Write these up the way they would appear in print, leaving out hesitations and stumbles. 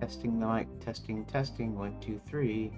Testing the mic, testing, testing, 1, 2, 3.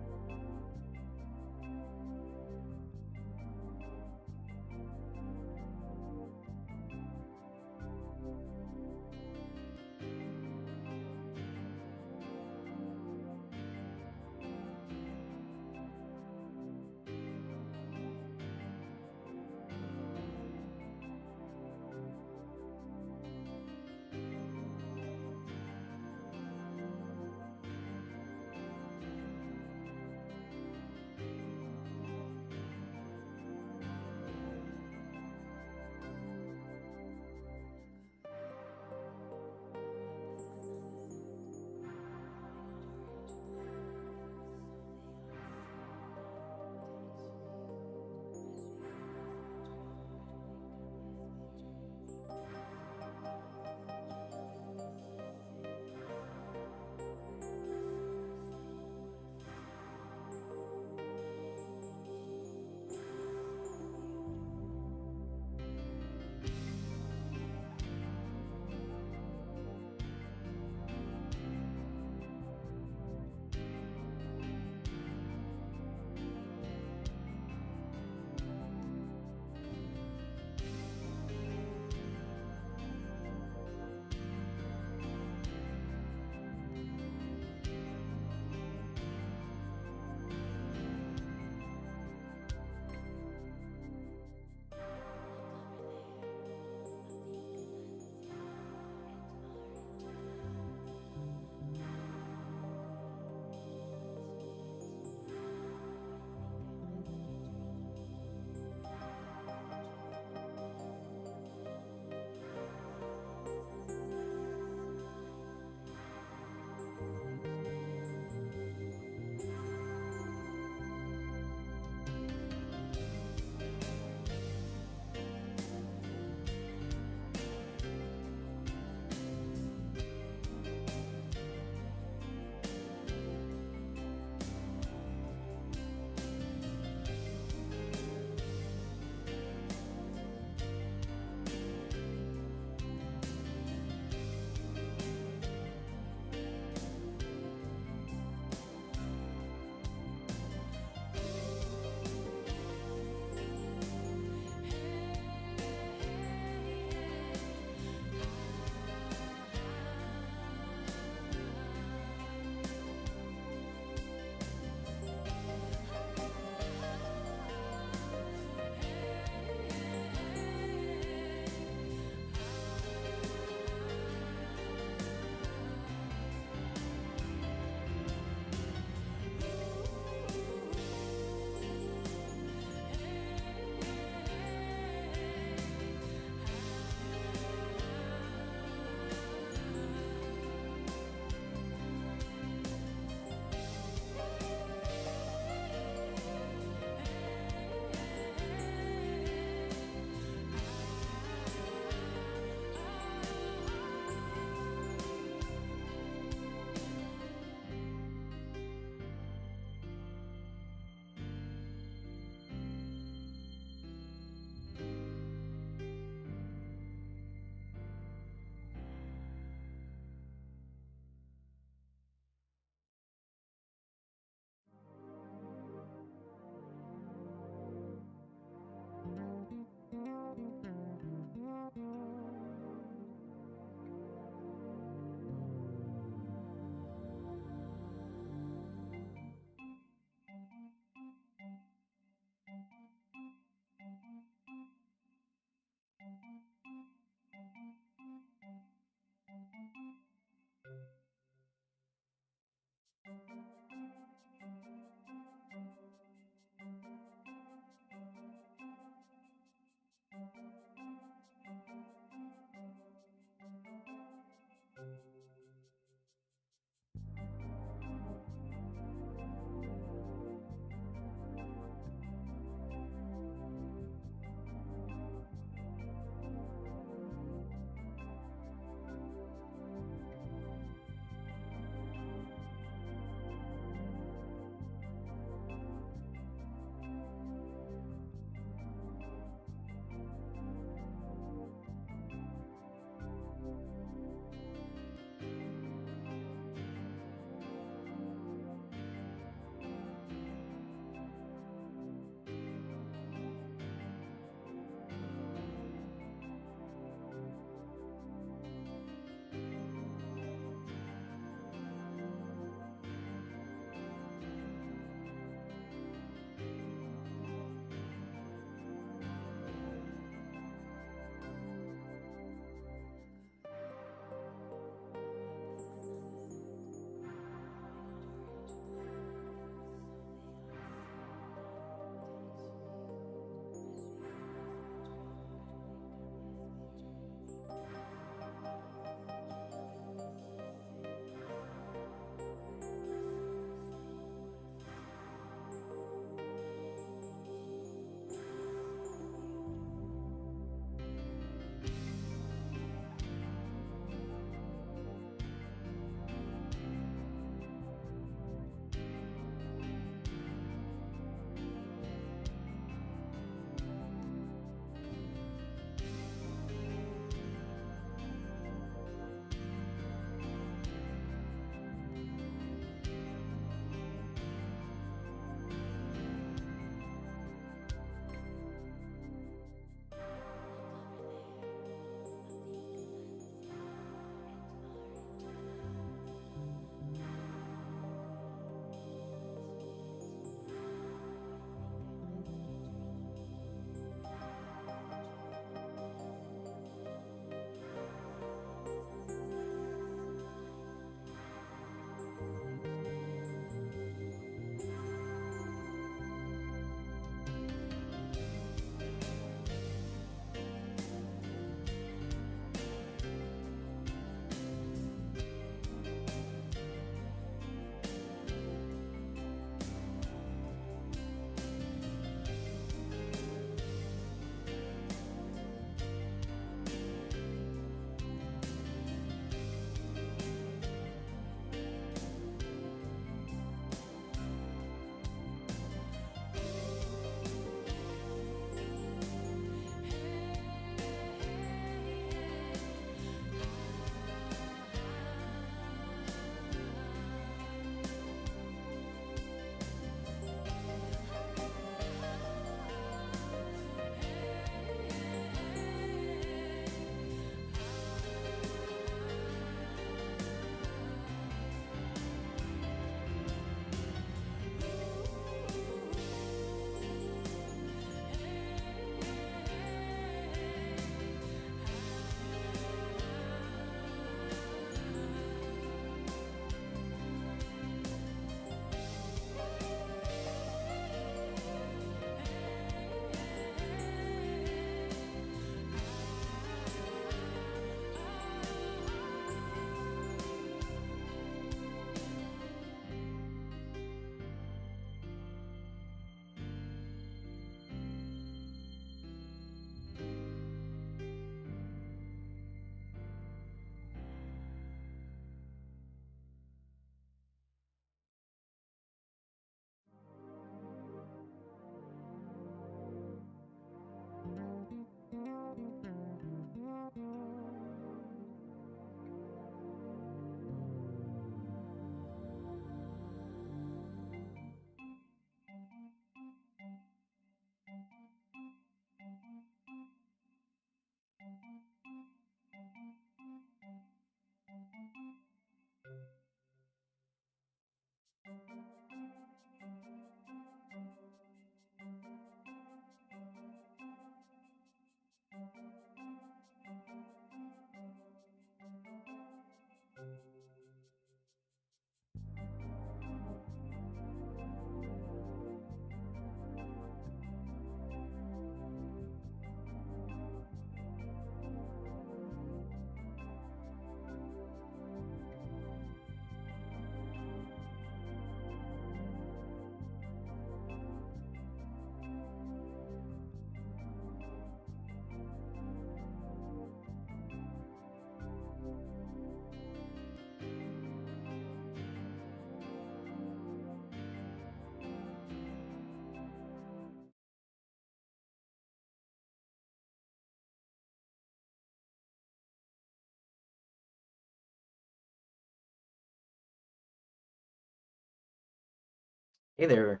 Hey there,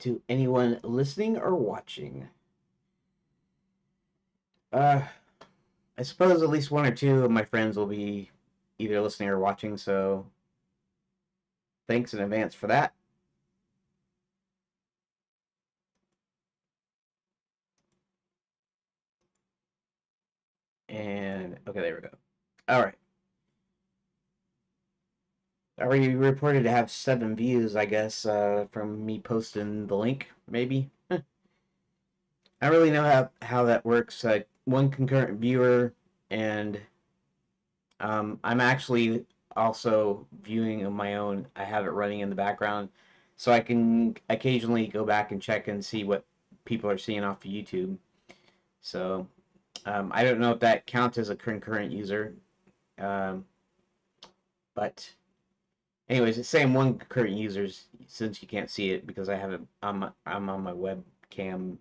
to anyone listening or watching. Uh, I suppose at least one or two of my friends will be either listening or watching, so thanks in advance for that. And okay, there we go. All right. I already reported to have 7 views, I guess, from me posting the link, maybe. I don't really know how that works. One concurrent viewer, and I'm actually also viewing on my own. I have it running in the background, so I can occasionally go back and check and see what people are seeing off of YouTube. So I don't know if that counts as a concurrent user, um, but anyways, it's saying one concurrent users since you can't see it because I have it. I'm on my webcam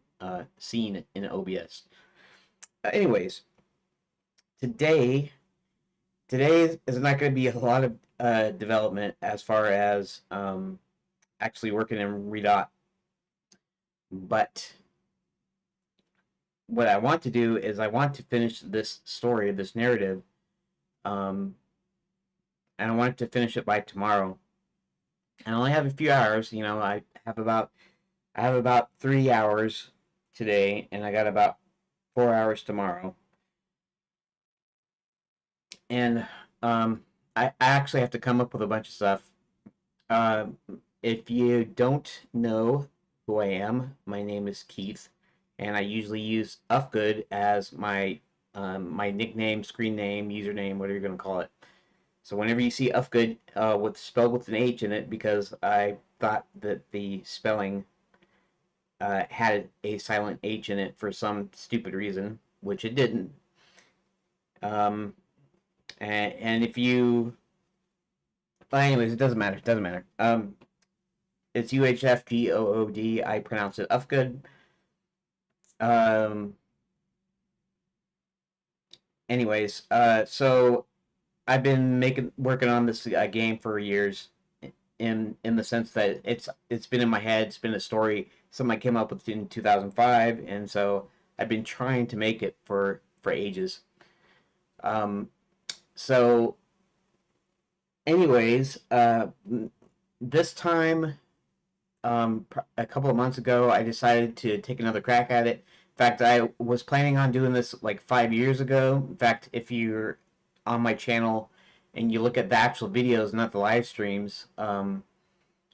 scene in OBS. Anyways, today today is not going to be a lot of development as far as actually working in Redot. But what I want to do is I want to finish this story, this narrative, um, and I want to finish it by tomorrow. And I only have a few hours. I have about 3 hours today, and I got about 4 hours tomorrow. And I actually have to come up with a bunch of stuff. Uh, if you don't know who I am, my name is Keith, and I usually use Ufgood as my nickname, screen name, username, whatever you're gonna call it. So whenever you see Ufgood with spelled with an H in it, because I thought that the spelling had a silent H in it for some stupid reason, which it didn't. Um, and if you, well, anyways, it doesn't matter. It doesn't matter. It's UHFGOOD. I pronounce it Ufgood. Um, so I've been working on this game for years, in the sense that it's been in my head. It's been a story something I came up with in 2005, and so I've been trying to make it for ages. Um, so, anyways, this time, a couple of months ago, I decided to take another crack at it. In fact, I was planning on doing this like 5 years ago. In fact, if you're on my channel and you look at the actual videos, not the live streams, my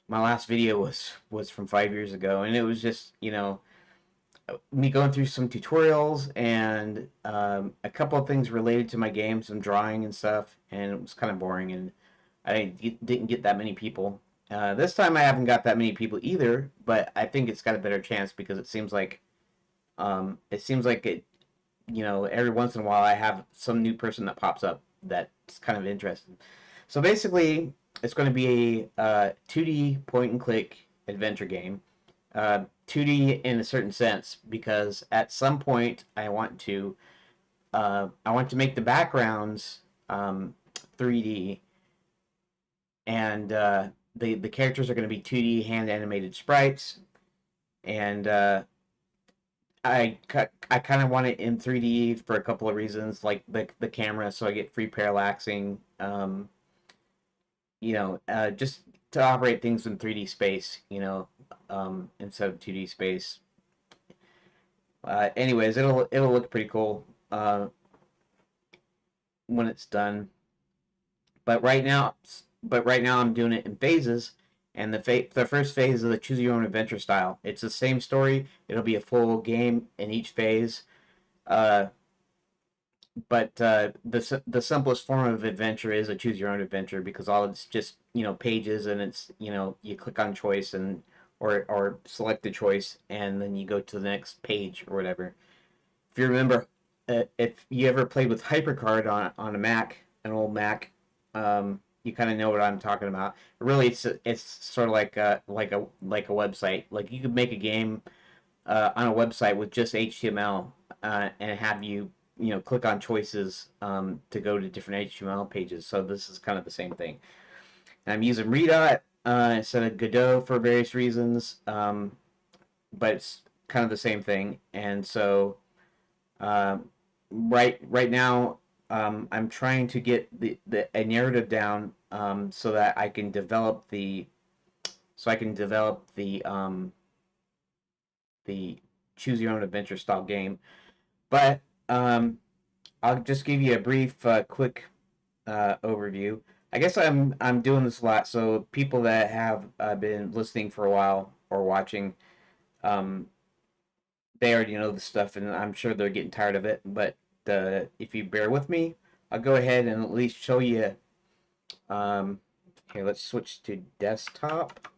last video was from 5 years ago, and it was just me going through some tutorials and a couple of things related to my game, some drawing and stuff, and it was kind of boring, and I didn't get that many people. This time I haven't got that many people either, but I think it's got a better chance because it seems like it every once in a while I have some new person that pops up that's kind of interesting. So basically, it's going to be a 2D point and click adventure game. 2D in a certain sense because at some point I want to make the backgrounds 3D, and the characters are going to be 2D hand animated sprites, and I kind of want it in 3D for a couple of reasons, like the camera, so I get free parallaxing. Just to operate things in 3D space, instead of 2D space. Anyways, it'll look pretty cool when it's done. But right now, I'm doing it in phases, and the first phase is the choose your own adventure style. It's the same story. It'll be a full game in each phase. Uh, but the simplest form of adventure is a choose your own adventure because all it's just pages, and it's you click on choice and or select the choice, and then you go to the next page or whatever. If you remember, if you ever played with HyperCard on a Mac, an old Mac, you kind of know what I'm talking about. Really, it's sort of like a website. Like you could make a game on a website with just HTML, and have you click on choices to go to different HTML pages. So this is kind of the same thing. And I'm using Redot. instead of Godot for various reasons, but it's kind of the same thing. And so uh, right now, I'm trying to get the a narrative down, so that I can develop the choose your own adventure style game. But um, I'll just give you a brief, quick overview. I guess I'm doing this a lot, so people that have been listening for a while or watching, um, they already know the stuff, and I'm sure they're getting tired of it. But if you bear with me, I'll go ahead and at least show you. Um, Here, let's switch to desktop,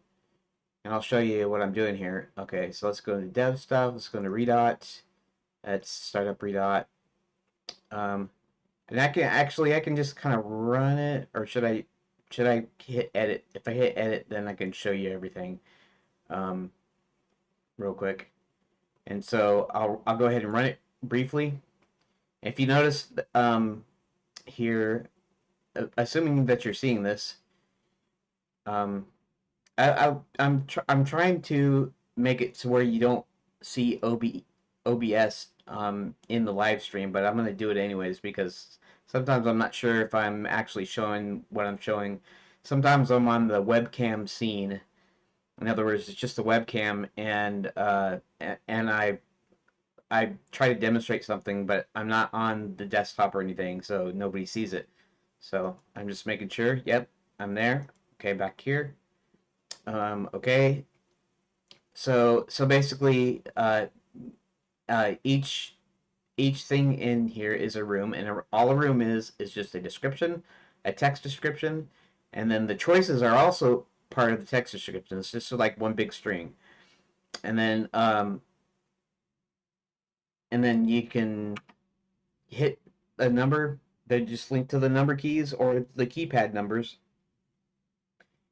and I'll show you what I'm doing here. Okay, so let's go to dev stuff. Let's go to Redot. Let's start up Redot. Um, and I can just kind of run it, or should I hit edit? If I hit edit, then I can show you everything, um, real quick. And so I'll go ahead and run it briefly. If you notice, here, assuming that you're seeing this, um, I'm trying to make it to where you don't see OBS in the live stream, but I'm gonna do it anyways because sometimes I'm not sure if I'm actually showing what I'm showing. Sometimes I'm on the webcam scene. In other words, it's just a webcam, and I try to demonstrate something, but I'm not on the desktop or anything, so nobody sees it. So I'm just making sure. Yep, I'm there. Okay, back here. Okay, so basically, each thing in here is a room, and all a room is just a description, a text description, and then the choices are also part of the text description. It's just like one big string, and then you can hit a number. They just link to the number keys or the keypad numbers,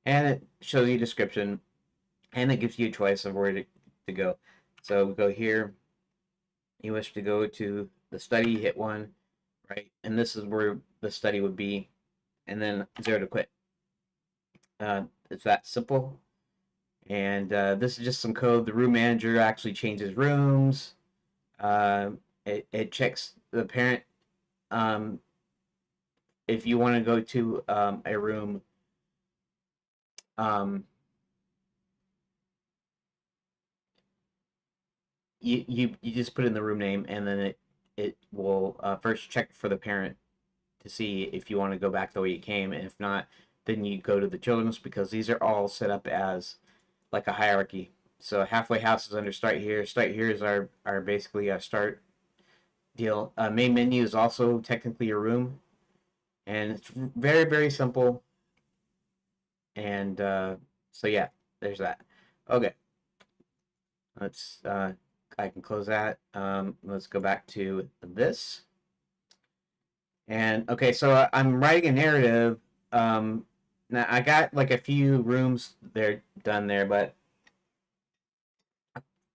and it shows you a description, and it gives you a choice of where to go. So we go here. You wish to go to the study, hit one, right? And this is where the study would be, and then 0 to quit. It's that simple. And this is just some code. The room manager actually changes rooms. Uh, it checks the parent. Um, if you want to go to a room, um, you just put in the room name, and then it will first check for the parent to see if you want to go back the way you came, and if not, then you go to the children's, because these are all set up as like a hierarchy. So halfway house is under start here. Start here is our basically a start deal. Main menu is also technically a room, and it's very very simple. And so yeah, there's that. Okay, let's I can close that. Let's go back to this. And okay, so I'm writing a narrative. Now I got like a few rooms there done there, but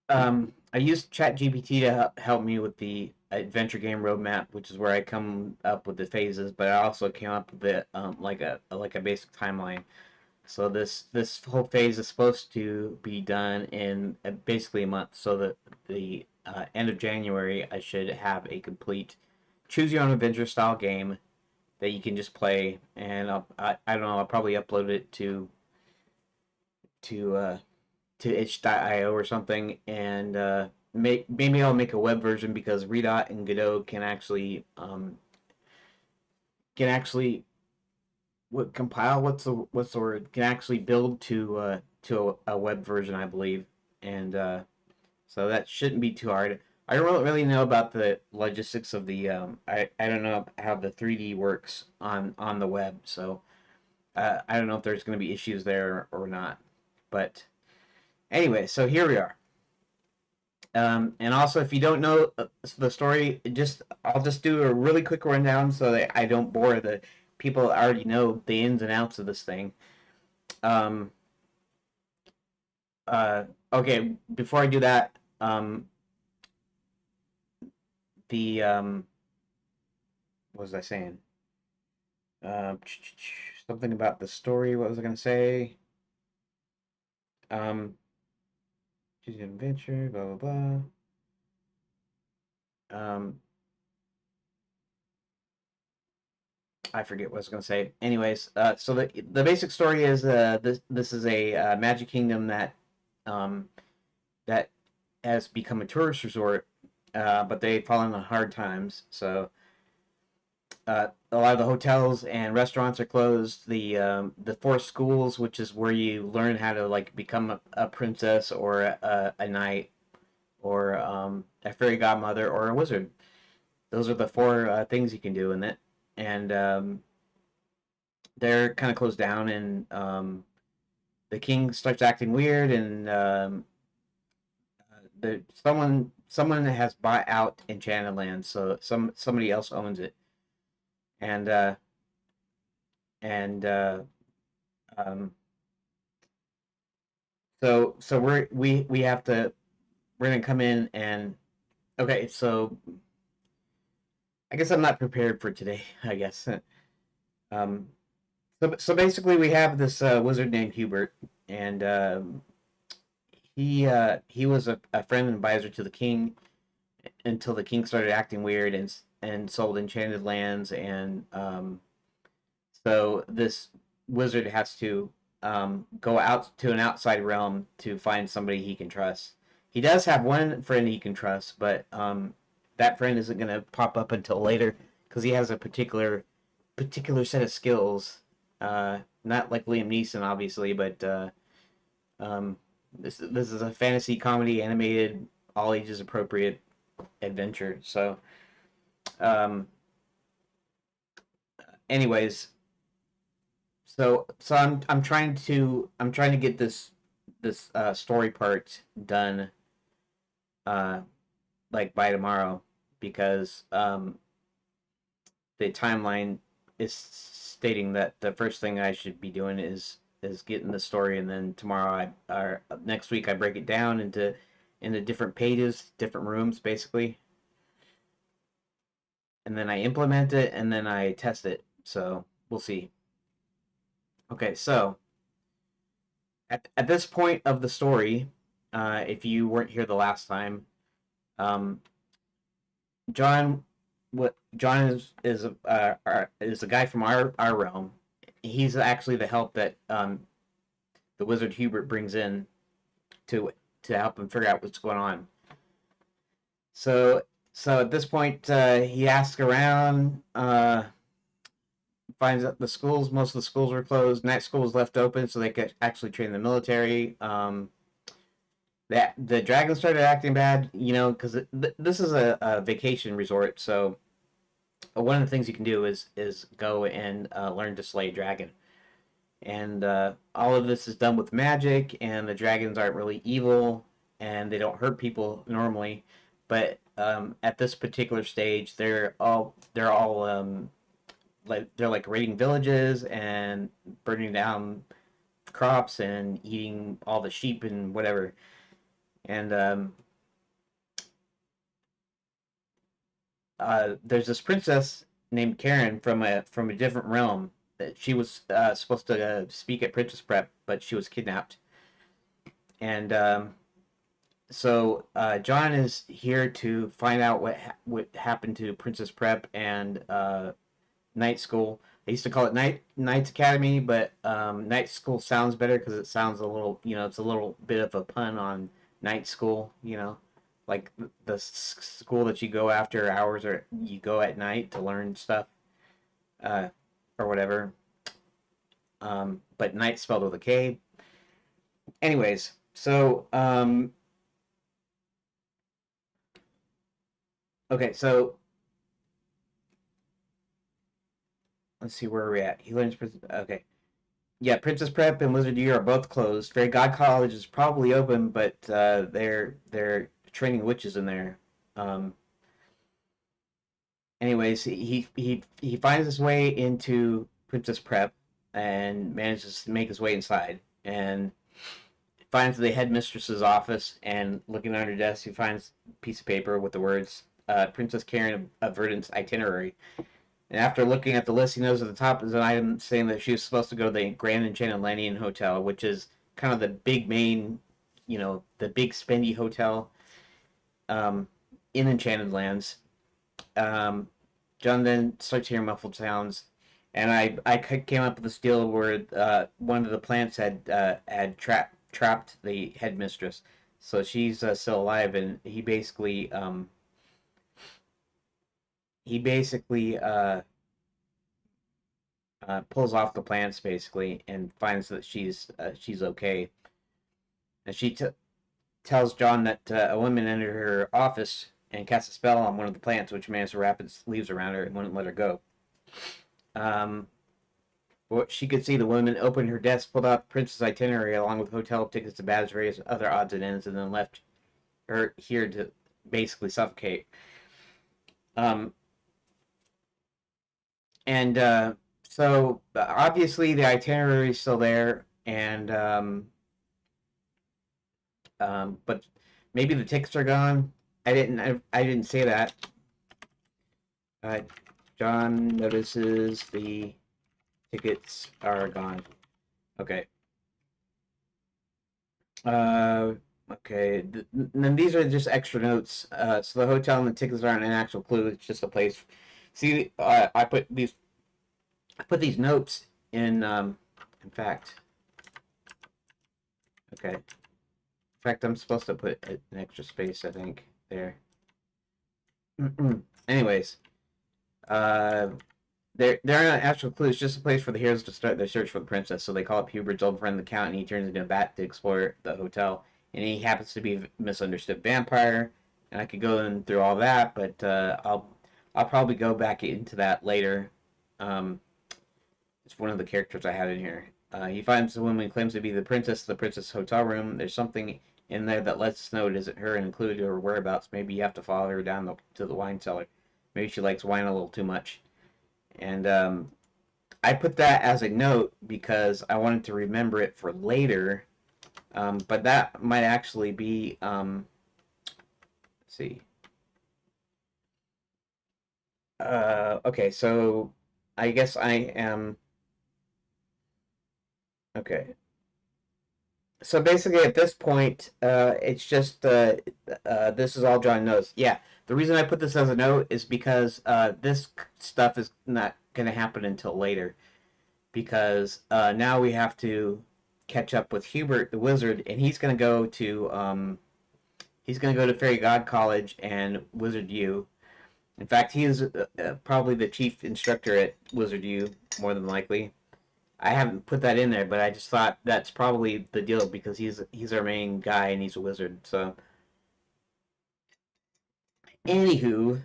I used ChatGPT to help me with the adventure game roadmap, which is where I come up with the phases. But I also came up with like a basic timeline. So this whole phase is supposed to be done in basically a month. So that the end of January, I should have a complete choose your own adventure style game that you can just play. And I don't know, I'll probably upload it to uh, to itch.io or something, and maybe I'll make a web version, because Redot and Godot can actually what compile what's the word, can actually build to a web version, I believe. And so that shouldn't be too hard. I don't really know about the logistics of the I don't know how the 3D works on the web, so I don't know if there's going to be issues there or not. But anyway, so here we are. And also, if you don't know the story, I'll just do a really quick rundown so that I don't bore the people that already know the ins and outs of this thing. Um, uh, okay, before I do that, the what was I saying? Uh, something about the story. What was I going to say? Um, choose an adventure, blah blah blah. I forget what I was going to say. Anyways, so the basic story is this is a Magic Kingdom um, that has become a tourist resort, but they've fallen on hard times. So a lot of the hotels and restaurants are closed. The four schools, which is where you learn how to like become a princess or a knight or a fairy godmother or a wizard. Those are the four things you can do in it, and they're kind of closed down. And the king starts acting weird, and someone has bought out Enchanted Land, so somebody else owns it, and and um, so we have to we're gonna come in and okay, so I guess I'm not prepared for today. I guess um, so basically we have this wizard named Hubert, and he was a friend and advisor to the king until the king started acting weird and sold enchanted lands, and so this wizard has to go out to an outside realm to find somebody he can trust. He does have one friend he can trust, but that friend isn't going to pop up until later because he has a particular set of skills. Not like Liam Neeson, obviously, but um, this is a fantasy comedy animated, all ages appropriate adventure. So, um, anyways, so I'm trying to get this story part done uh like by tomorrow because the timeline is stating that the first thing I should be doing is getting the story, and then tomorrow I or next week I break it down into different pages, different rooms basically, and then I implement it and then I test it. So we'll see. Okay, so at this point of the story, if you weren't here the last time, um, John, what John is a guy from our realm. He's actually the help that the wizard Hubert brings in to to help him figure out what's going on. So so at this point, he asks around, finds out the schools. Most of the schools were closed. Night school was left open so they could actually train the military. That the dragon started acting bad, because this is a vacation resort. So one of the things you can do is go and learn to slay a dragon, and all of this is done with magic. And the dragons aren't really evil, and they don't hurt people normally, but at this particular stage, they're all like they're like raiding villages and burning down crops and eating all the sheep and whatever. And there's this princess named Karen from a different realm that she was supposed to speak at Princess Prep, but she was kidnapped. And so John is here to find out what happened to Princess Prep and Night School. They used to call it Knight's Academy, but Night School sounds better because it sounds a little, it's a little bit of a pun on Night School, like the school that you go after hours or you go at night to learn stuff, uh, or whatever. But night spelled with a K. Anyways, so okay, so let's see where we're at. He learns. Okay, yeah, Princess Prep and Wizard U are both closed. Fairy God College is probably open, but they're training witches in there. Um, anyways, he finds his way into Princess Prep and manages to make his way inside and finds the headmistress's office. And looking under her desk, he finds a piece of paper with the words "Princess Karen of Verdant's itinerary." And after looking at the list, he knows at the top is an item saying that she was supposed to go to the Grand Enchanted Landian Hotel, which is kind of the big main, the big spendy hotel um, in Enchanted Lands. Um, John then starts hearing muffled sounds, and I came up with this deal where one of the plants had trapped the headmistress, so she's still alive, and he basically pulls off the plants basically and finds that she's okay, and she tells John that a woman entered her office and cast a spell on one of the plants, which managed to wrap its leaves around her and wouldn't let her go. Um, What she could see, the woman opened her desk, pulled out the prince's itinerary along with hotel tickets to Basrae's other odds and ends, and then left her here to basically suffocate. Um, and so obviously the itinerary is still there, and but maybe the tickets are gone. I didn't say that. Uh, John notices the tickets are gone. Okay. Uh, okay. Then these are just extra notes. So the hotel and the tickets aren't an actual clue. It's just a place. See, I put these notes in. In fact, okay. In fact, I'm supposed to put an extra space. I think there. Anyways, uh, they're not actual clues. Just a place for the heroes to start their search for the princess. So they call up Hubert's old friend, the count, and he turns into a bat to explore the hotel. And he happens to be a misunderstood vampire. And I could go in through all that, but I'll probably go back into that later. Um, it's one of the characters I had in here. He finds the woman who claims to be the princess hotel room. There's something in there that lets us know it isn't her and included her whereabouts. Maybe you have to follow her down to the wine cellar. Maybe she likes wine a little too much. And I put that as a note because I wanted to remember it for later. But that might actually be, let's see. Okay, so I guess I am, okay. So basically at this point, it's just, this is all John knows. Yeah, the reason I put this as a note is because this stuff is not going to happen until later. Because now we have to catch up with Hubert the wizard, and he's going to go to Fairy God College and Wizard U. In fact, he is probably the chief instructor at Wizard U, more than likely. I haven't put that in there, but I just thought that's probably the deal because he's our main guy and he's a wizard. So, anywho,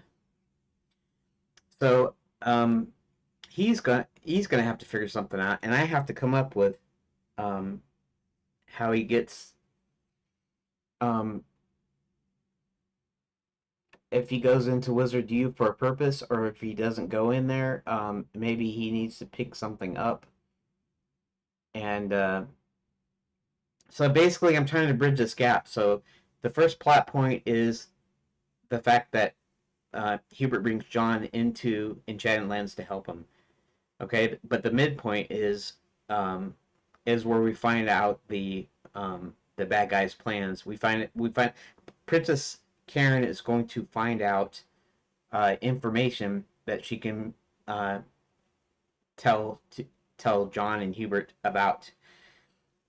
so he's gonna have to figure something out, and I have to come up with um, how he gets um, if he goes into Wizard U for a purpose, or if he doesn't go in there, maybe he needs to pick something up. And so basically, I'm trying to bridge this gap. So the first plot point is the fact that Hubert brings John into Enchanted Lands to help him. Okay, but the midpoint is where we find out the bad guy's plans. We find Princess Karen is going to find out information that she can uh, tell to, tell John and Hubert about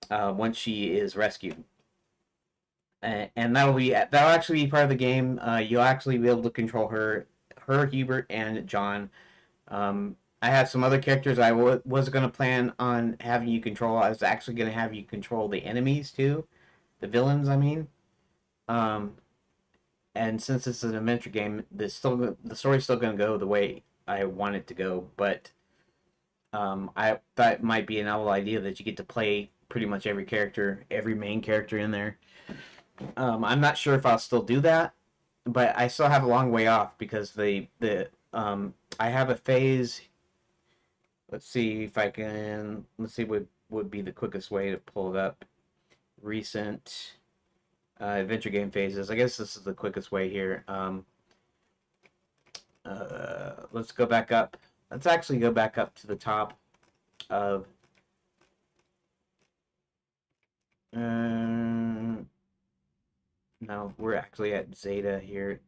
once she is rescued. And that'll actually be part of the game. You'll actually be able to control her Hubert, and John. I have some other characters was going to plan on having you control. I was actually going to have you control the enemies too, the villains. I mean, um, and since it's an adventure game, the story's still going to go the way I want it to go. But I thought it might be a novel idea that you get to play pretty much every character, every main character in there. I'm not sure if I'll still do that, but I still have a long way off because the I have a phase. Let's see if I can. Let's see what would be the quickest way to pull it up. Recent adventure game phases. I guess this is the quickest way here. Let's go back up. Let's actually go back up to the top of No, we're actually at Zeta here.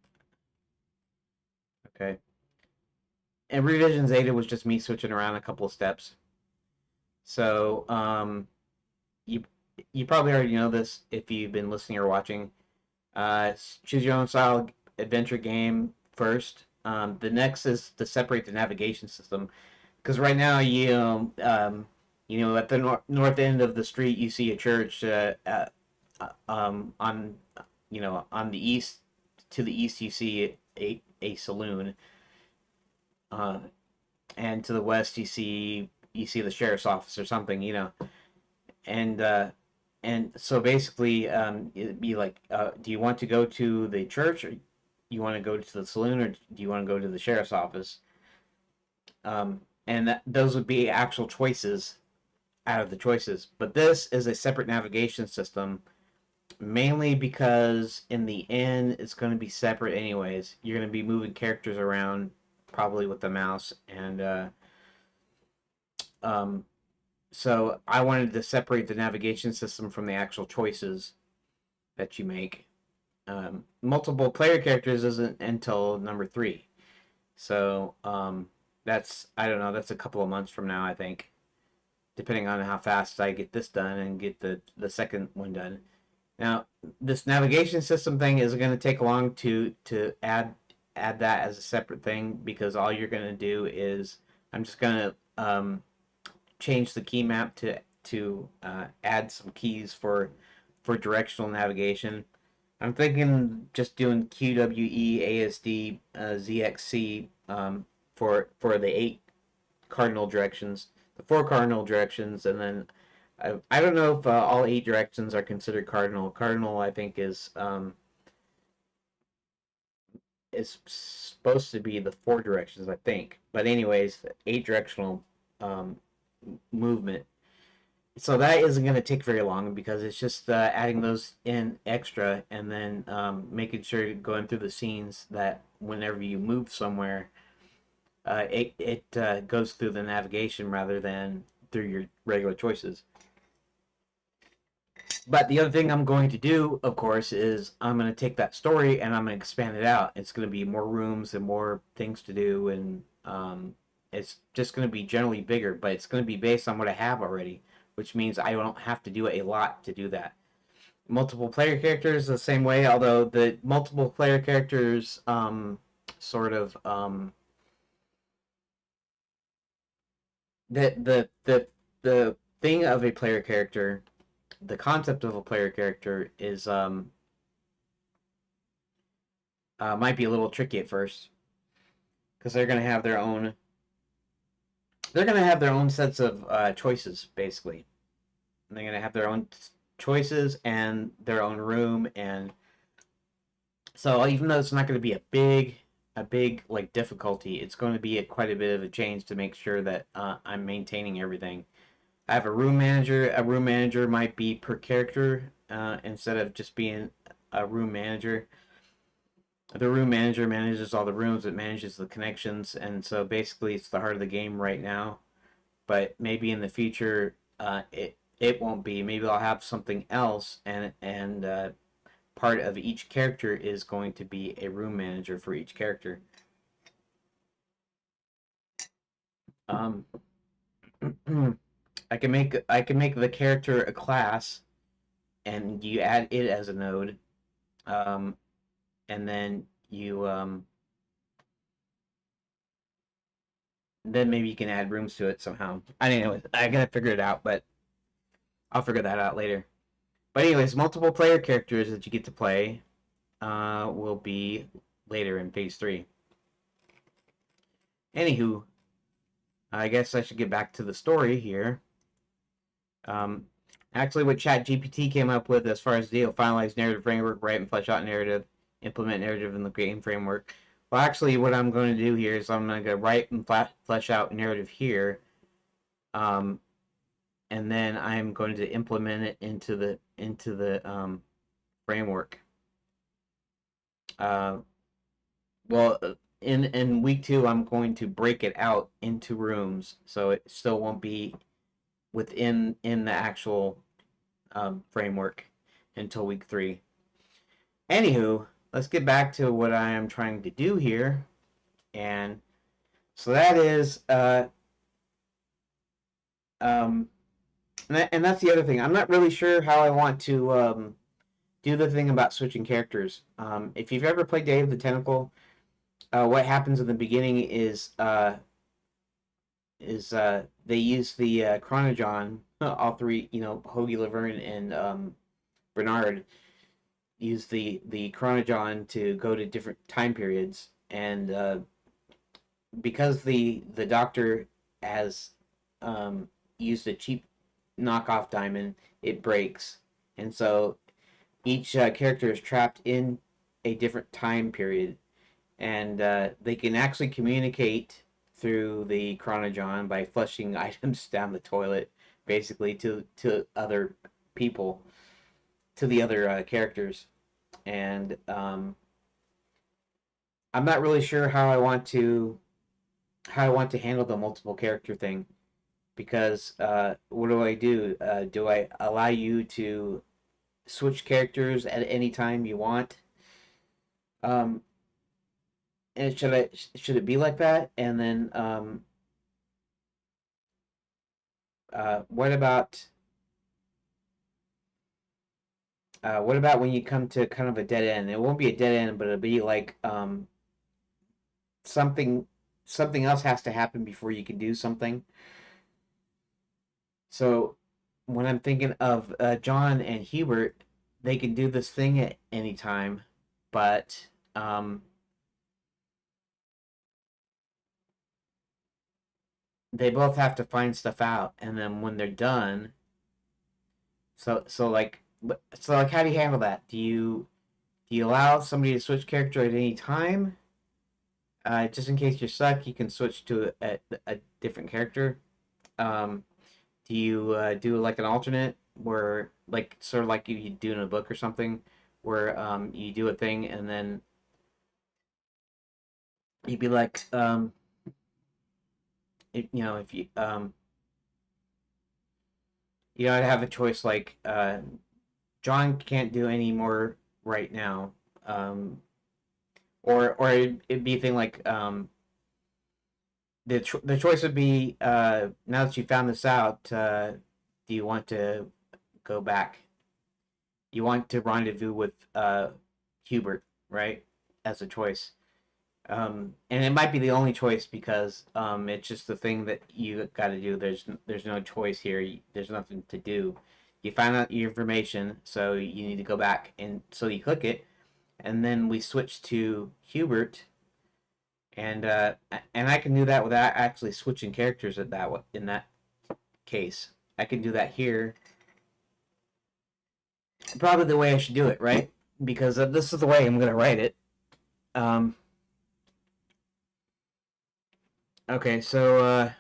Okay. And revision Zeta was just me switching around a couple of steps. So, you you probably already know this if you've been listening or watching. Choose your own style adventure game first. The next is to separate the navigation system because right now you know at the north end of the street you see a church. On on the east to the east you see a saloon. Uh, and to the west you see the sheriff's office or something. And and so basically, it'd be like, do you want to go to the church, or you want to go to the saloon, or do you want to go to the sheriff's office? And those would be actual choices out of the choices. But this is a separate navigation system, mainly because in the end, it's going to be separate anyways. You're going to be moving characters around, probably with the mouse, and um, so I wanted to separate the navigation system from the actual choices that you make. Multiple player characters isn't until number 3. So that's, I don't know, that's a couple of months from now, I think, depending on how fast I get this done and get the second one done. Now, this navigation system thing is going to take long to add that as a separate thing, because all you're going to do is I'm just going to change the key map to add some keys for directional navigation. I'm thinking just doing QWE, ASD, ZXC for the 8 cardinal directions, the 4 cardinal directions, and then I don't know if all 8 directions are considered cardinal. Cardinal, I think, is supposed to be the 4 directions, I think. But anyways, 8 directional um, movement. So that isn't going to take very long because it's just adding those in extra, and then making sure you're going through the scenes that whenever you move somewhere, it goes through the navigation rather than through your regular choices. But the other thing I'm going to do, of course, is I'm going to take that story and I'm going to expand it out. It's going to be more rooms and more things to do, and it's just going to be generally bigger, but it's going to be based on what I have already, which means I don't have to do a lot to do that. Multiple player characters the same way, although the multiple player characters sort of the thing of a player character, the concept of a player character is might be a little tricky at first because they're going to have their own sets of choices, basically. And they're going to have their own choices and their own room, and so even though it's not going to be a big like difficulty, it's going to be quite a bit of a change to make sure that I'm maintaining everything. I have a room manager. A room manager might be per character instead of just being a room manager. The room manager manages all the rooms, it manages the connections, and so basically it's the heart of the game right now. But maybe in the future, it won't be. Maybe I'll have something else, and part of each character is going to be a room manager for each character. Um, I can make the character a class, and you add it as a node, um, and then maybe you can add rooms to it somehow. I don't know. I gotta figure it out, but I'll figure that out later. But anyways, multiple player characters that you get to play will be later in phase 3. Anywho, I guess I should get back to the story here. Um, Actually, what ChatGPT came up with as far as the finalized narrative framework, write and flesh out narrative, implement narrative in the game framework. Well, actually, what I'm going to do here is I'm going to write and flesh out narrative here, um, and then I'm going to implement it into the framework. Uh, well, in week 2, I'm going to break it out into rooms, so it still won't be within in the actual framework until week 3. Anywho, let's get back to what I am trying to do here, and so that is um, and that's the other thing. I'm not really sure how I want to do the thing about switching characters. If you've ever played Day of the Tentacle, what happens in the beginning is they use the chronogon. All three, Hoagie, Laverne, and Bernard use the chronogon to go to different time periods, and because the doctor has used a cheap knockoff diamond, it breaks, and so each character is trapped in a different time period, and they can actually communicate through the chronogon by flushing items down the toilet, basically to other people, to the other characters, and I'm not really sure how I want to handle the multiple character thing, because what do I do? Do I allow you to switch characters at any time you want? Um, and should it be like that? And then what about when you come to kind of a dead end? It won't be a dead end, but it'll be like something something else has to happen before you can do something. So when I'm thinking of John and Hubert, they can do this thing at any time, but they both have to find stuff out, and then when they're done, so like how do you handle that? Do you allow somebody to switch character at any time? Just in case you're stuck, you can switch to a different character. Um, do you do like an alternate where, like, sort of like you do in a book or something, where you do a thing and then you'd be like, if I'd have a choice like John can't do any more right now, or it'd be a thing like the choice would be now that you found this out, do you want to go back? You want to rendezvous with Hubert, right? As a choice. And it might be the only choice because it's just the thing that you got to do. There's no choice here. There's nothing to do. You find out your information, so you need to go back, and so you click it, and then we switch to Hubert, and I can do that without actually switching characters at that in that case. I can do that here. Probably the way I should do it, right? Because this is the way I'm gonna write it. Um, okay, so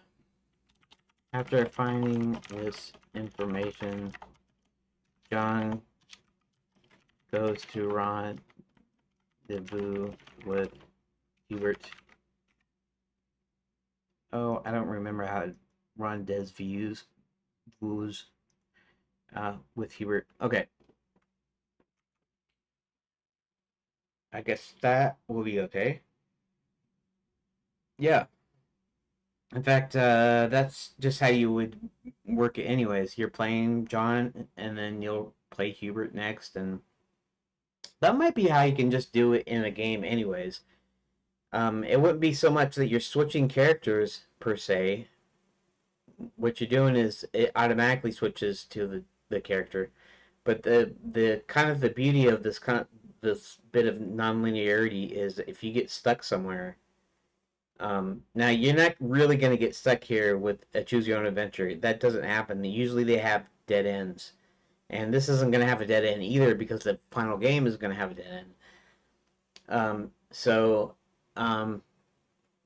after finding this information, John goes to rendezvous with Hubert. Oh, I don't remember how to rendezvous with Hubert. Okay, I guess that will be okay. Yeah. In fact, that's just how you would work it anyways. You're playing John, and then you'll play Hubert next, and that might be how you can just do it in a game anyways. It wouldn't be so much that you're switching characters per se. What you're doing is it automatically switches to the character. But the kind of the beauty of this bit of nonlinearity is if you get stuck somewhere. Now you're not really going to get stuck here with a choose your own adventure. That doesn't happen. Usually they have dead ends, and this isn't going to have a dead end either because the final game is going to have a dead end. So,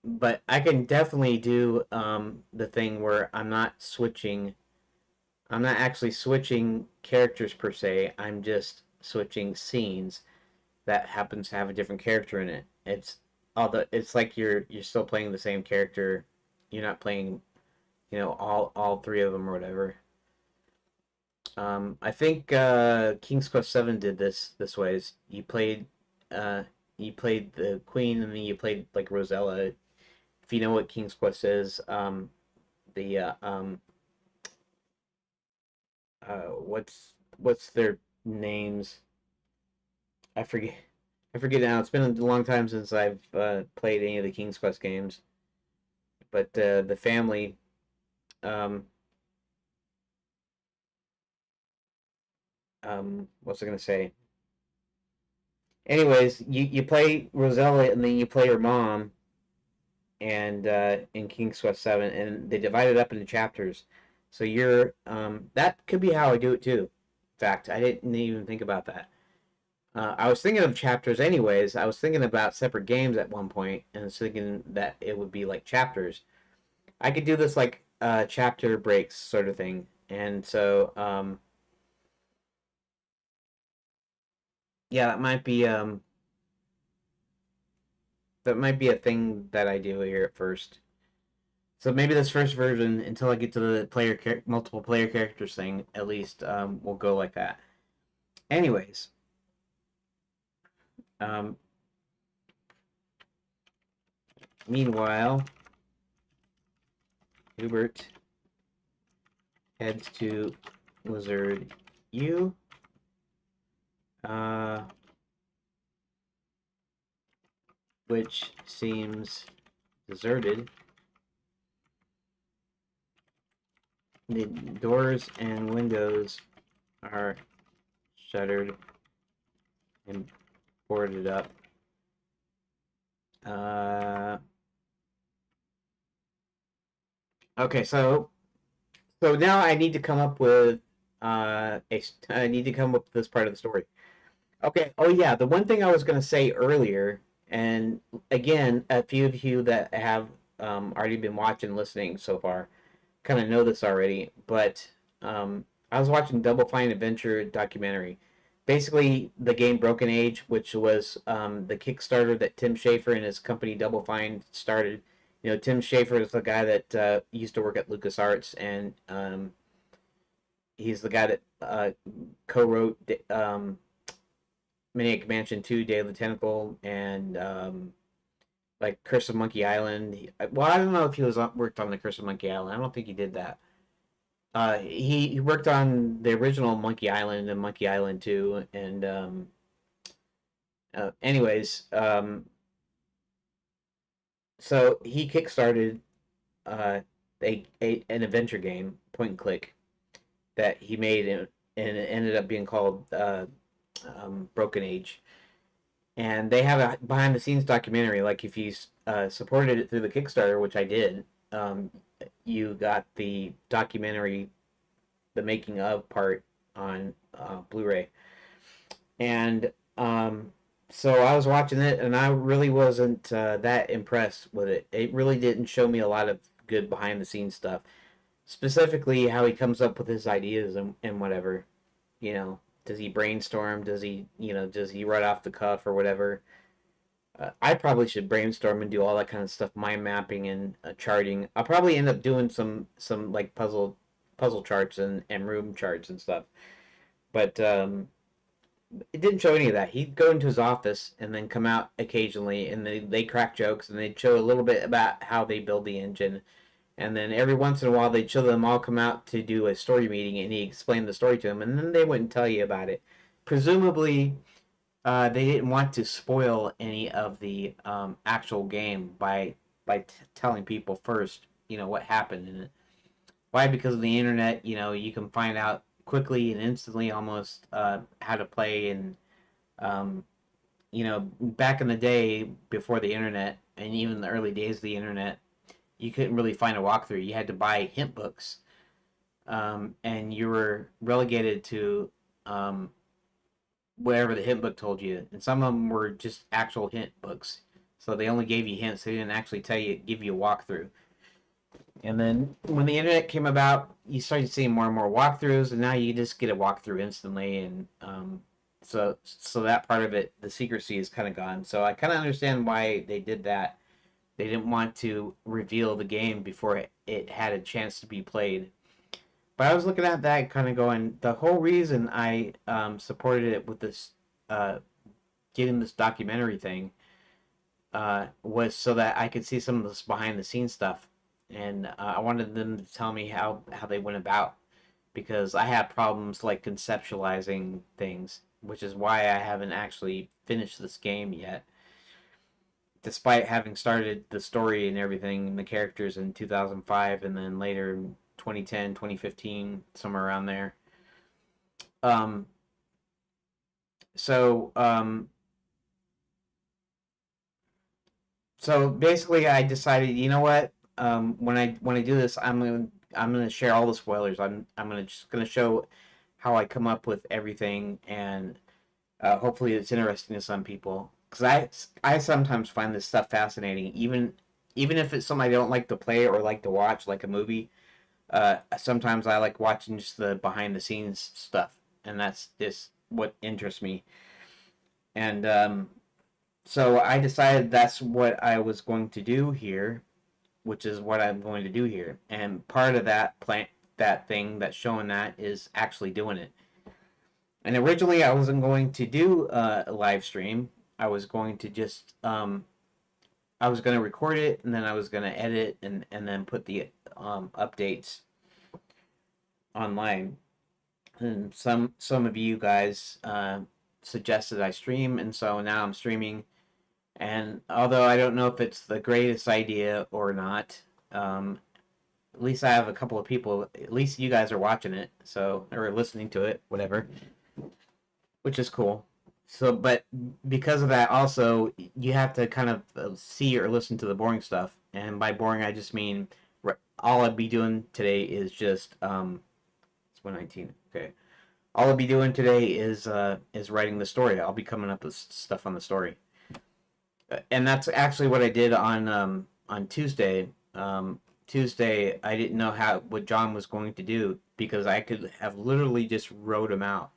but I can definitely do the thing where I'm not switching. I'm not actually switching characters per se. I'm just switching scenes that happens to have a different character in it. It's like you're still playing the same character. You're not playing, all three of them or whatever. I think King's Quest Seven did this ways. Uh, you played the Queen, and then you played like Rosella. If you know what King's Quest is, the what's their names? I forget. I forget now. It's been a long time since I've played any of the King's Quest games. But the family, um, what's I gonna say? Anyways, you play Rosella, and then you play her mom, and in King's Quest Seven, and they divide it up into chapters. So you're that could be how I do it too. In fact, I didn't even think about that. I was thinking of chapters anyways. I was thinking about separate games at one point, and I was thinking that it would be like chapters. I could do this like chapter breaks sort of thing, and so yeah, that might be a thing that I do here at first. So maybe this first version, until I get to the multiple player characters thing, at least will go like that. Anyways, um, meanwhile, Hubert heads to Lizard U, uh, which seems deserted. The doors and windows are shuttered and boarded up. Uh, okay, so now I need to come up with I need to come up with this part of the story. Okay. Oh yeah, the one thing I was gonna say earlier, and again, a few of you that have already been watching, listening so far, kind of know this already. But I was watching Double Fine Adventure documentary. Basically, the game Broken Age, which was the Kickstarter that Tim Schafer and his company Double Fine started. You know, Tim Schafer is the guy that used to work at LucasArts, and he's the guy that co-wrote Maniac Mansion 2, Day of the Tentacle, and like Curse of Monkey Island. Well, I don't know if he was worked on the Curse of Monkey Island. I don't think he did that. He worked on the original Monkey Island and Monkey Island 2, and anyways, so he kickstarted uh, an adventure game, point and click, that he made, and it ended up being called Broken Age. And they have a behind the scenes documentary. Like if you supported it through the Kickstarter, which I did, um, you got the documentary, the making of part on Blu-ray. And so I was watching it, and I really wasn't that impressed with it. It really didn't show me a lot of good behind the scenes stuff, specifically how he comes up with his ideas and whatever. You know, does he brainstorm? Does he, does he write off the cuff or whatever? I probably should brainstorm and do all that kind of stuff, mind mapping and charting. I'll probably end up doing some like puzzle charts and room charts and stuff. But it didn't show any of that. He'd go into his office and then come out occasionally, and they crack jokes, and they'd show a little bit about how they build the engine. And then every once in a while, they'd show them all come out to do a story meeting, and he explained the story to them, and then they wouldn't tell you about it. Presumably, they didn't want to spoil any of the actual game by telling people first, what happened in it. Why? Because of the internet, you can find out quickly and instantly almost how to play. And um, back in the day before the internet, and even the early days of the internet, you couldn't really find a walkthrough. You had to buy hint books, and you were relegated to um, whatever the hint book told you. And some of them were just actual hint books, so they only gave you hints. They didn't actually give you a walkthrough. And then when the internet came about, you started seeing more and more walkthroughs, and now you just get a walkthrough instantly. And so that part of it, the secrecy is kind of gone. So I kind of understand why they did that. They didn't want to reveal the game before it had a chance to be played. But I was looking at that, kind of going, the whole reason I supported it with this getting this documentary thing was so that I could see some of this behind the scenes stuff, and I wanted them to tell me how they went about, because I have problems like conceptualizing things, which is why I haven't actually finished this game yet, despite having started the story and everything and the characters in 2005 and then later in 2010, 2015, somewhere around there. Um, so um, so basically, I decided, you know what? When I do this, I'm gonna share all the spoilers. I'm gonna just gonna show how I come up with everything, and hopefully it's interesting to some people. Because I sometimes find this stuff fascinating, even if it's something I don't like to play or like to watch, like a movie. Sometimes I like watching just the behind the scenes stuff, and that's just what interests me. And so I decided that's what I was going to do here, which is what I'm going to do here. And part of that thing that's showing that is actually doing it. And originally, I wasn't going to do a live stream. I was going to just I was going to record it, and then I was going to edit and then put the updates online. And some of you guys suggested I stream, and so now I'm streaming. And although I don't know if it's the greatest idea or not, at least I have a couple of people. At least you guys are watching it, so or listening to it, whatever, which is cool. So, but because of that, also you have to kind of see or listen to the boring stuff. And by boring, I just mean all I'd be doing today is just it's 119. Okay, all I'll be doing today is writing the story. I'll be coming up with stuff on the story, and that's actually what I did on Tuesday. Tuesday, I didn't know what John was going to do because I could have literally just wrote him out.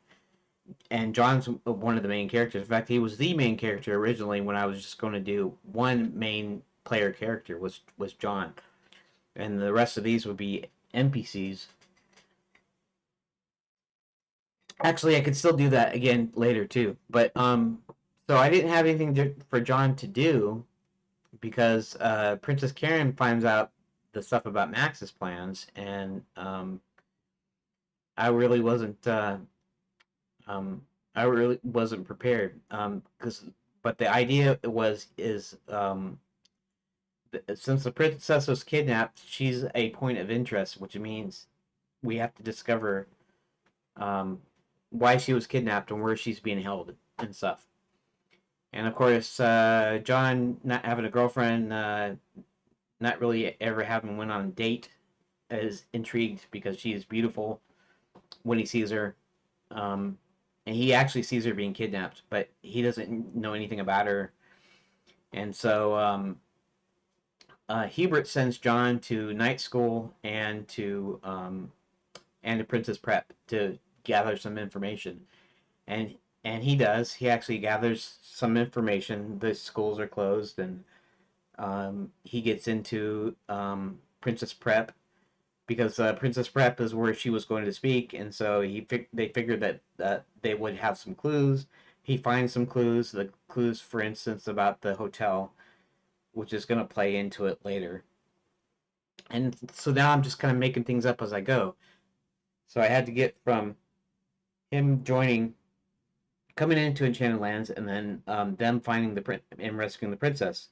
And John's one of the main characters. In fact, he was the main character originally when I was just going to do one main player character was John, and the rest of these would be NPCs. Actually, I could still do that again later too. But so I didn't have anything for John to do because Princess Karen finds out the stuff about Max's plans, and I really wasn't. Um, I really wasn't prepared. But the idea is since the princess was kidnapped, she's a point of interest, which means we have to discover um, why she was kidnapped and where she's being held and stuff. And of course, John not having a girlfriend, not really ever having went on a date, is intrigued because she is beautiful when he sees her. Um, and he actually sees her being kidnapped, but he doesn't know anything about her. And so Hubert sends John to night school and to Princess Prep to gather some information. And he does. He actually gathers some information. The schools are closed, and he gets into Princess Prep because Princess Prep is where she was going to speak, and so they figured that they would have some clues. He finds some clues. The clues, for instance, about the hotel, which is going to play into it later. And so now I'm just kind of making things up as I go. So I had to get from him coming into Enchanted Lands, and then them finding and rescuing the princess.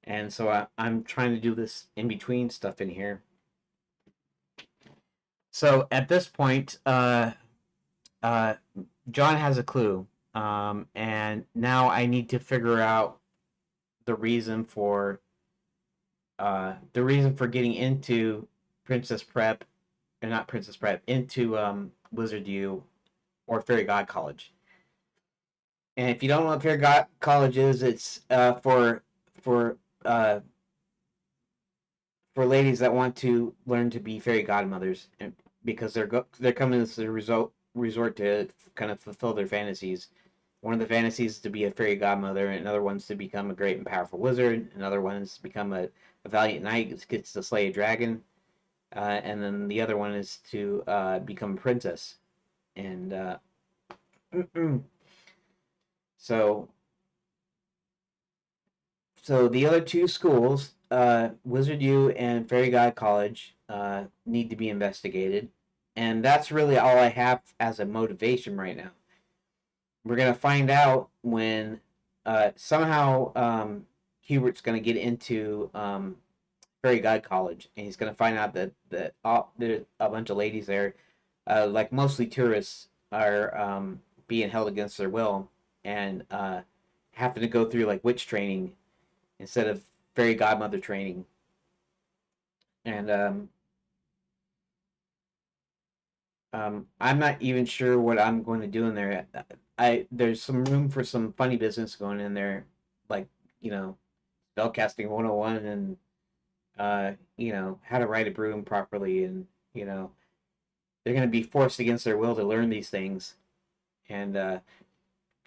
And so I'm trying to do this in between stuff in here. So at this point, uh, John has a clue, and now I need to figure out the reason for getting into Princess Prep, or not Princess Prep, into Wizard U or Fairy God College. And if you don't know what Fairy God College is, it's for uh, for ladies that want to learn to be fairy godmothers, and because they're coming to the resort to kind of fulfill their fantasies. One of the fantasies is to be a fairy godmother, and another one's to become a great and powerful wizard. Another one's to become a valiant knight, gets to slay a dragon. and then the other one is to become a princess. And so so the other two schools, Wizard U and Fairy God College, need to be investigated, and that's really all I have as a motivation right now. We're gonna find out when somehow Hubert's gonna get into Fairy God College, and he's gonna find out that there's a bunch of ladies there, like mostly tourists, are being held against their will and having to go through like witch training instead of fairy godmother training. And I'm not even sure what I'm going to do in there. I There's some room for some funny business going in there, like you know, spellcasting 101 and how to ride a broom properly, and you know, they're going to be forced against their will to learn these things, and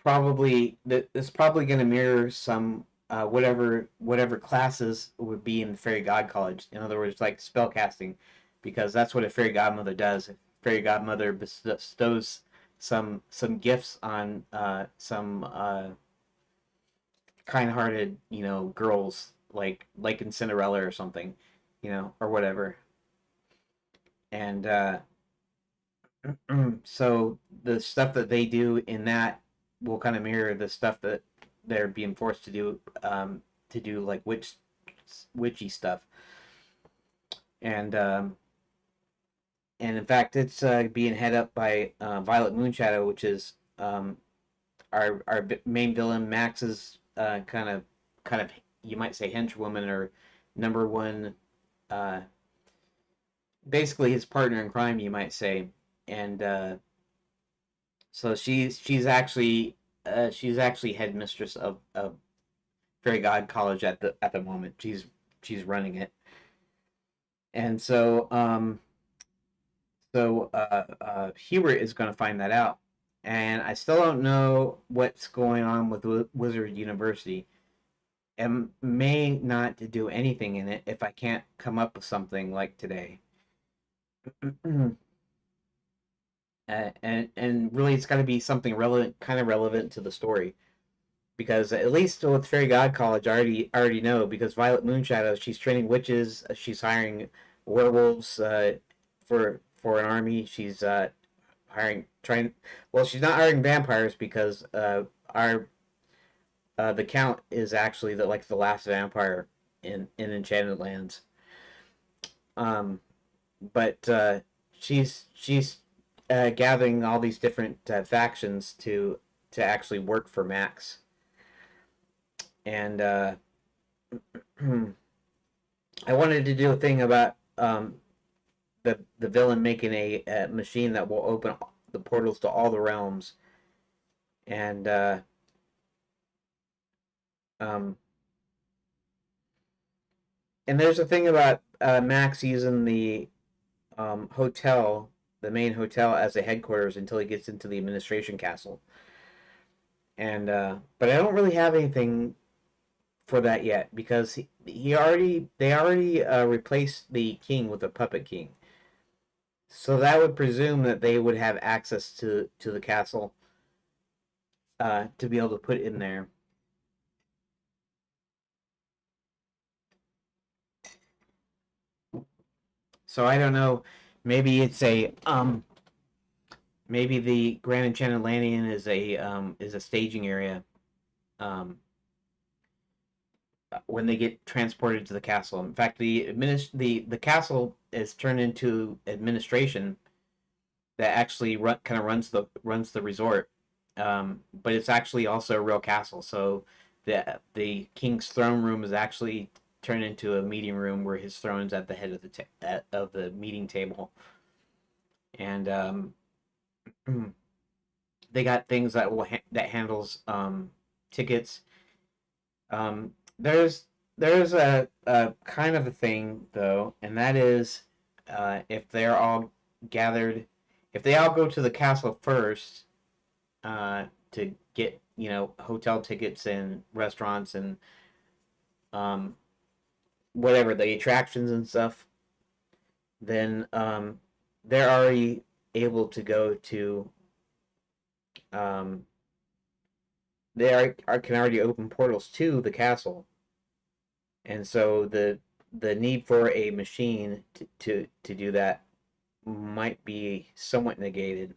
probably it's probably going to mirror some whatever classes would be in the fairy god college. In other words, like spell casting, because that's what a fairy godmother does. A fairy godmother bestows some gifts on some kind-hearted girls like in Cinderella or something, or whatever. And so the stuff that they do in that will kind of mirror the stuff that they're being forced to do like witchy stuff. And and in fact, it's being head up by Violet Moonshadow, which is our main villain Max's kind of you might say henchwoman or number one, uh, basically his partner in crime, you might say. And so she's actually headmistress of Fairy God College at the moment. She's running it. And Hubert is going to find that out. And I still don't know what's going on with Wizard University. And may not to do anything in it if I can't come up with something like today. And really, it's got to be something relevant, kind of relevant to the story. Because at least with Fairy God College, I already know, because Violet Moonshadow, she's training witches, she's hiring werewolves for an army. She's hiring trying. Well, she's not hiring vampires because our the Count is actually the last vampire in Enchanted Lands. Um, but she's gathering all these different factions to actually work for Max. And I wanted to do a thing about the villain making a machine that will open the portals to all the realms. And um, and there's a thing about Max using the hotel, the main hotel, as a headquarters until he gets into the administration castle. And but I don't really have anything for that yet, because they already replaced the king with a puppet king. So that would presume that they would have access to the castle to be able to put in there. So I don't know. Maybe it's a maybe the Grand Enchanted Landing is a staging area um, when they get transported to the castle. In fact, the castle is turned into administration that actually kind of runs the resort. But it's actually also a real castle. So the king's throne room is actually turned into a meeting room where his throne's at the head of of the meeting table. And they got things that handles tickets. There's a kind of a thing though, and that is if they're all gathered, if they all go to the castle first to get hotel tickets and restaurants and um, whatever the attractions and stuff. then they're already able to go to um, can already open portals to the castle, and so the need for a machine to do that might be somewhat negated.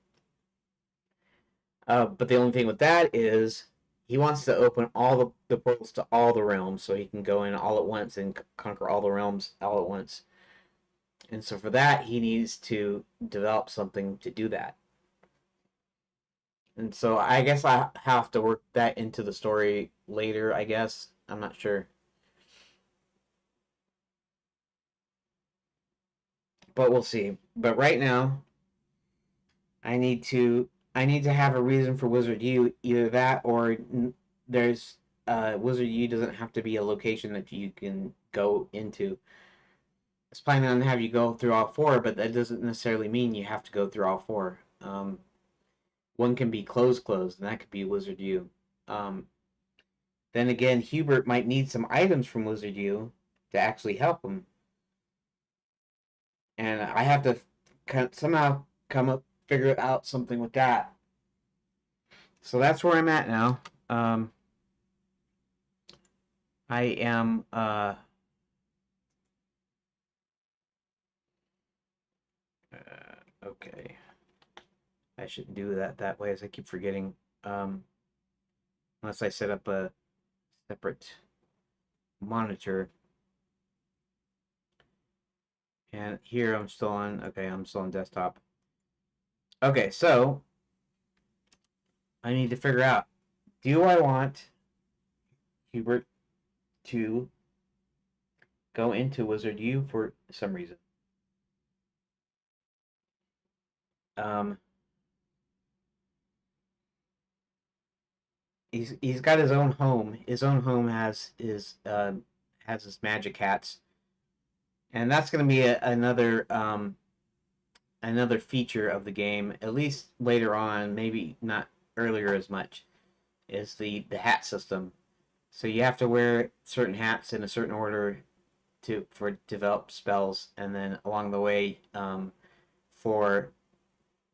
But the only thing with that is he wants to open all the portals to all the realms so he can go in all at once and conquer all the realms all at once. And so for that, he needs to develop something to do that. And so I guess I have to work that into the story later, I guess. I'm not sure. But we'll see. But right now, I need to have a reason for Wizard U. Either that or there's Wizard U doesn't have to be a location that you can go into. It's planning on have you go through all four, but that doesn't necessarily mean you have to go through all four. One can be closed, and that could be Wizard U. Um, then again, Hubert might need some items from Wizard U to actually help him, and I have to somehow come up figure out something with that. So that's where I'm at now. Um, I am okay. I shouldn't do that way as I keep forgetting. Um, unless I set up a separate monitor. And here I'm still on. Okay, I'm still on desktop. Okay, so I need to figure out: do I want Hubert to go into Wizard U for some reason? Um, he's got his own home. His own home has his magic hats, and that's going to be another feature of the game. At least later on, maybe not earlier as much. Is the hat system. So you have to wear certain hats in a certain order to for develop spells, and then along the way, for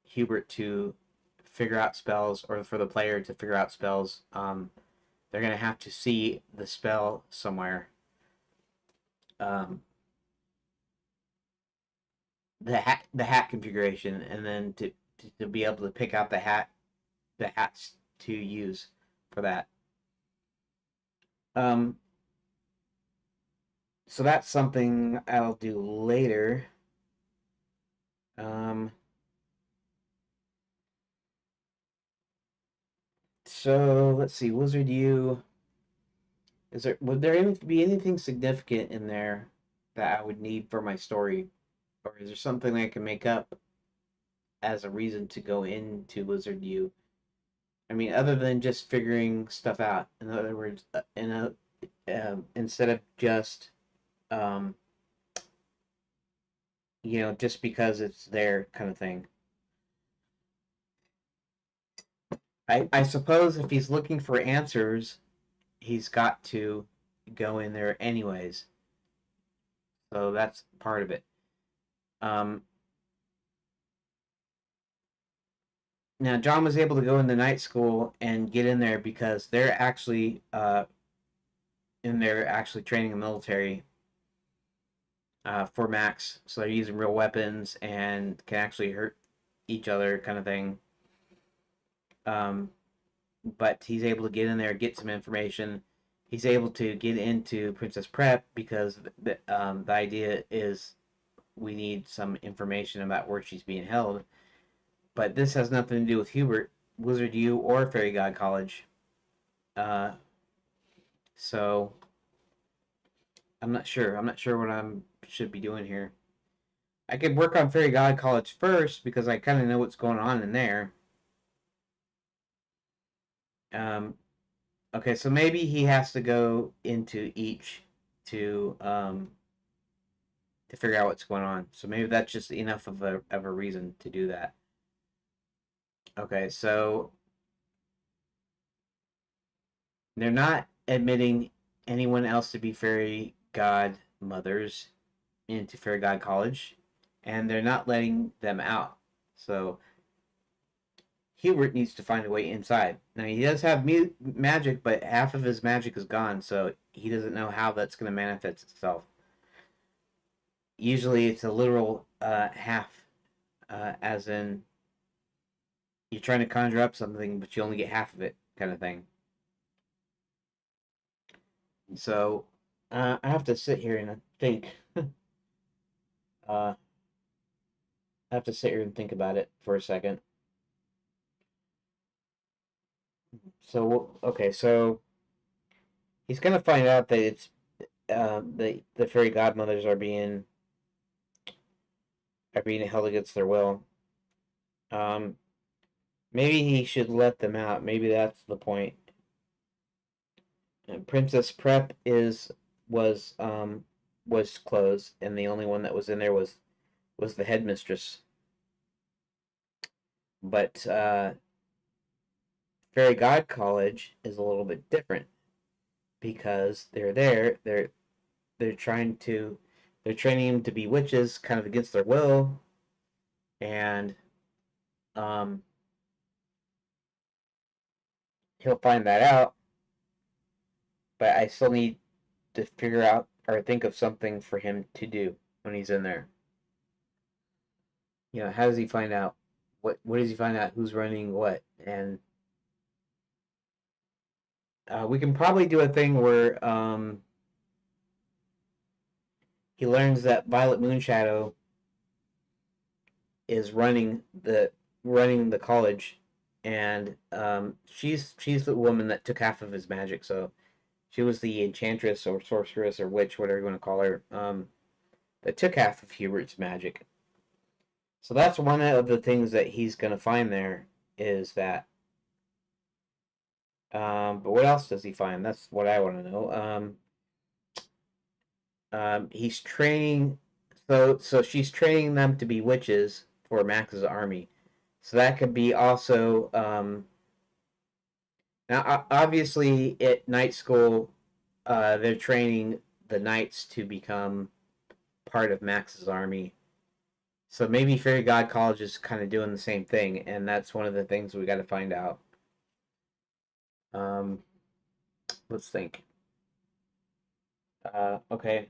Hubert to figure out spells, or for the player to figure out spells, they're gonna have to see the spell somewhere. Um, the hat configuration, and then to be able to pick out the hats to use for that. Um, so that's something I'll do later. Um, so let's see, Wizard U. Is there would there be anything significant in there that I would need for my story, or is there something that I can make up as a reason to go into Wizard U? I mean, other than just figuring stuff out. In other words, instead of just um, just because it's there kind of thing. I suppose if he's looking for answers, he's got to go in there anyways. So that's part of it. Um, Now, John was able to go into night school and get in there because they're actually in there actually training the military for Max. So they're using real weapons and can actually hurt each other, kind of thing. Um, but he's able to get in there, get some information. He's able to get into Princess Prep because the idea is we need some information about where she's being held. But this has nothing to do with Hubert, Wizard U, or Fairy God College. Uh, so I'm not sure. I'm not sure what I should be doing here. I could work on Fairy God College first because I kind of know what's going on in there. Um, okay, so maybe he has to go into each to um, to figure out what's going on. So maybe that's just enough of a reason to do that. Okay, so they're not admitting anyone else to be fairy godmothers into Fairy God College, and they're not letting them out. So Hubert needs to find a way inside. Now he does have magic, but half of his magic is gone, so he doesn't know how that's going to manifest itself. Usually, it's a literal half, as in you're trying to conjure up something, but you only get half of it, kind of thing. So I have to sit here and think. I have to sit here and think about it for a second. So okay, so he's gonna find out that it's the fairy godmothers are being held against their will. Um, Maybe he should let them out. Maybe that's the point. And Princess Prep was closed, and the only one that was in there was the headmistress. But Fairy God College is a little bit different because they're trying to they're training them to be witches, kind of against their will, and um, he'll find that out. But I still need to figure out or think of something for him to do when he's in there. How does he find out? What does he find out? Who's running what? And we can probably do a thing where he learns that Violet Moonshadow is running the college, and she's the woman that took half of his magic. So she was the enchantress or sorceress or witch, whatever you want to call her, that took half of Hubert's magic. So that's one of the things that he's going to find there is that. But what else does he find? That's what I want to know. He's training, so she's training them to be witches for Max's army. So that could be also now obviously at night school, they're training the knights to become part of Max's army. So maybe Fairy God College is kind of doing the same thing, and that's one of the things we got to find out. Um, let's think. Okay.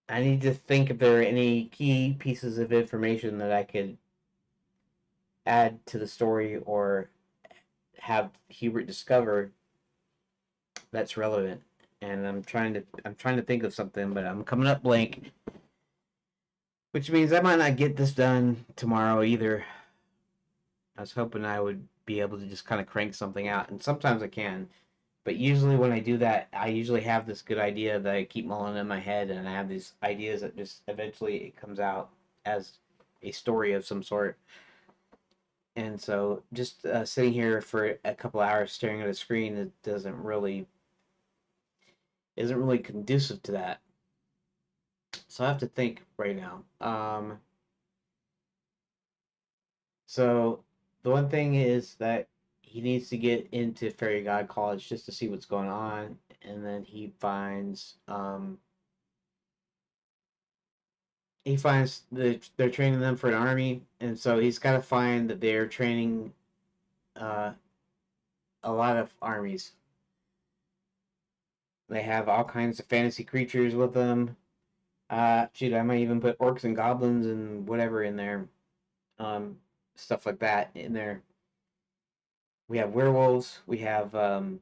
I need to think if there are any key pieces of information that I could add to the story or have Hubert discover that's relevant. And I'm trying to think of something, but I'm coming up blank, which means I might not get this done tomorrow either. I was hoping I would be able to just kind of crank something out, and sometimes I can. But usually when I do that, I usually have this good idea that I keep mulling in my head, and I have these ideas that just eventually it comes out as a story of some sort. And so just sitting here for a couple hours staring at a screen, it isn't really conducive to that. So I have to think right now. So the one thing is that he needs to get into Fairy God College just to see what's going on, and then he finds that they're training them for an army, and so he's got to find that they're training uh, a lot of armies. They have all kinds of fantasy creatures with them. Shoot, I might even put orcs and goblins and whatever in there, um, stuff like that in there. We have werewolves. We have what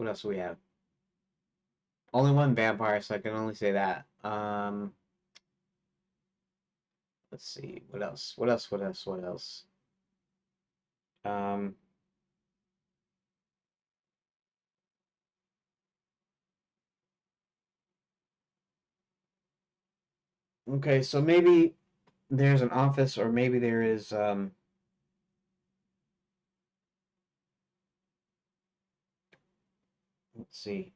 else do we have? Only one vampire, so I can only say that. Let's see. What else? What else? What else? What else? Um, okay, so maybe there's an office, or maybe there is. Let's see.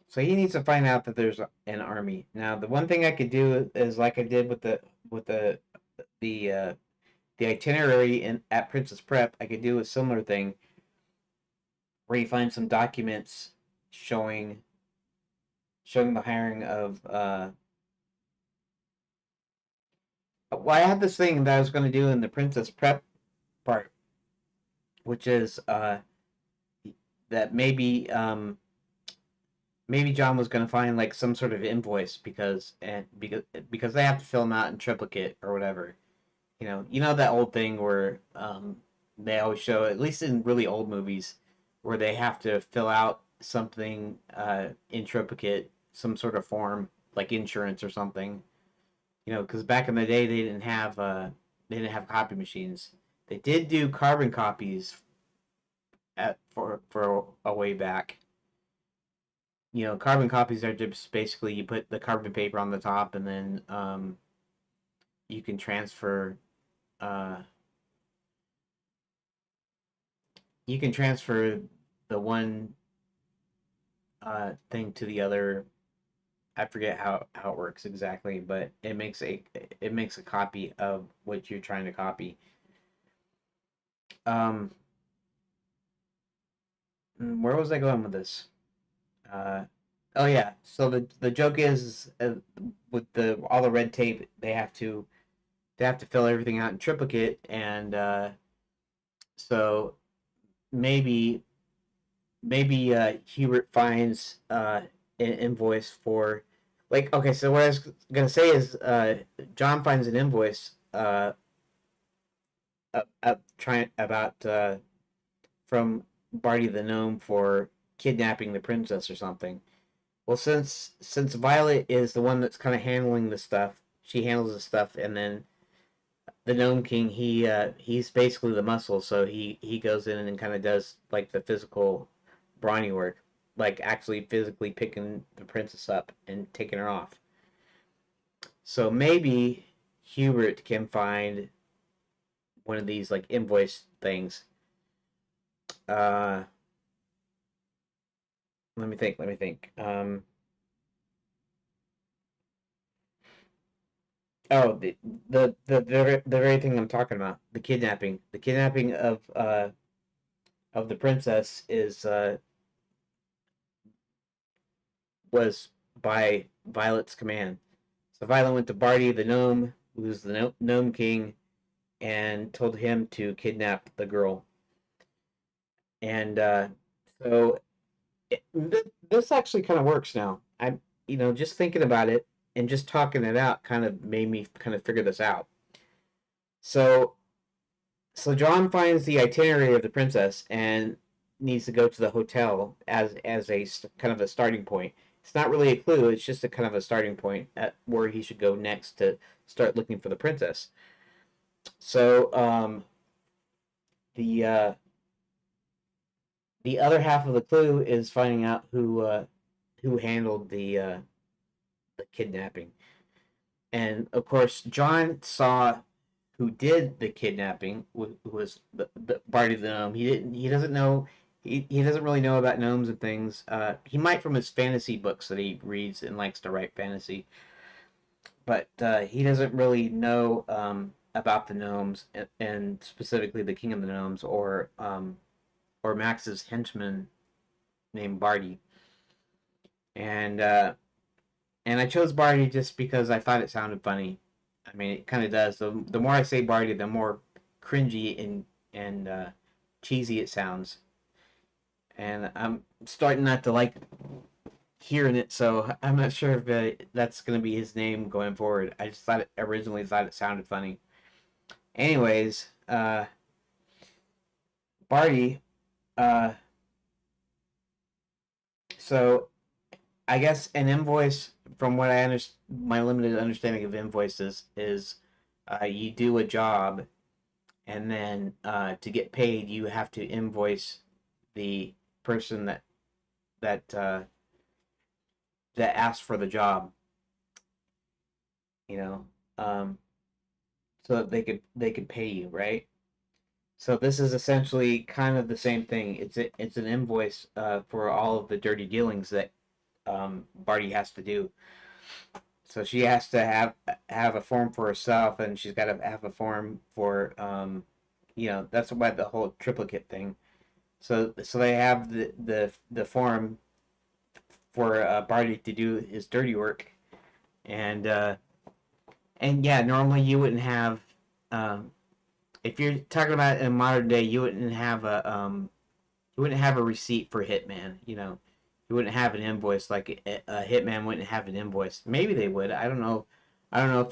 So he needs to find out that there's an army. Now, the one thing I could do is like I did with the the itinerary at Princess Prep, I could do a similar thing where you find some documents showing the hiring of well, I had this thing that I was going to do in the Princess Prep part, which is that maybe John was going to find like some sort of invoice because they have to fill them out in triplicate or whatever. You know that old thing where they always show, at least in really old movies, where they have to fill out something in triplicate, some sort of form like insurance or something. Because back in the day they didn't have copy machines. They did do carbon copies for a way back. Carbon copies are just basically you put the carbon paper on the top, and then you can transfer uh, the one thing to the other. I forget how it works exactly, but it makes a copy of what you're trying to copy. Um, where was I going with this? Uh, oh yeah. So the joke is with the all the red tape, they have to fill everything out in triplicate, and so maybe Hubert finds an invoice for, like, okay. So what I was gonna say is John finds an invoice trying about from Barty the gnome for kidnapping the princess or something. Well, since Violet is the one that's kind of handling the stuff, she handles the stuff, and then the Gnome King, he's basically the muscle, so he goes in and kind of does like the physical brawny work, like actually physically picking the princess up and taking her off. So maybe Hubert can find one of these like invoice things. Uh, let me think. Let me think. Oh, the very thing I'm talking about, the kidnapping of the princess is was by Violet's command. So Violet went to Barty the gnome, who's the gnome king, and told him to kidnap the girl. And so this actually kind of works now. Just thinking about it and just talking it out kind of made me kind of figure this out. So John finds the itinerary of the princess and needs to go to the hotel as a kind of a starting point. It's not really a clue. It's just a kind of a starting point at where he should go next to start looking for the princess. So the uh, the other half of the clue is finding out who handled the kidnapping. And of course, John saw who did the kidnapping, who was the Barty the gnome. He doesn't know. He doesn't really know about gnomes and things. He might from his fantasy books that he reads and likes to write fantasy, but he doesn't really know about the gnomes, and specifically the king of the gnomes, or Max's henchman named Barty. And I chose Barty just because I thought it sounded funny. I mean, it kind of does. The more I say Barty, the more cringy and cheesy it sounds. And I'm starting not to like hearing it, so I'm not sure if that's going to be his name going forward. I just originally thought it sounded funny. Anyways, Barty. Uh, so I guess an invoice, from what I understand, my limited understanding of invoices is, you do a job, and then to get paid, you have to invoice the person that uh, that asked for the job. You know, um, so that they could pay you, right? So this is essentially kind of the same thing. It's an invoice for all of the dirty dealings that Barty has to do. So she has to have a form for herself, and she's got to have a form for that's why the whole triplicate thing. So they have the form for Barty to do his dirty work, and yeah, normally you wouldn't have um, if you're talking about in modern day, you wouldn't have a receipt for Hitman. You wouldn't have an invoice like a Hitman wouldn't have an invoice. Maybe they would. I don't know. I don't know if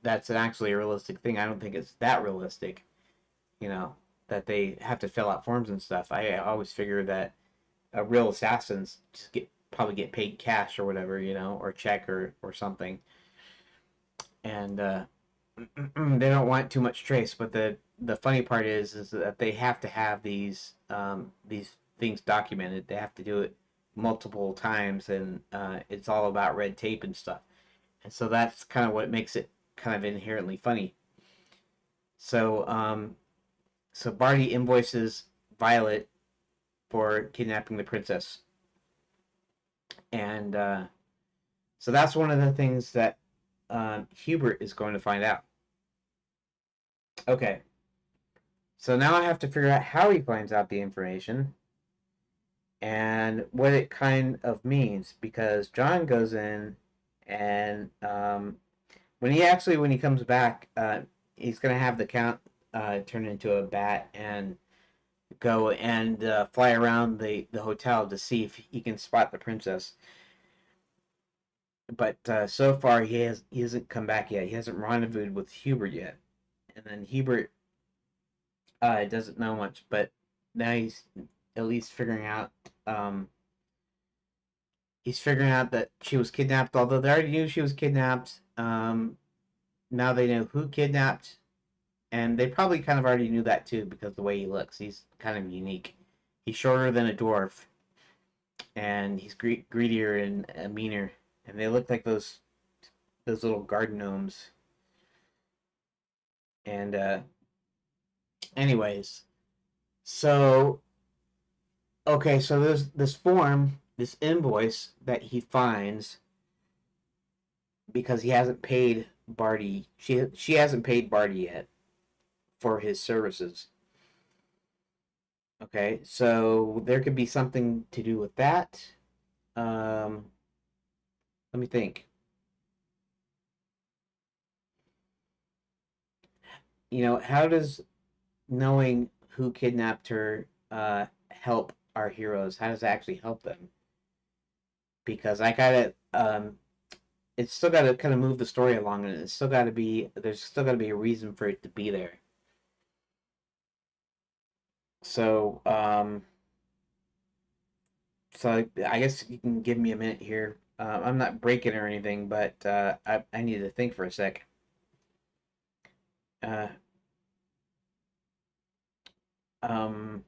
that's actually a realistic thing. I don't think it's that realistic. You know that they have to fill out forms and stuff. I always figure that real assassins just probably get paid cash or whatever, or check or something, and they don't want too much trace. But the funny part is that they have to have these things documented. They have to do it multiple times, and it's all about red tape and stuff. And so that's kind of what makes it kind of inherently funny. So so Barty invoices Violet for kidnapping the princess, and so that's one of the things that Hubert is going to find out. Okay, so now I have to figure out how he finds out the information and what it kind of means, because John goes in and when he comes back, he's gonna have the count turn into a bat and go and fly around the hotel to see if he can spot the princess. But so far he hasn't come back yet. He hasn't rendezvoused with Hubert yet, and then Hubert doesn't know much, but now at least figuring out he's figuring out that she was kidnapped. Although they already knew she was kidnapped, now they know who kidnapped, and they probably kind of already knew that too because of the way he looks. He's kind of unique. He's shorter than a dwarf, and he's greedier and meaner, and they look like those little garden gnomes. And anyways, so okay, so there's this form, this invoice that he finds because he hasn't paid Barty. She hasn't paid Barty yet for his services. Okay, so there could be something to do with that. Um, Let me think. How does knowing who kidnapped her help our heroes? How does it actually help them? Because I gotta it's still gotta kind of move the story along, and there's still gotta be a reason for it to be there. So I guess you can give me a minute here. I'm not breaking or anything, but I need to think for a sec. Uh, um,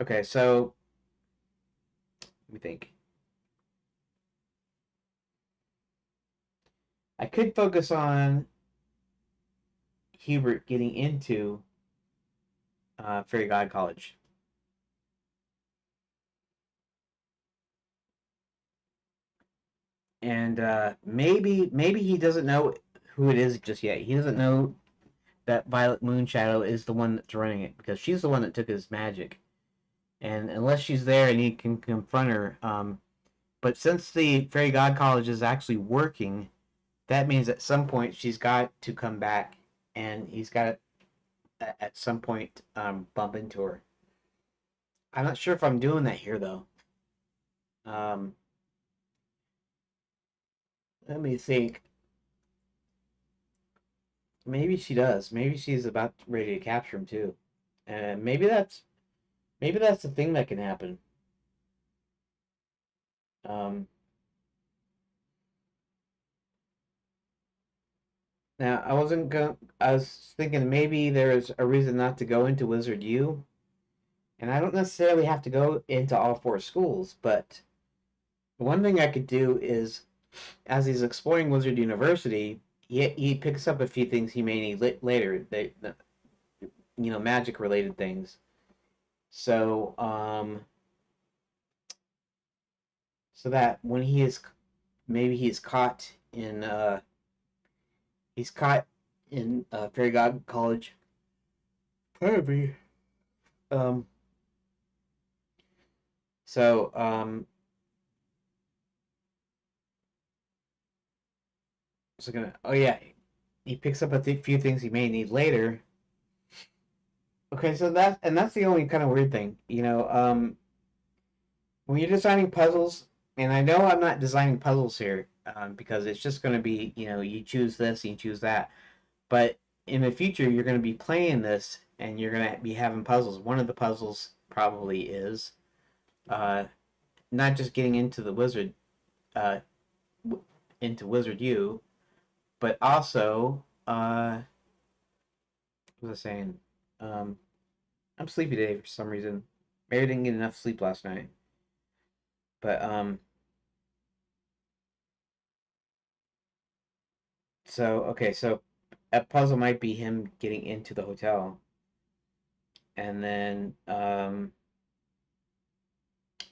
okay, so let me think. I could focus on Hubert getting into Fairy God College. And maybe he doesn't know who it is just yet. He doesn't know that Violet Moonshadow is the one that's running it because she's the one that took his magic. And unless she's there and he can confront her, but since the Fairy God College is actually working, that means at some point she's got to come back, and he's got to at some point bump into her. I'm not sure if I'm doing that here though. Um, Let me think. Maybe she does. Maybe she's about ready to capture him too, and maybe that's the thing that can happen. Um, Now I wasn't going. I was thinking maybe there's a reason not to go into Wizard U, and I don't necessarily have to go into all four schools. But one thing I could do is, as he's exploring Wizard University, he picks up a few things he may need later. Magic related things. So so that when he is maybe he's caught in Fairy God College. Maybe. Um. So So gonna. Oh yeah, he picks up a few things he may need later. Okay, so that's the only kind of weird thing, when you're designing puzzles, and I know I'm not designing puzzles here, because it's just going to be, you choose this and you choose that. But in the future, you're going to be playing this, and you're going to be having puzzles. One of the puzzles probably is uh, not just getting into the wizard, uh, into Wizard U, but also, what was I saying? Um, I'm sleepy today for some reason. Maybe I didn't get enough sleep last night. But so okay, so a puzzle might be him getting into the hotel, and then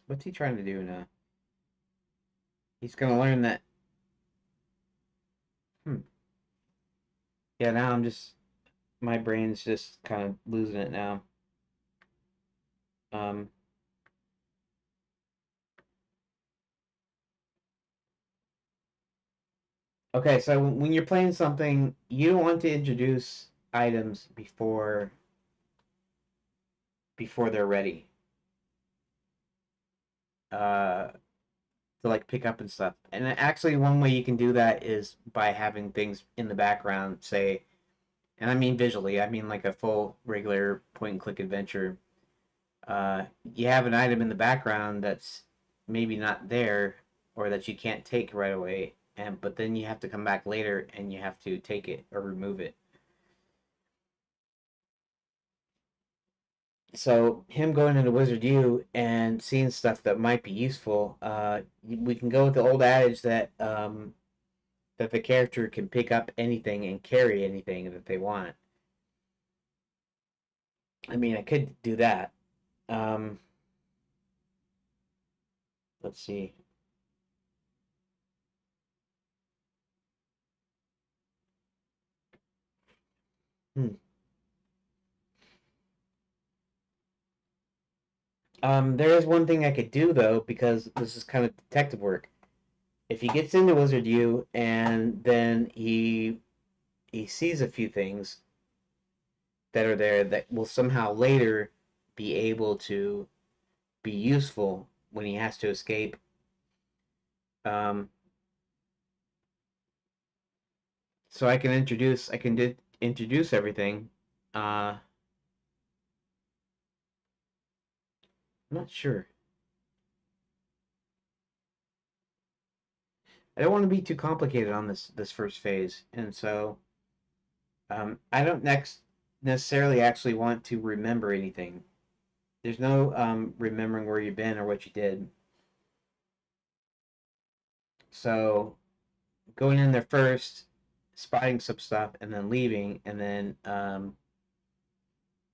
what's he trying to do now? He's gonna learn that. Hmm. Yeah, now I'm just my brain's just kind of losing it now. Um. Okay, so when you're playing something, you don't want to introduce items before they're ready. Uh, to like pick up and stuff. And actually, one way you can do that is by having things in the background, say, and I mean visually, I mean like a full regular point and click adventure. You have an item in the background that's maybe not there or that you can't take right away, and but then you have to come back later and you have to take it or remove it. So him going into Wizard U and seeing stuff that might be useful, we can go with the old adage that the character can pick up anything and carry anything that they want. I mean, I could do that. Um, let's see. Hmm. There is one thing I could do though, because this is kind of detective work. If he gets into Wizard U and then he sees a few things that are there that will somehow later be able to be useful when he has to escape. Um, so I can introduce everything. I'm not sure. I don't want to be too complicated on this first phase, and so I don't next necessarily actually want to remember anything. There's no remembering where you've been or what you did. So going in there first, spotting some stuff, and then leaving, and then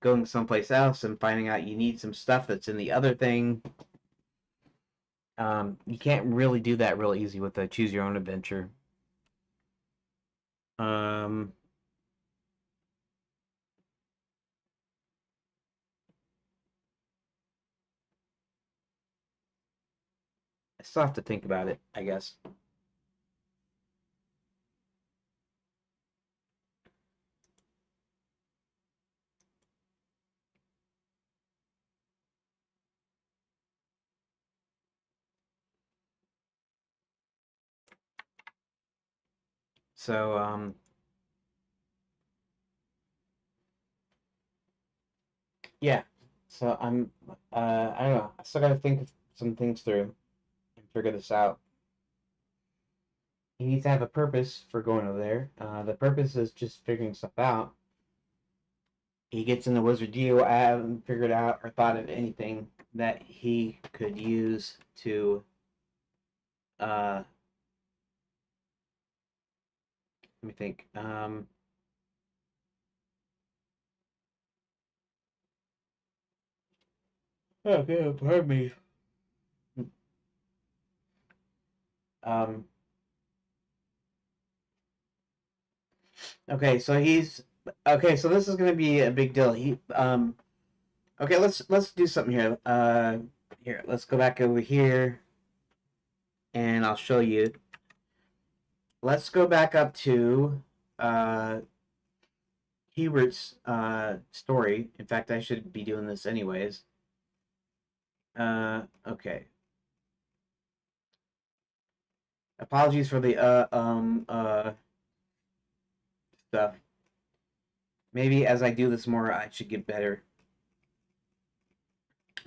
going someplace else and finding out you need some stuff that's in the other thing. You can't really do that real easy with a choose your own adventure. Um, I still have to think about it, I guess. So yeah. So I don't know. I still got to think some things through and figure this out. He needs to have a purpose for going over there. The purpose is just figuring stuff out. He gets in the Wizard U. I haven't figured out or thought of anything that he could use to. Uh, Let me think. Okay, pardon me. Um, Okay, so he's okay. So this is gonna be a big deal. Okay, let's do something here. Here, let's go back over here, and I'll show you. Let's go back up to uh Hubert's story. In fact, I should be doing this anyways. Okay. Apologies for the stuff. Maybe as I do this more, I should get better.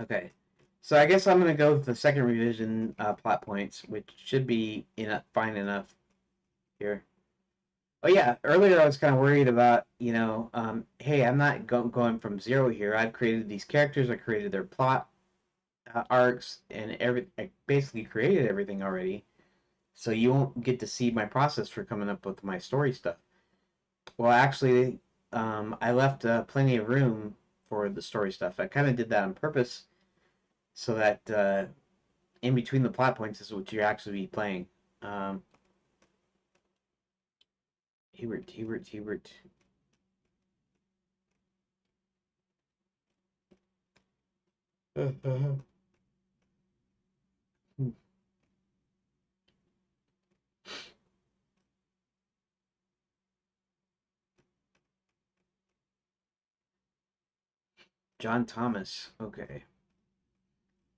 Okay. So I guess I'm gonna go with the second revision plot points, which should be fine enough here. Oh yeah, earlier I was kind of worried about, hey, I'm not going from zero here. I've created these characters, I created their plot arcs, and I basically created everything already. So you won't get to see my process for coming up with my story stuff. Well, actually, I left plenty of room for the story stuff. I kind of did that on purpose so that in between the plot points is what you actually be playing. Um, Hebert. John Thomas. Okay.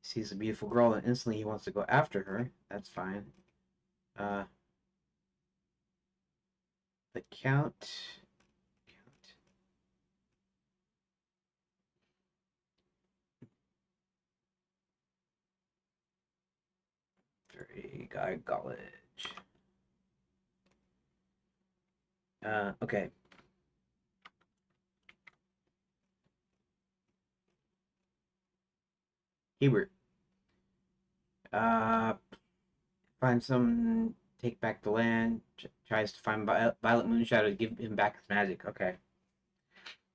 He sees a beautiful girl and instantly he wants to go after her. That's fine. Uh, the Count. Very Guy College. Okay. Hebert. Uh, Find some, take back the land. Tries to find Violet Moonshadow to give him back his magic. Okay.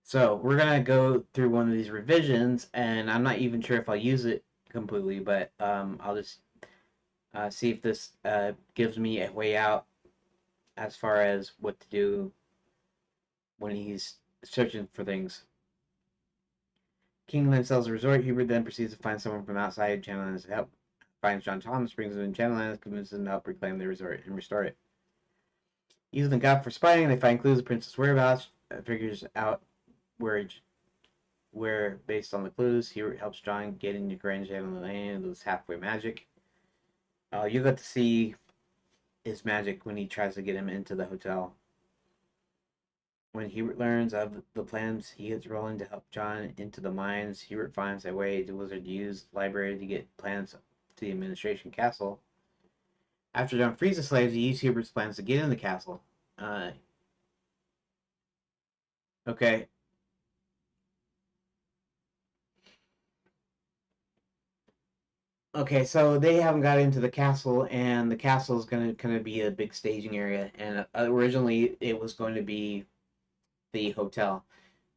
So we're gonna go through one of these revisions, and I'm not even sure if I'll use it completely, but I'll just see if this gives me a way out as far as what to do when he's searching for things. Kingland sells a resort. Hubert then proceeds to find someone from outside Channellands to help. Finds John Thomas, brings him in Channellands, convinces him to help reclaim the resort and restore it. Using the god for spying, they find clues of Princess' whereabouts. Figures out where based on the clues. He helps John get into Grand Channel Lane with his halfway magic. You get to see his magic when he tries to get him into the hotel. When Hubert learns of the plans, he gets rolling to help John into the mines. Hubert finds a way the wizard use the library to get plans to the administration castle. After John frees the slaves, he uses Hubert's plans to get in the castle. Uh, okay. Okay, so they haven't got into the castle, and the castle is going to kind of be a big staging area. And originally, it was going to be the hotel.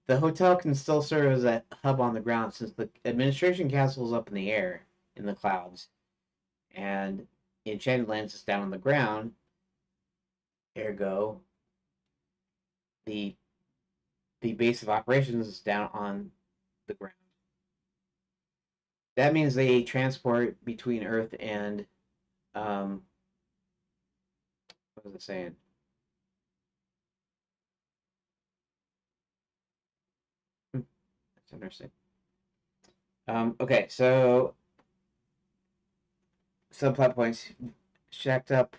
The hotel can still serve as a hub on the ground since the administration castle is up in the air in the clouds, and Enchanted Lands is down on the ground. Ergo, the the base of operations is down on the ground. That means they transport between Earth and what was it saying? That's interesting. Okay, so subplot points. Shacked up.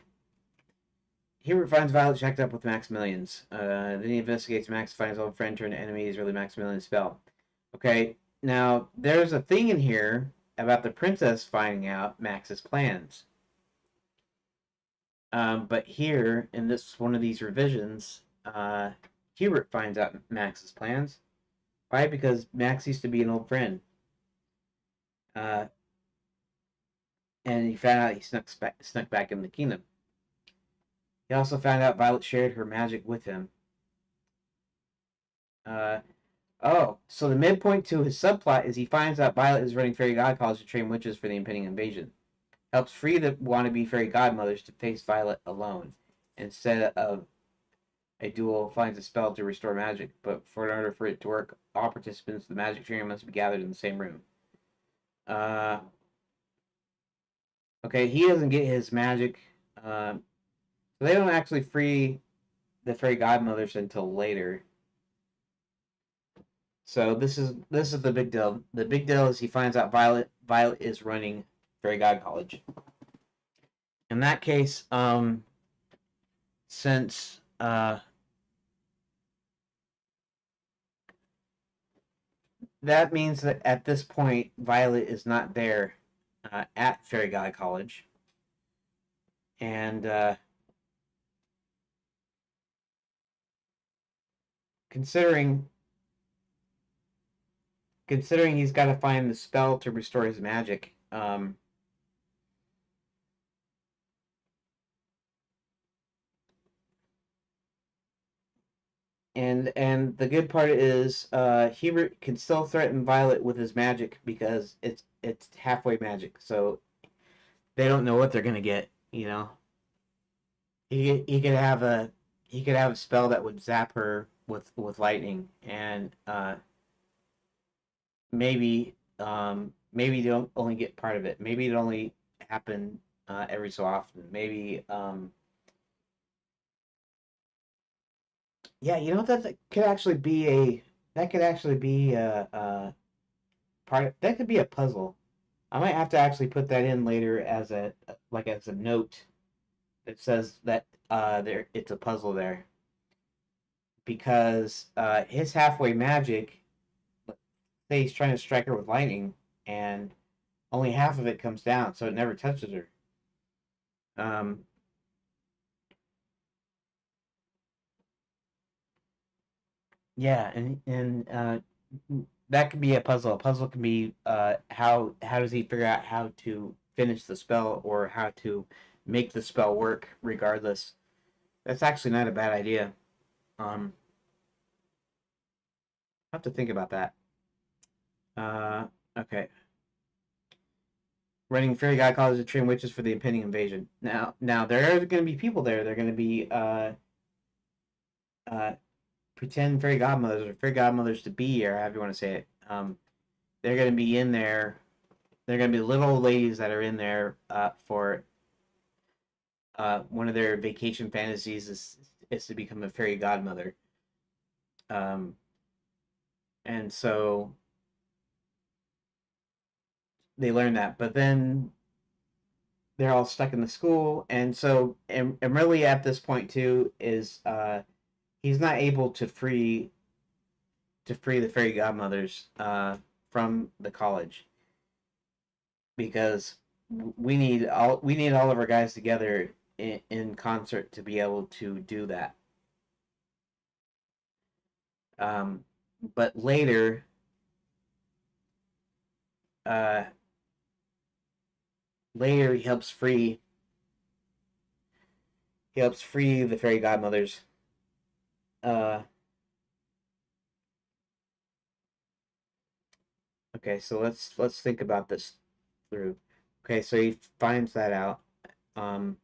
Hubert finds Violet shacked up with Maximilian's. Then he investigates Max, finds old friend turned enemy is really Maximilian's spell. Okay, now there's a thing in here about the princess finding out Max's plans. But here in this one of these revisions, Hubert finds out Max's plans. Why? Because Max used to be an old friend. Uh, and he found out he snuck back in the kingdom. He also found out Violet shared her magic with him. Uh, so the midpoint to his subplot is he finds out Violet is running Fairy God College to train witches for the impending invasion. Helps free the wannabe fairy godmothers to face Violet alone instead of a duel finds a spell to restore magic, but in order for it to work, all participants of the magic training must be gathered in the same room. Uh, okay, he doesn't get his magic. So they don't actually free the fairy godmothers until later. So this is the big deal. The big deal is he finds out Violet is running Fairy God College. In that case, since that means that at this point Violet is not there at Fairy God College, and considering he's got to find the spell to restore his magic. And the good part is Hubert can still threaten Violet with his magic because it's halfway magic, so they don't know what they're gonna get. You know, he could have a spell that would zap her with lightning, and maybe you don't only get part of it. Maybe it only happen every so often. Maybe yeah, you know that could actually be a part of, that could be a puzzle. I might have to actually put that in later as a note that says that there it's a puzzle there because his halfway magic, say he's trying to strike her with lightning and only half of it comes down, so it never touches her. Um, yeah, and that could be a puzzle. A puzzle can be how does he figure out how to finish the spell or how to make the spell work regardless. That's actually not a bad idea. I have to think about that. Uh, okay. Running Fairy God College to train witches for the impending invasion. Now there are going to be people there. They're going to be uh, pretend fairy godmothers or fairy godmothers to be, or however you want to say it. They're going to be in there. They're going to be little old ladies that are in there for one of their vacation fantasies is to become a fairy godmother. Um, and so they learn that, but then they're all stuck in the school, and so and really at this point too is he's not able to free the fairy godmothers from the college because we need all of our guys together in concert to be able to do that. Um, but uh, later he helps free the fairy godmothers. Uh, okay, so let's think about this through. Okay, so he finds that out. Um,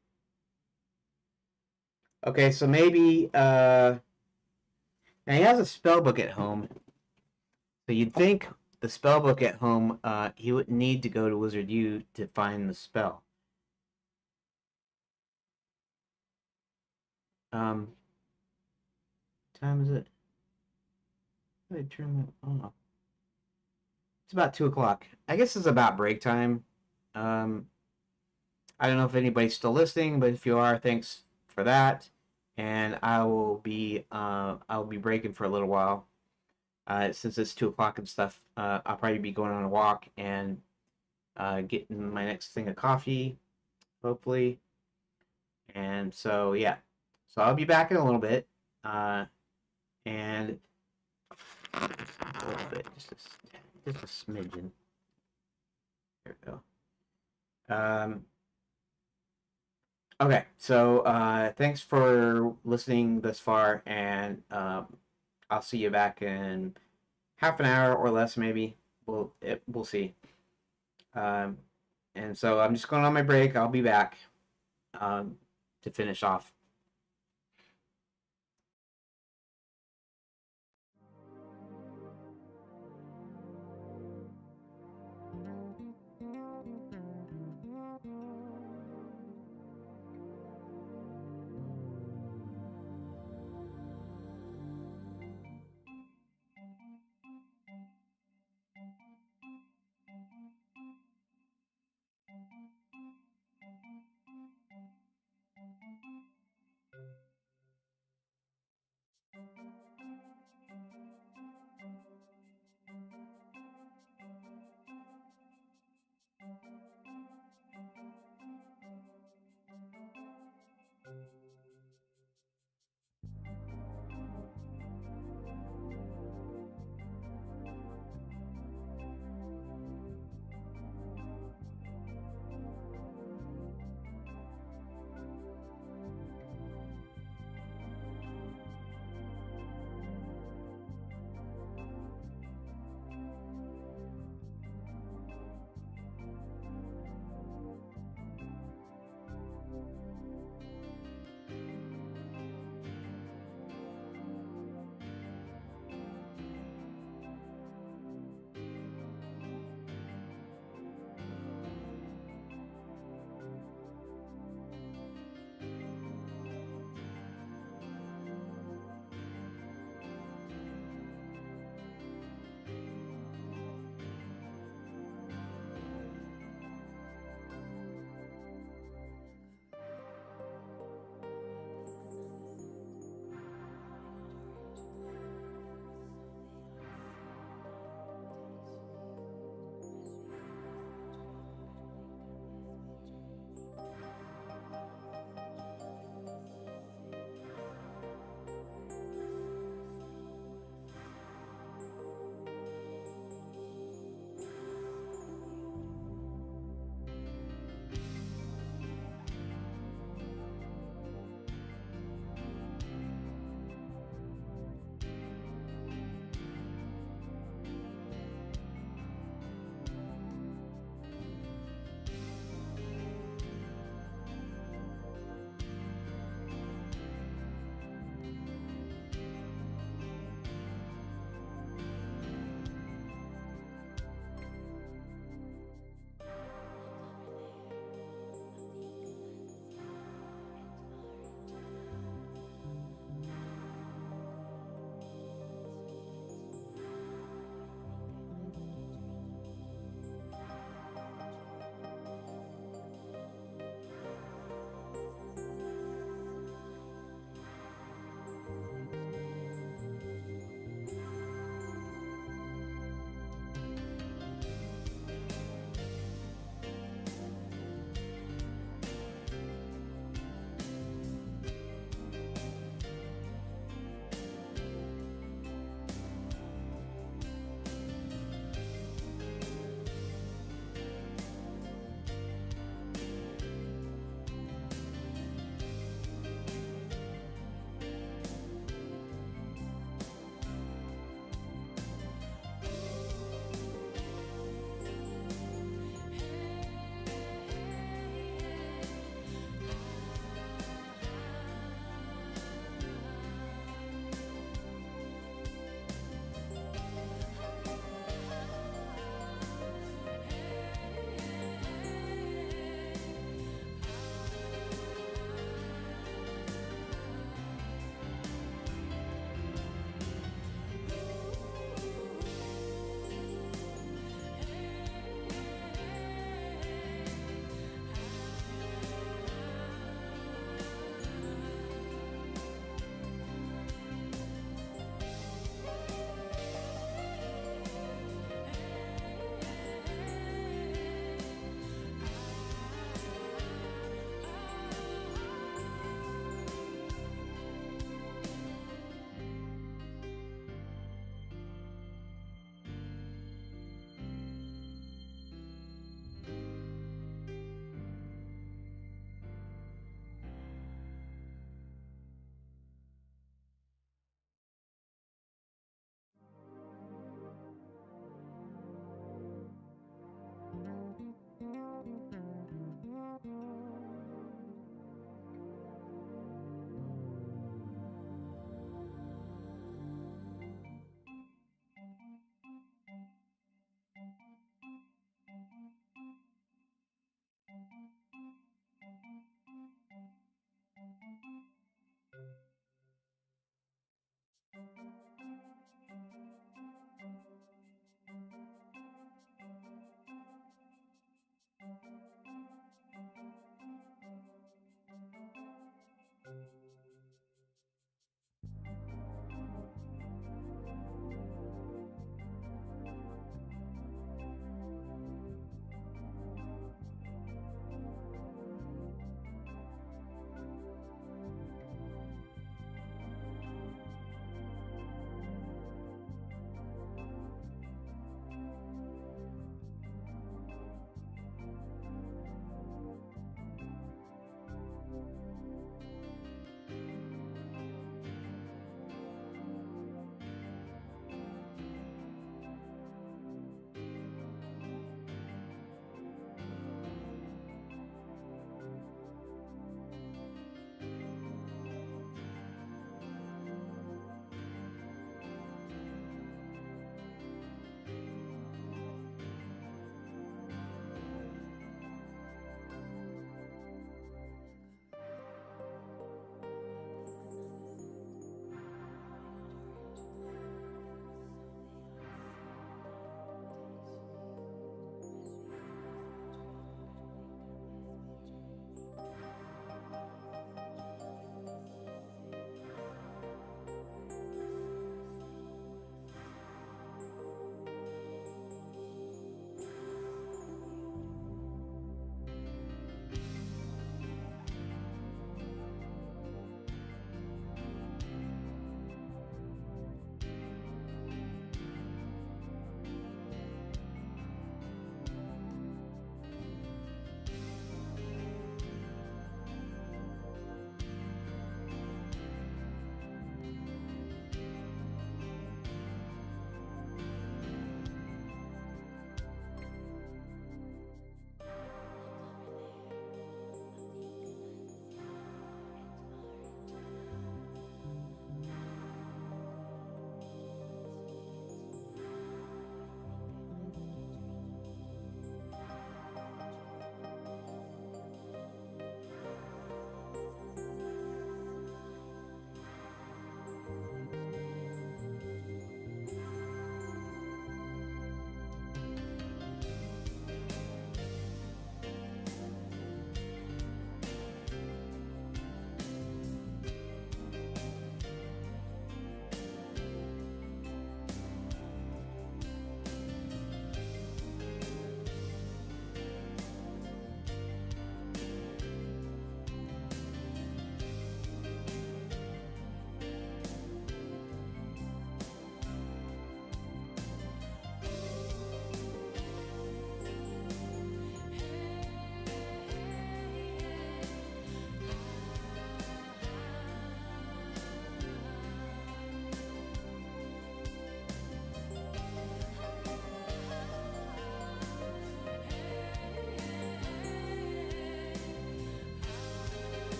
okay, so maybe now he has a spell book at home. So you'd think the spell book at home, he wouldn't need to go to Wizard U to find the spell. What time is it? I turn that on. It's about 2 o'clock. I guess it's about break time. Um, I don't know if anybody's still listening, but if you are, thanks for that. And I will be breaking for a little while. Since it's 2 o'clock and stuff, I'll probably be going on a walk and getting my next thing of coffee, hopefully. And so yeah, so I'll be back in a little bit, and a little bit, just a smidgen. There we go. Okay, so thanks for listening this far, and I'll see you back in half an hour or less, maybe. We'll see. Um, and so I'm just going on my break. I'll be back um, to finish off.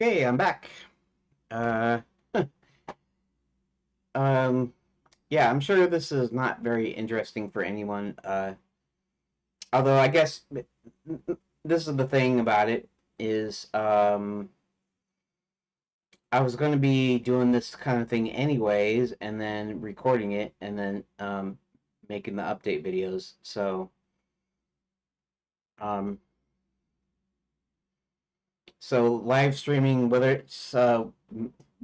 Okay, I'm back. Uh, um, yeah, I'm sure this is not very interesting for anyone. Although I guess this is the thing about it is, I was going to be doing this kind of thing anyways, and then recording it, and then making the update videos. Um, so live streaming, whether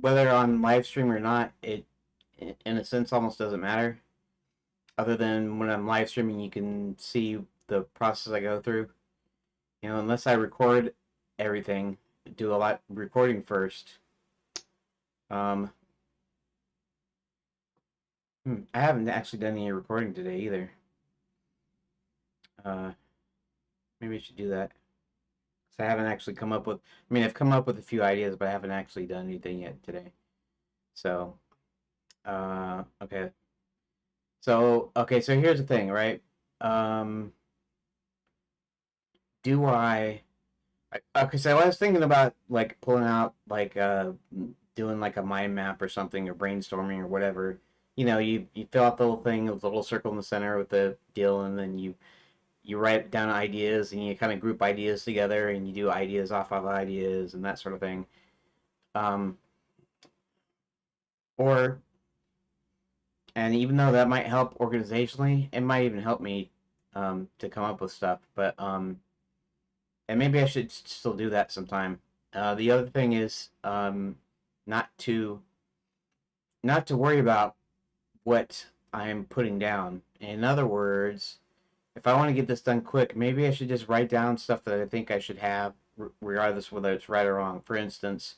on live stream or not, it in a sense almost doesn't matter. Other than when I'm live streaming, you can see the process I go through. You know, unless I record everything, do a lot recording first. Um, I haven't actually done any recording today either. Uh, Maybe I should do that. So I haven't actually come up with. I mean, I've come up with a few ideas, but I haven't actually done anything yet today. So, okay. So here's the thing, right? Um, do I Okay, so I was thinking about like pulling out like doing like a mind map or something or brainstorming or whatever. You know, you fill out the little thing with the little circle in the center with the deal, and then you write down ideas and you kind of group ideas together and you do ideas off of ideas and that sort of thing. Um, or and even though that might help organizationally, it might even help me to come up with stuff. But and maybe I should still do that sometime. The other thing is not to not to worry about what I'm putting down. In other words, if I want to get this done quick, maybe I should just write down stuff that I think I should have, regardless whether it's right or wrong. For instance,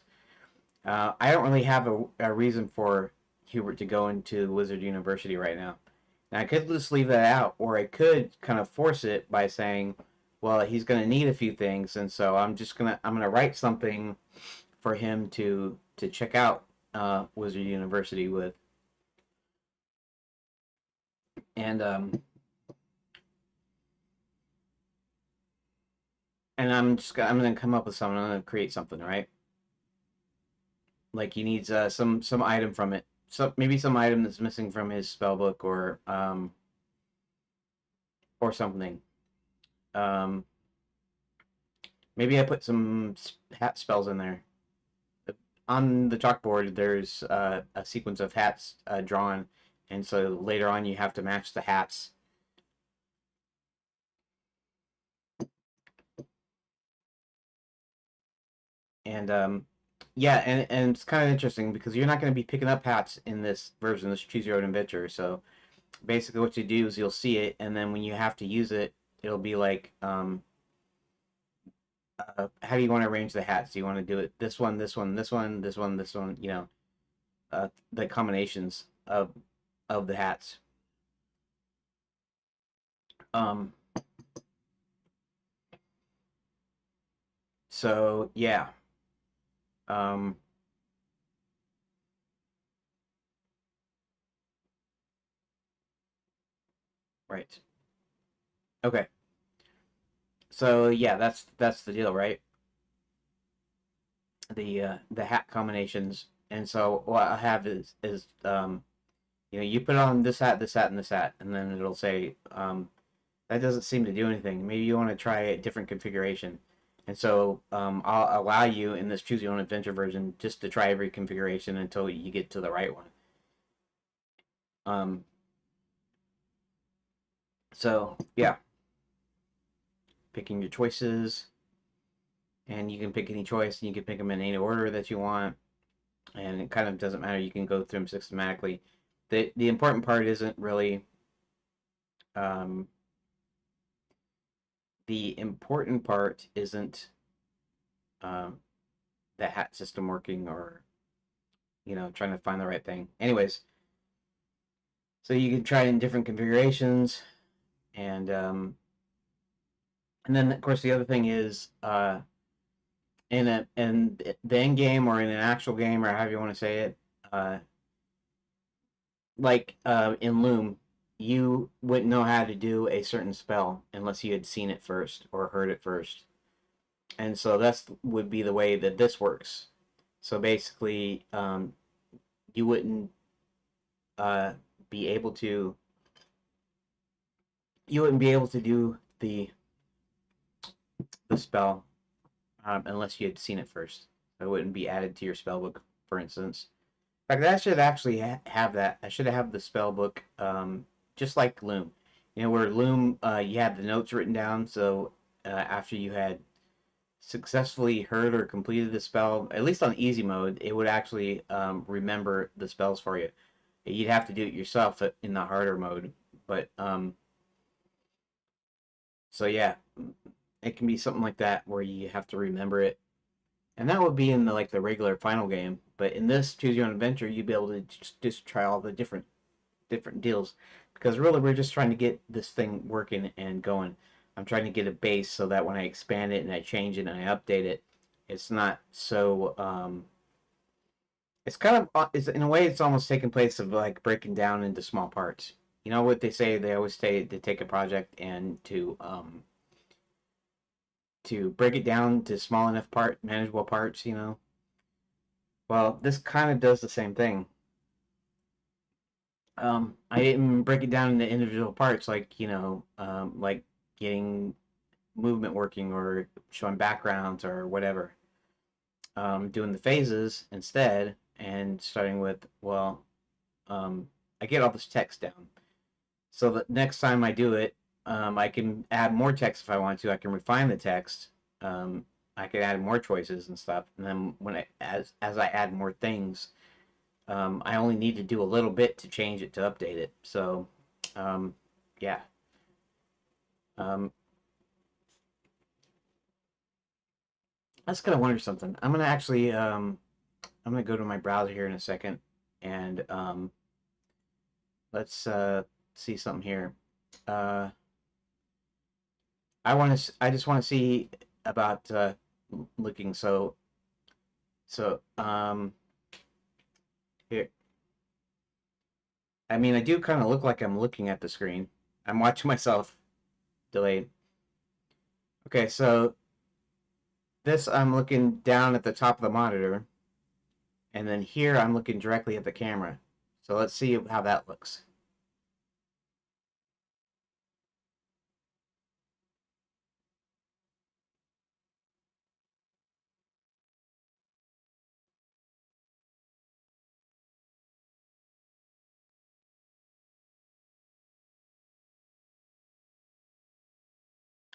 I don't really have a reason for Hubert to go into Wizard University right now. Now, I could just leave that out, or I could kind of force it by saying, well, he's going to need a few things, and so I'm gonna write something for him to check out Wizard University with, and I'm gonna come up with something. I'm gonna create something, right? Like he needs some item from it. So maybe some item that's missing from his spell book or something. Um, Maybe I put some hat spells in there. On the chalkboard, there's a sequence of hats drawn, and so later on you have to match the hats. And yeah, and it's kind of interesting because you're not going to be picking up hats in this version, this Choose Your Own Adventure. So basically, what you do is you'll see it, and then when you have to use it, it'll be like, how do you want to arrange the hats? Do you want to do it this one, this one, this one, this one, this one? You know, the combinations of the hats. Um, so yeah. Um, right. Okay. So yeah, that's the deal, right? The hat combinations, and so what I have is you know, you put on this hat, and this hat, and then it'll say that doesn't seem to do anything. Maybe you want to try a different configuration. And so I'll allow you in this choose your own adventure version just to try every configuration until you get to the right one. Um, so yeah, picking your choices, and you can pick any choice, and you can pick them in any order that you want, and it kind of doesn't matter. You can go through them systematically. The important part isn't really um, the important part isn't um, the hat system working or you know trying to find the right thing. Anyways, so you can try it in different configurations, and and then of course the other thing is in the end game or in an actual game or however you want to say it, uh, like in Loom, you wouldn't know how to do a certain spell unless you had seen it first or heard it first, and so that's would be the way that this works. So basically, you wouldn't uh, be able to do the spell unless you had seen it first. It wouldn't be added to your spell book, for instance. In fact, I should actually have that. I should have the spell book, just like Loom. You know, where Loom, you had the notes written down. So after you had successfully heard or completed the spell, at least on easy mode, it would actually remember the spells for you. You'd have to do it yourself in the harder mode, but so yeah, it can be something like that where you have to remember it, and that would be in the like the regular final game. But in this choose your own adventure, you'd be able to just try all the different deals, because really we're just trying to get this thing working and going. I'm trying to get a base so that when I expand it and I change it and I update it, it's not so it's kind of it's in a way it's almost taking place of like breaking down into small parts. You know what they say? They always say to take a project and to break it down to small enough manageable parts. You know, well, this kind of does the same thing. I didn't break it down into individual parts, like like getting movement working or showing backgrounds or whatever. Doing the phases instead, and starting with I get all this text down, so that next time I do it, I can add more text if I want to. I can refine the text. I can add more choices and stuff, and then as I add more things, I only need to do a little bit to change it to update it. So, yeah. Um, I just kind of wonder something. I'm gonna go to my browser here in a second, and let's see something here. Uh, I just want to see about looking. So here. I mean, I do kind of look like I'm looking at the screen. I'm watching myself delayed. Okay, so this I'm looking down at the top of the monitor, and then here I'm looking directly at the camera. So let's see how that looks.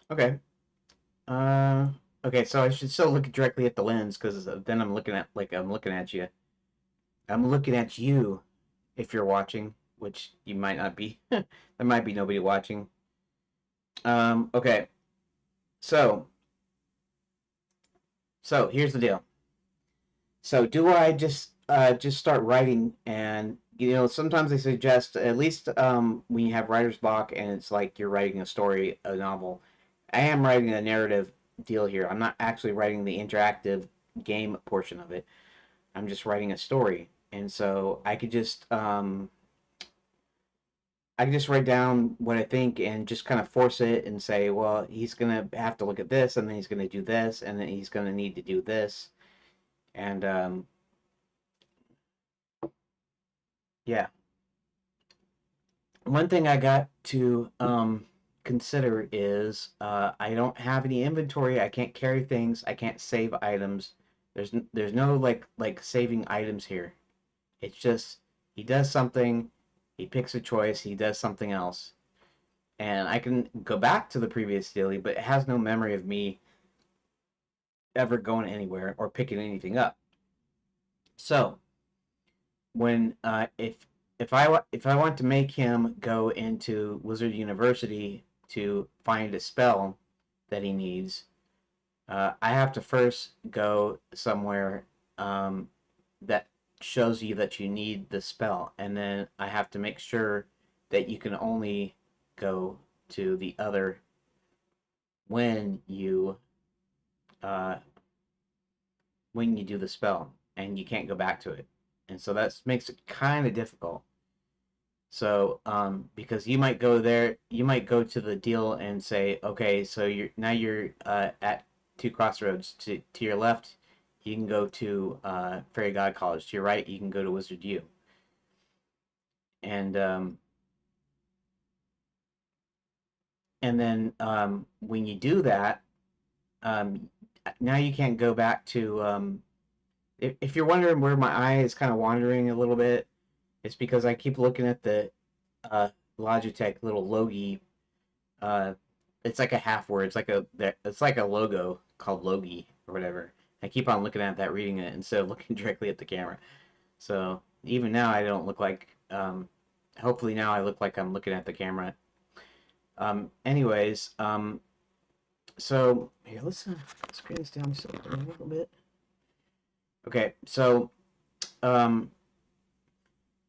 Okay. Uh, okay, so I should still look directly at the lens because then I'm looking at you. I'm looking at you if you're watching, which you might not be. There might be nobody watching. Okay. So, so here's the deal. So do I just start writing, and sometimes they suggest at least when you have writer's block and it's like you're writing a story, a novel. I am writing a narrative deal here. I'm not actually writing the interactive game portion of it. I'm just writing a story. And so I can just write down what I think and just kind of force it and say, well, he's gonna have to look at this, and then he's gonna do this, and then he's gonna need to do this, and yeah. One thing I got to consider is I don't have any inventory. I can't carry things. I can't save items. There's no like saving items here. It's just he does something, he picks a choice, he does something else, and I can go back to the previous daily, but it has no memory of me ever going anywhere or picking anything up. So when if I want to make him go into Wizard University to find a spell that he needs, I have to first go somewhere that shows you that you need the spell, and then I have to make sure that you can only go to the other when you uh, when you do the spell, and you can't go back to it, and so that makes it kind of difficult. So, because you might go there, you might go to the deal and say, okay, so you're at two crossroads. To your left, you can go to Fairy God College. To your right, you can go to Wizard U. And then when you do that, um, now you can't go back to. If you're wondering where my eye is kind of wandering a little bit, it's because I keep looking at the uh, Logitech little Logi. Uh, it's like a half word. It's like a logo called Logi or whatever. I keep on looking at that, reading it instead of looking directly at the camera. So even now, I don't look like. Hopefully now I look like I'm looking at the camera. Anyways, so here let's bring this down just a little bit. Okay, um,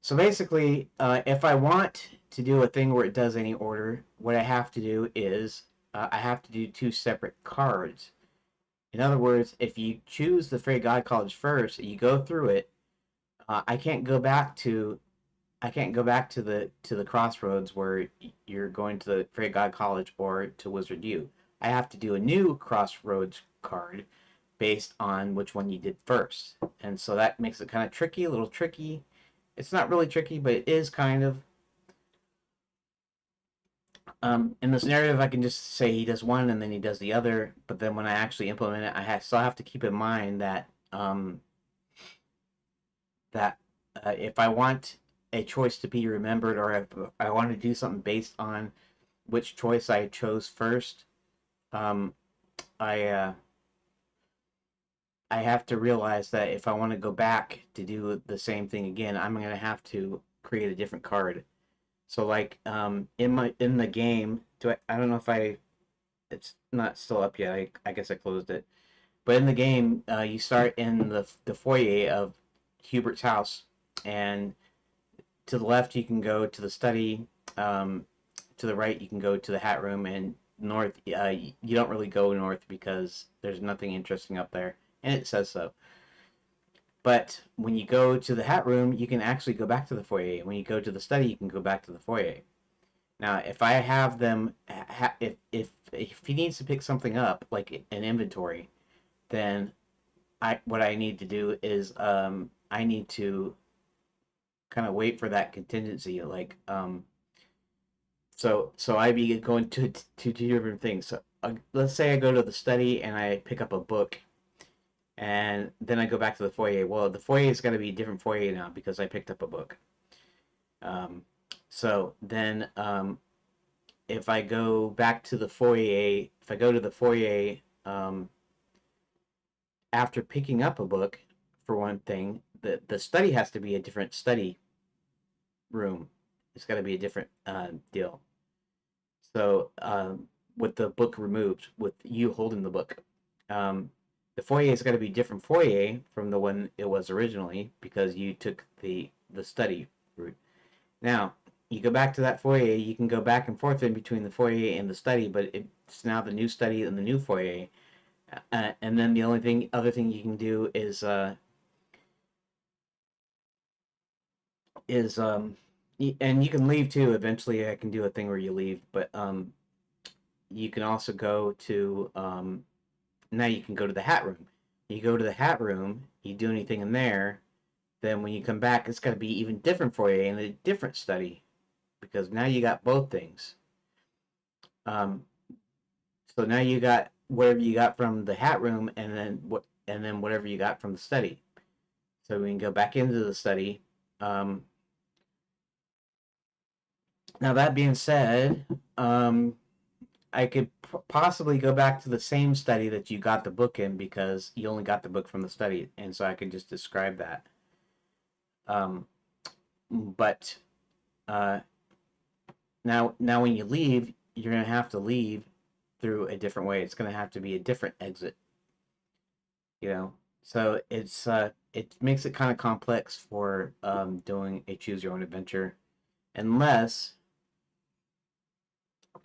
so basically, if I want to do a thing where it does any order, what I have to do is I have to do two separate cards. In other words, if you choose the Fairy God College first, you go through it. I can't go back to the crossroads where you're going to the Fairy God College or to Wizard U. I have to do a new crossroads card based on which one you did first, and so that makes it kind of tricky, a little tricky. It's not really tricky, but it is kind of. In this narrative, I can just say he does one and then he does the other, but then when I actually implement it, still have to keep in mind that that if I want a choice to be remembered, or if I want to do something based on which choice I chose first, um, I I have to realize that if I want to go back to do the same thing again, I'm going to have to create a different card. So like in the game, I don't know if it's not still up yet. I guess I closed it. But in the game, you start in the foyer of Hubert's house, and to the left you can go to the study. To the right you can go to the hat room, and north you don't really go north because there's nothing interesting up there, and it says so. But when you go to the hat room, you can actually go back to the foyer. When you go to the study, you can go back to the foyer. Now, if I have them, if he needs to pick something up like an inventory, then what I need to do is I need to kind of wait for that contingency. Like so I be going to two different things. So let's say I go to the study and I pick up a book, and then I go back to the foyer. Well, the foyer is going to be a different foyer now because I picked up a book. Um, so then if I go back to the foyer, if I go to the foyer after picking up a book, for one thing, the study has to be a different study room. It's got to be a different deal. So with the book removed, with you holding the book, um, the foyer is got to be a different foyer from the one it was originally because you took the study route. Now you go back to that foyer. You can go back and forth in between the foyer and the study, but it's now the new study and the new foyer. And then the other thing you can do is and you can leave too. Eventually, I can do a thing where you leave, but you can also go to now you can go to the hat room. You go to the hat room, you do anything in there, then when you come back, it's got to be even different for you and a different study because now you got both things. Um, so now you got whatever you got from the hat room, and then whatever you got from the study. So we can go back into the study. Um, Now that being said, I could possibly go back to the same study that you got the book in because you only got the book from the study, and so I can just describe that. Um, but uh, now when you leave, you're gonna have to leave through a different way. It's gonna have to be a different exit, you know. So it makes it kind of complex for doing a choose your own adventure, unless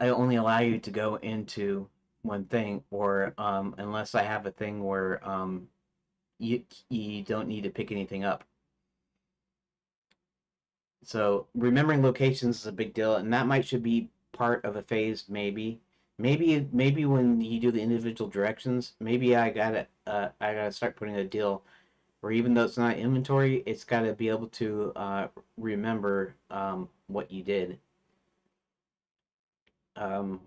I only allow you to go into one thing, or unless I have a thing where you don't need to pick anything up. So remembering locations is a big deal, and that should be part of a phase, maybe maybe when you do the individual directions, maybe I gotta start putting a deal where even though it's not inventory, it's gotta be able to remember what you did. Um,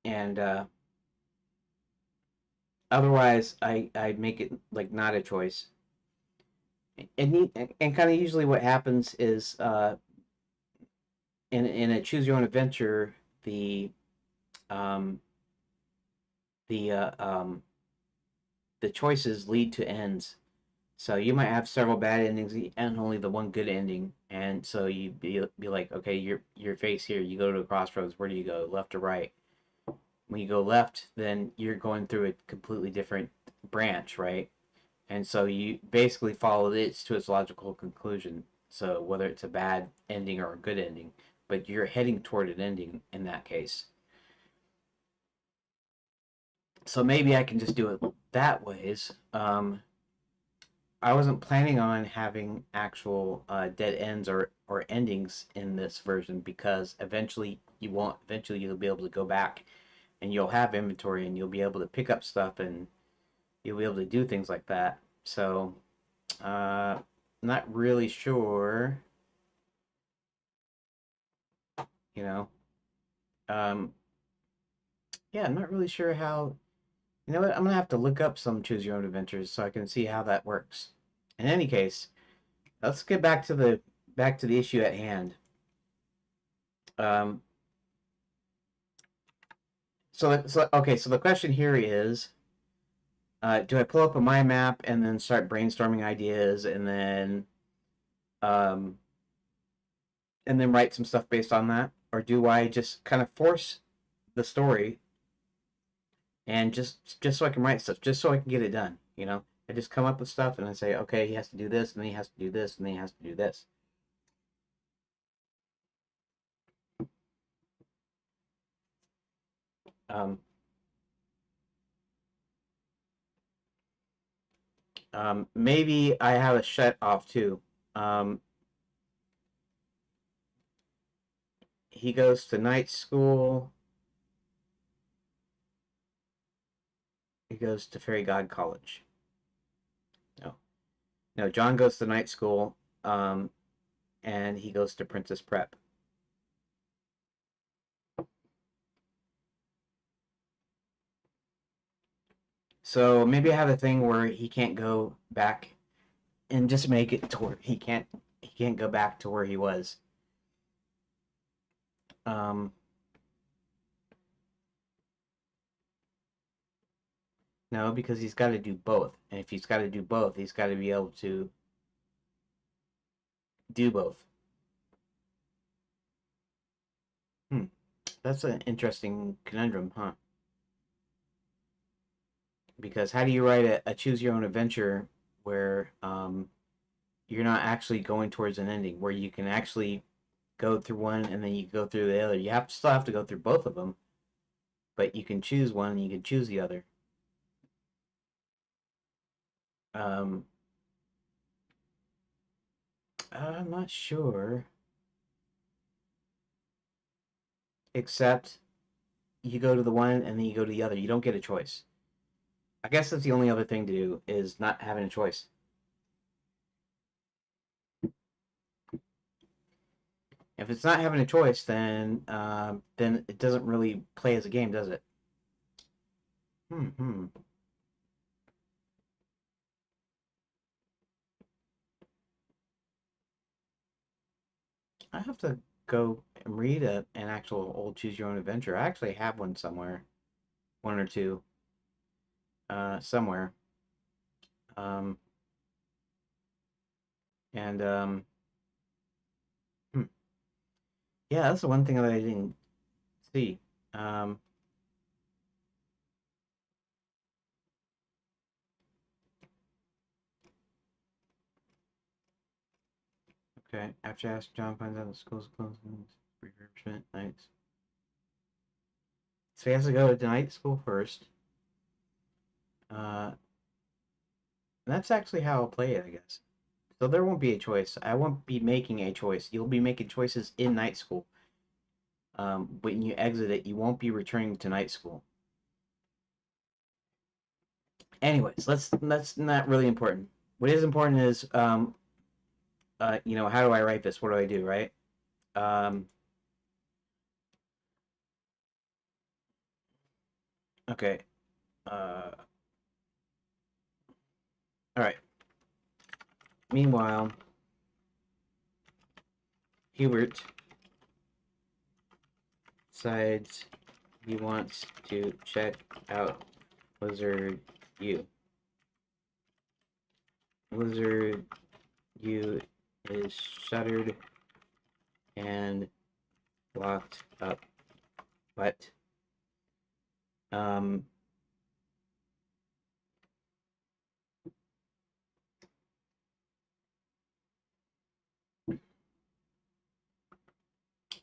and Otherwise, I make it like not a choice. And kind of usually what happens is in a choose your own adventure, um, the uh, um, the choices lead to ends. So you might have several bad endings and only the one good ending. And so be like, okay, you're faced here. You go to a crossroads. Where do you go? Left or right? When you go left, then you're going through a completely different branch, right? And so you basically follow it to its logical conclusion. So whether it's a bad ending or a good ending, but you're heading toward an ending in that case. So maybe I can just do it that ways. I wasn't planning on having actual dead ends or endings in this version because eventually you won't. Eventually you'll be able to go back and you'll have inventory and you'll be able to pick up stuff and you'll be able to do things like that. So, uh, not really sure, you know. Um, yeah, I'm not really sure how. You know what? I'm gonna have to look up some choose your own adventures so I can see how that works. In any case, let's get back to the issue at hand. Um, okay, so the question here is, do I pull up a mind map and then start brainstorming ideas um, and then write some stuff based on that, or do I just kind of force the story and just so I can write stuff, just so I can get it done? You know, I just come up with stuff and I say, okay, he has to do this, and then he has to do this, and then he has to do this. Um, Maybe I have a shut off too. Um, he goes to night school. He goes to Fairy God College. No, no. John goes to night school, and he goes to Princess Prep. So maybe I have a thing where he can't go back and just make it to where he can't go back to where he was. Um, no, because he's got to do both, and if he's got to do both, he's got to be able to do both. Hmm, that's an interesting conundrum, huh? Because how do you write a choose your own adventure where you're not actually going towards an ending, where you can actually go through one and then you go through the other? You have to still have to go through both of them, but you can choose one and you can choose the other. Um, I'm not sure, except you go to the one and then you go to the other. You don't get a choice. I guess that's the only other thing to do is not having a choice. If it's not having a choice, then it doesn't really play as a game, does it? Hmm. I have to go and read an actual old Choose Your Own Adventure. I actually have one somewhere, one or two, somewhere. Um, and hmm. Yeah, that's the one thing that I didn't see. Um, okay. After Ask John finds out the school's closed, refurbishment nights. So he has to go to night school first. Uh, that's actually how I'll play it, I guess. So there won't be a choice. I won't be making a choice. You'll be making choices in night school. when you exit it, you won't be returning to night school. Anyways, that's not really important. What is important is how do I write this? What do I do, right? Um, okay. All right. Meanwhile, Hubert decides he wants to check out Wizard U. Wizard U is shuttered and locked up. But um,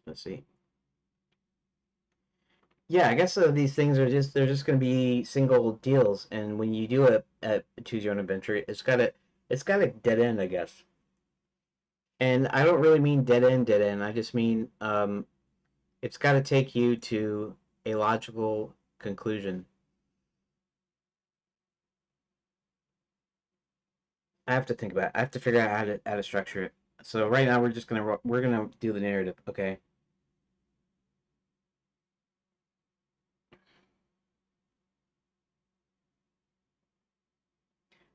let's see. Yeah, I guess these things are they're just going to be single deals, and when you do a choose your own adventure, it's got a dead end, I guess. And I don't really mean dead end, dead end. I just mean it's got to take you to a logical conclusion. I have to think about it. I have to figure out how to structure it. So right now we're gonna do the narrative, okay?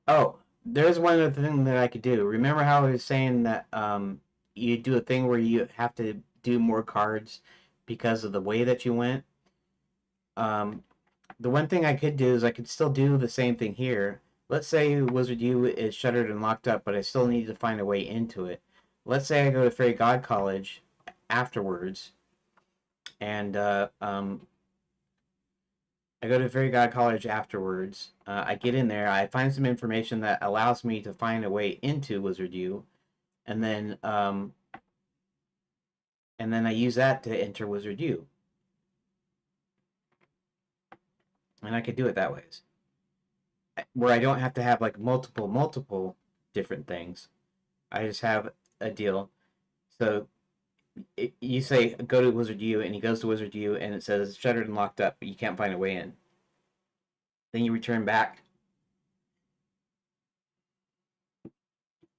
Oh, there's one other thing that I could do. Remember how I was saying that you do a thing where you have to do more cards because of the way that you went? Um, the one thing I could do is I could still do the same thing here. Let's say Wizard U is shuttered and locked up, but I still need to find a way into it. Let's say I go to Fairy God College afterwards, and I go to Fairy God College afterwards. I get in there, I find some information that allows me to find a way into Wizard U, and then I use that to enter Wizard U, and I could do it that ways, where I don't have to have like multiple different things. I just have a deal. So you say go to Wizard U, and he goes to Wizard U, and it says shuttered and locked up, but you can't find a way in. Then you return back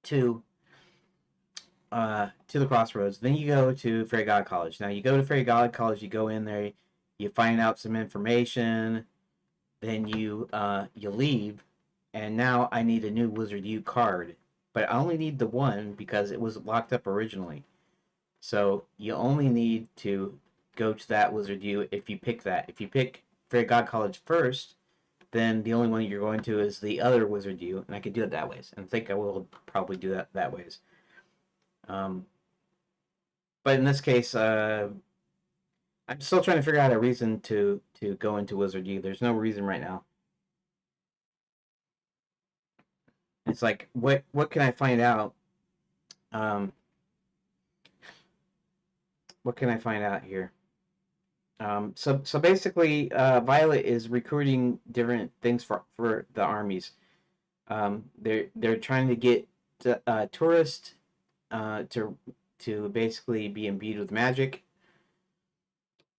to to the crossroads. Then you go to Fairy God College. Now you go to Fairy God College. You go in there. You find out some information. Then you leave, and now I need a new Wizard U card, but I only need the one because it was locked up originally. So you only need to go to that Wizard U if you pick that. If you pick Fairy God College first, then the only one you're going to is the other Wizard U, and I could do it that ways. And I think I will probably do that ways. Um, but in this case, I'm still trying to figure out a reason to go into Wizard U. There's no reason right now. It's like what can I find out? Um, what can I find out here? So basically, Violet is recruiting different things for the armies. They're trying to get tourists to basically be imbued with magic.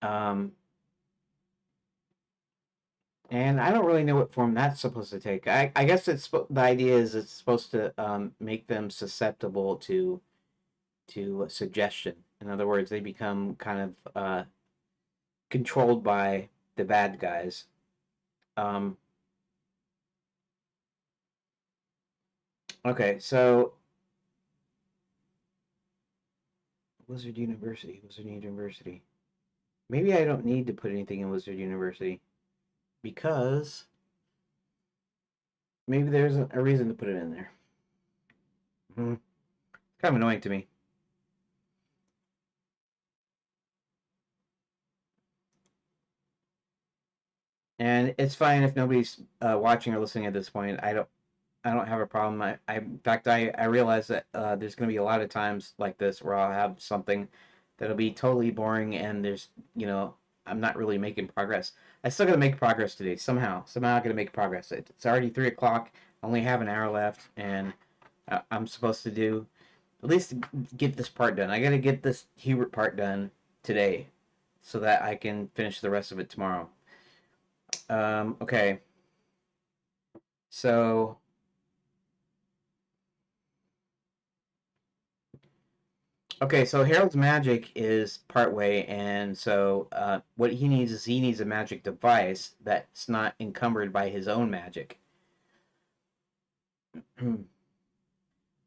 Um, and I don't really know what form that's supposed to take. I guess the idea is it's supposed to make them susceptible to suggestion. In other words, they become kind of controlled by the bad guys. Um, okay, so Wizard University. Maybe I don't need to put anything in Wizard University because maybe there's a reason to put it in there. Hmm. Kind of annoying to me. And it's fine if nobody's watching or listening at this point. I don't have a problem. In fact, I realize that there's going to be a lot of times like this where I'll have something that'll be totally boring, and I'm not really making progress. I still got to make progress today somehow. I got to make progress. It's already 3 o'clock. I only have an hour left, and I'm supposed to do at least get this part done. I got to get this Hubert part done today. so that I can finish the rest of it tomorrow. Okay. So, so Harold's magic is part way, and so what he needs is he needs a magic device that's not encumbered by his own magic.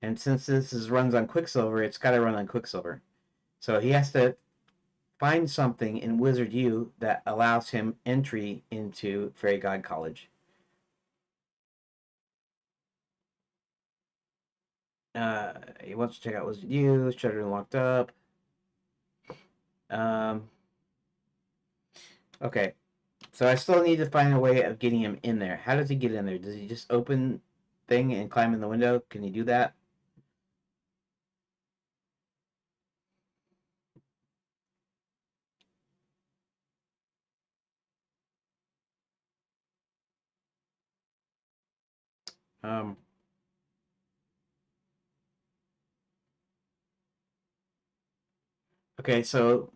And since runs on Quicksilver, it's got to run on Quicksilver. So he has to find something in Wizard U that allows him entry into Fairy God College. He wants to check out Wizard U, shuttered and locked up. Okay, so I still need to find a way of getting him in there. How does he get in there? Does he just open thing and climb in the window? Can he do that? Um, okay, so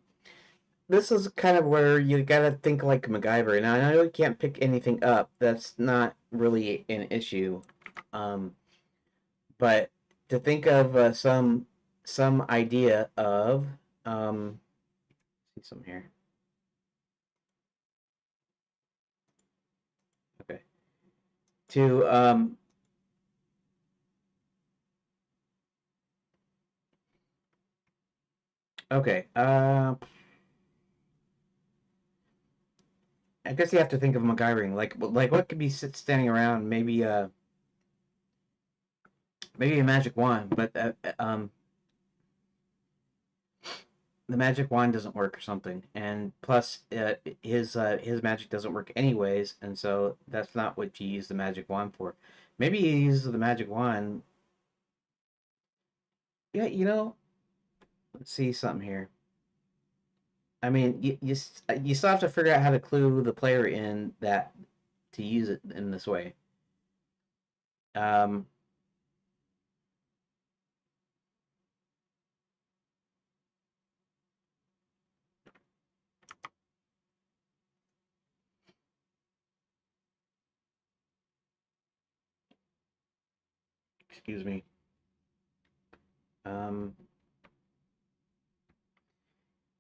this is kind of where you gotta think like MacGyver. Now, I know you can't pick anything up. That's not really an issue. Um, but to think of some idea of see some here. Okay. To okay. I guess you have to think of MacGyvering. Like what could be standing around? Maybe a magic wand, but the magic wand doesn't work or something. And plus, his magic doesn't work anyways, and so that's not what you use the magic wand for. Maybe he uses the magic wand. Yeah, let's see something here. I mean, you still have to figure out how to clue the player in that to use it in this way. Um, excuse me. Um,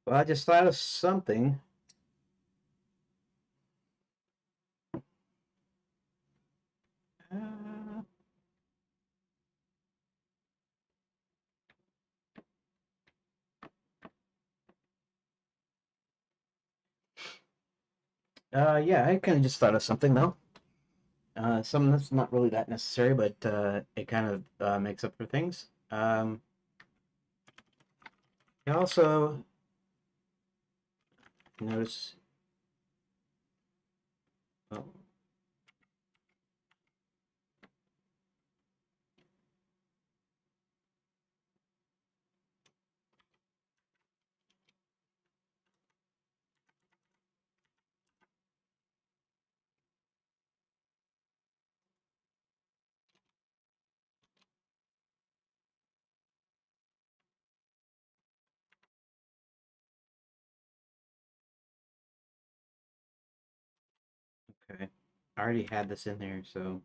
well, I just thought of something. Uh, yeah, I kind of just thought of something though. Something that's not really that necessary, but it kind of makes up for things. You also notice. Oh, okay. I already had this in there, so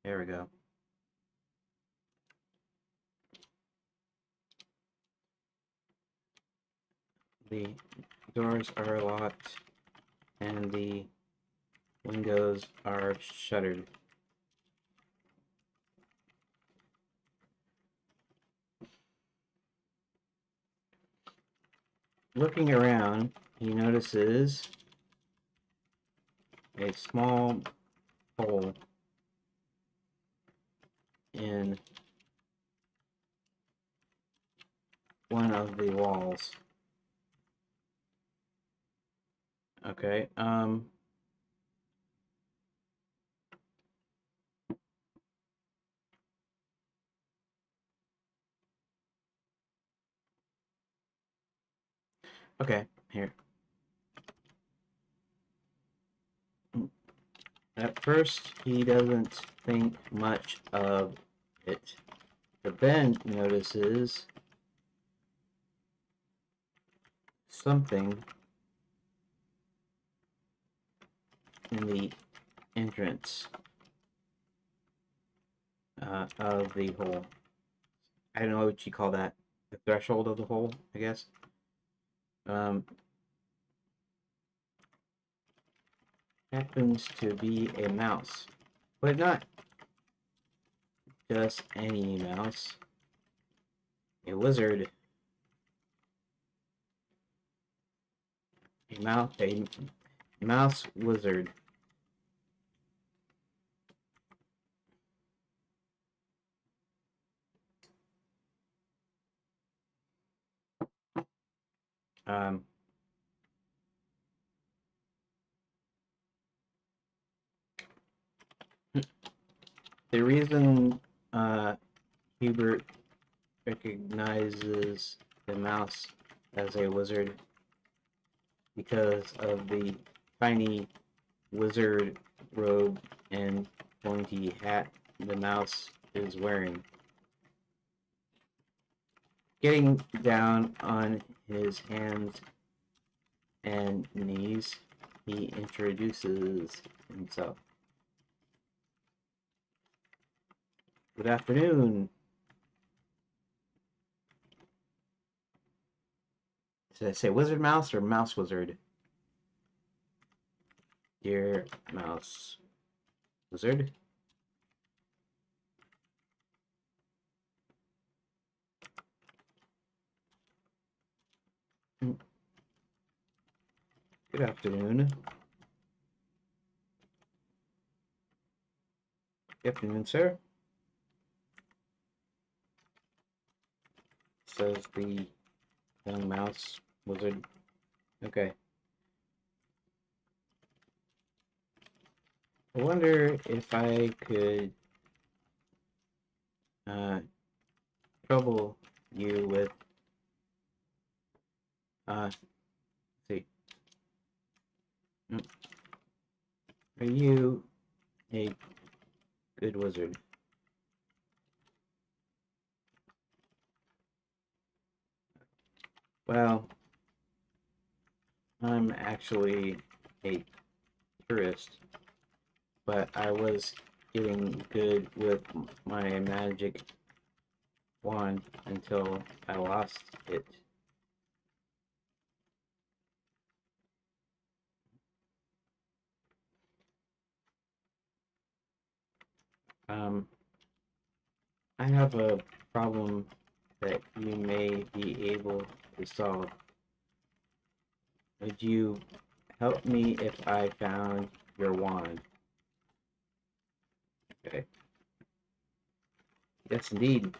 there we go. The doors are locked and the windows are shuttered. Looking around, he notices a small hole in one of the walls. Okay, okay, here. At first, he doesn't think much of it, but then notices something in the entrance of the hole. I don't know what you call that. The threshold of the hole, I guess. Happens to be a mouse, but not just any mouse. A wizard. A mouse wizard. Um, the reason Hubert recognizes the mouse as a wizard because of the tiny wizard robe and pointy hat the mouse is wearing. Getting down on his hands and knees, he introduces himself. Good afternoon. Did I say wizard mouse or mouse wizard? Dear mouse wizard. Good afternoon. Good afternoon, sir. Says the young mouse wizard. Okay. I wonder if I could trouble you with let's see. Are you a good wizard? Well, I'm actually a tourist, but I was getting good with my magic wand until I lost it. I have a problem that you may be able to solve. Would you help me if I found your wand? Okay. Yes, indeed.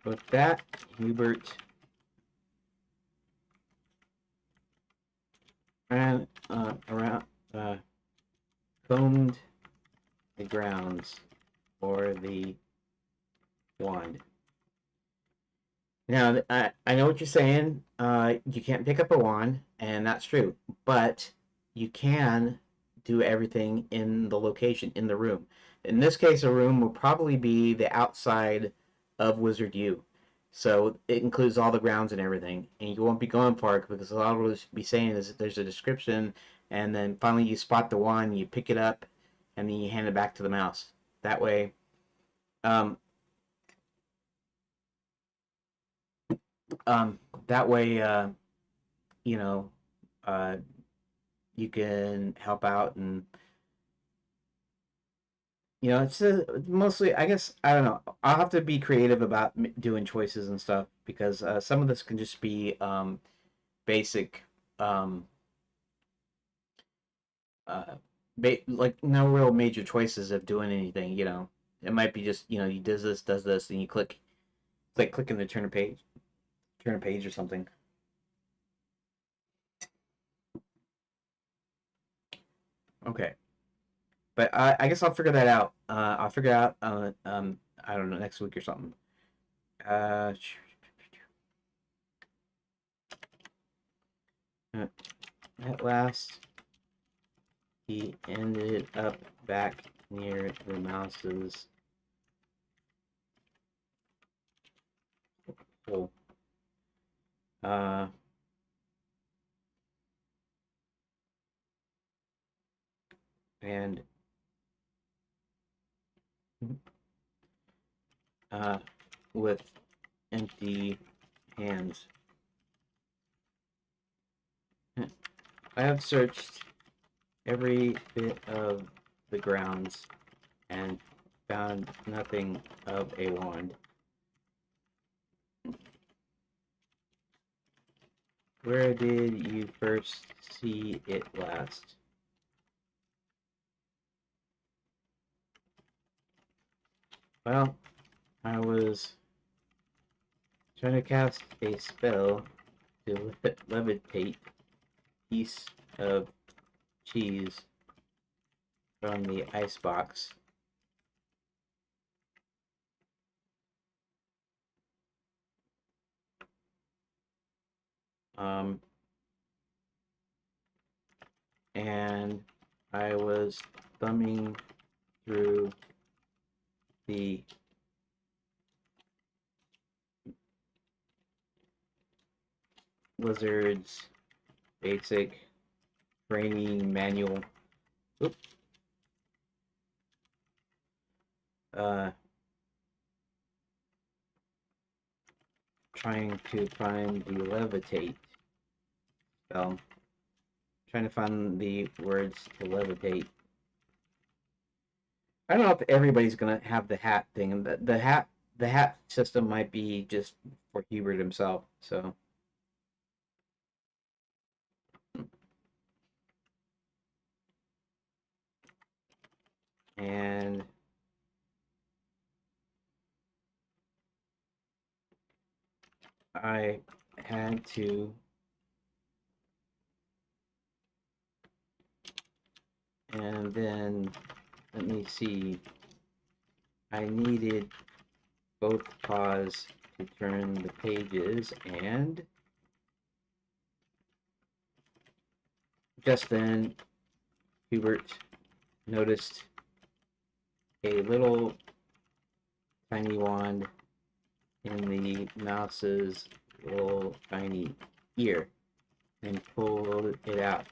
With that, Hubert ran around, combed the grounds for the wand. Now, I know what you're saying. You can't pick up a wand, and that's true. But you can do everything in the location, in the room. In this case, a room will probably be the outside of Wizard U. So it includes all the grounds and everything. And you won't be going far because a lot of what it'll be saying is that there's a description, and then finally you spot the wand, you pick it up, and then you hand it back to the mouse. That way, um, um, that way, you know, uh, you can help out, and it's mostly, I guess, I don't know. I'll have to be creative about doing choices and stuff because some of this can just be basic, um, uh, like no real major choices of doing anything. It might be just you does this, and you click. It's like clicking to turn a page or something. Okay. But I guess I'll figure that out. I'll figure it out. I don't know, next week or something. Uh, At last, he ended up back near the mouse's hole. And with empty hands. I have searched every bit of the grounds and found nothing of a wand. Where did you first see it last? Well, I was trying to cast a spell to levitate a piece of cheese from the icebox. And I was thumbing through the Wizard's basic training manual. Oops. Trying to find the levitate spell. Trying to find the words to levitate. I don't know if everybody's gonna have the hat thing. The hat system might be just for Hubert himself. So. And I had to and then let me see, I needed both paws to turn the pages, and just then Hubert noticed a little tiny wand in the mouse's little tiny ear and pulled it out.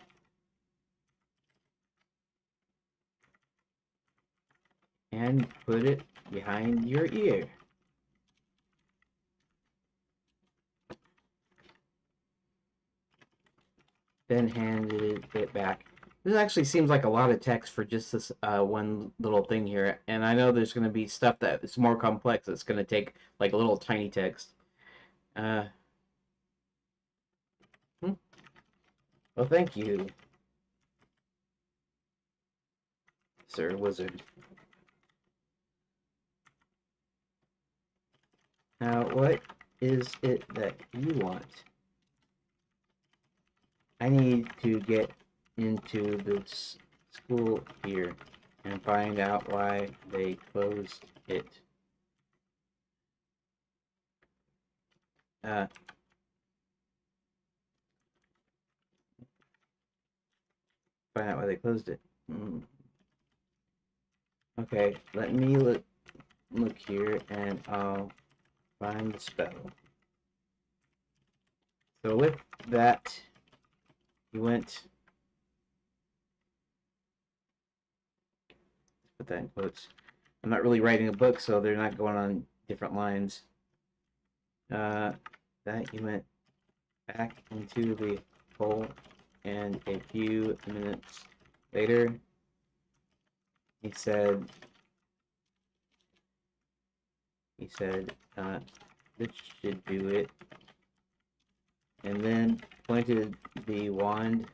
And put it behind your ear. Then handed it back. This actually seems like a lot of text for just this one little thing here. And I know there's going to be stuff that is more complex that's going to take like a little tiny text. Well, thank you, Sir Wizard. Now, what is it that you want? I need to get into the school here and find out why they closed it. Find out why they closed it. Okay, let me look here and I'll find the spell. So with that, he went. Put that in quotes. I'm not really writing a book, so they're not going on different lines. That he went back into the hole, and a few minutes later, he said, this should do it. And then pointed the wand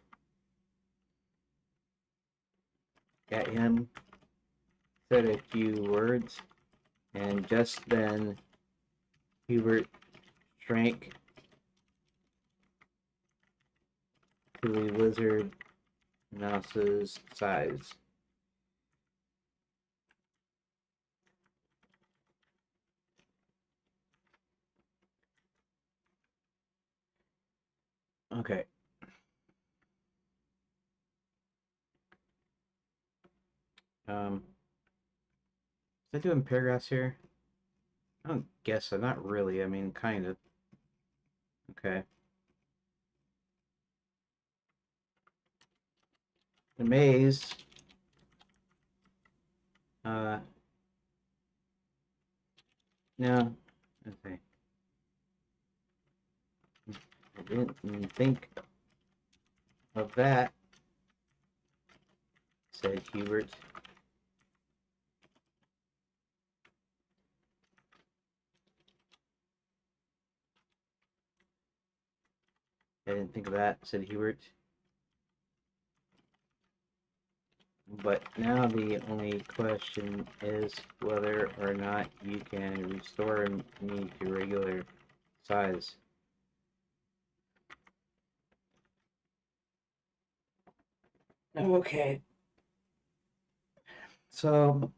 at him, said a few words, and just then Hubert shrank to the lizard mouse's size. Okay. Um, is I doing paragraphs here? I don't guess so. Not really. I mean, kind of. Okay. The maze. Uh, no. Okay. I didn't even think of that, said Hubert. I didn't think of that, said Hubert. But now the only question is whether or not you can restore me to regular size. Okay. So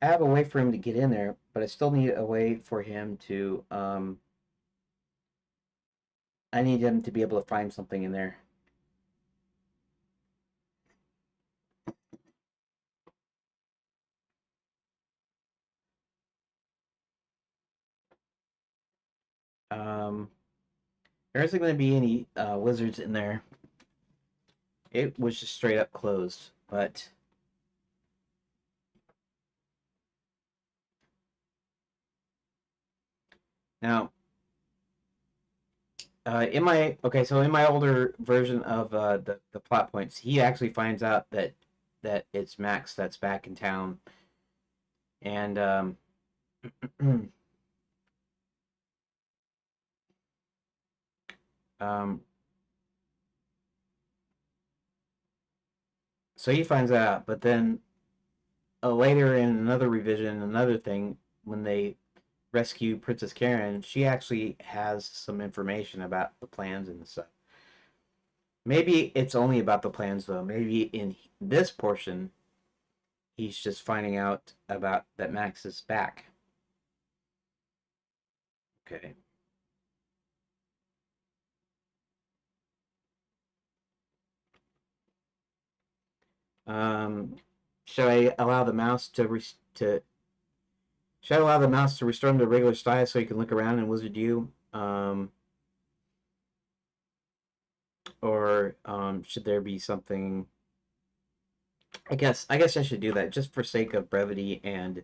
I have a way for him to get in there, but I still need a way for him to I need him to be able to find something in there. Um there isn't going to be any wizards in there. It was just straight up closed, but now so in my older version of the plot points, he actually finds out that it's Max that's back in town, and um, so he finds that out. But then later in another revision, another thing, when they rescue Princess Karen, she actually has some information about the plans and stuff. Maybe it's only about the plans though. Maybe in this portion, he's just finding out about that Max is back. Okay. Um, should I allow the mouse to should I allow the mouse to restore him to regular size so he can look around and wizard you? Or should there be something? I guess I should do that just for sake of brevity and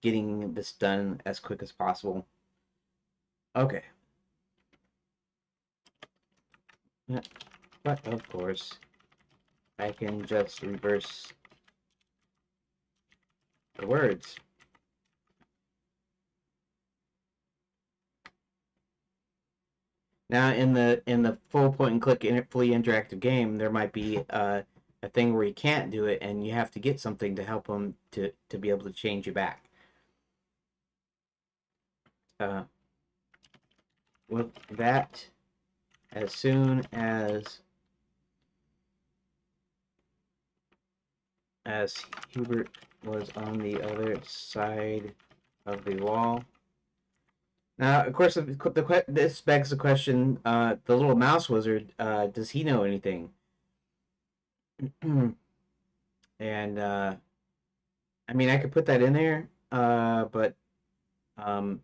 getting this done as quick as possible. Okay. Yeah, but of course, I can just reverse the words. Now, in the full point and click fully interactive game, there might be a thing where you can't do it, and you have to get something to help them to be able to change you back. Uh, with that, as soon as Hubert was on the other side of the wall. Now, of course, this begs the question: the little mouse wizard, does he know anything? And I mean, I could put that in there, but um,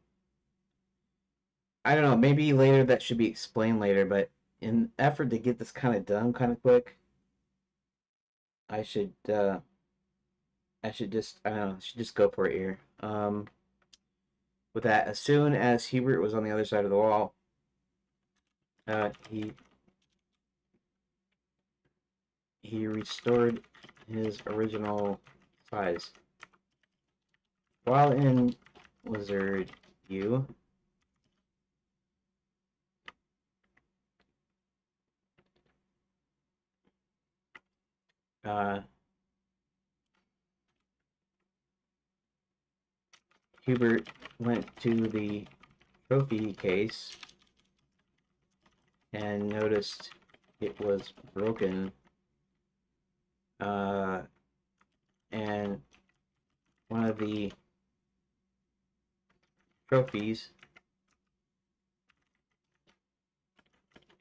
I don't know. Maybe later that should be explained later. But in effort to get this kind of done kind of quick, I should I don't know, I should just go for it here. With that, as soon as Hubert was on the other side of the wall, he restored his original size. While in Wizard U, uh, Hubert went to the trophy case and noticed it was broken, uh, and one of the trophies,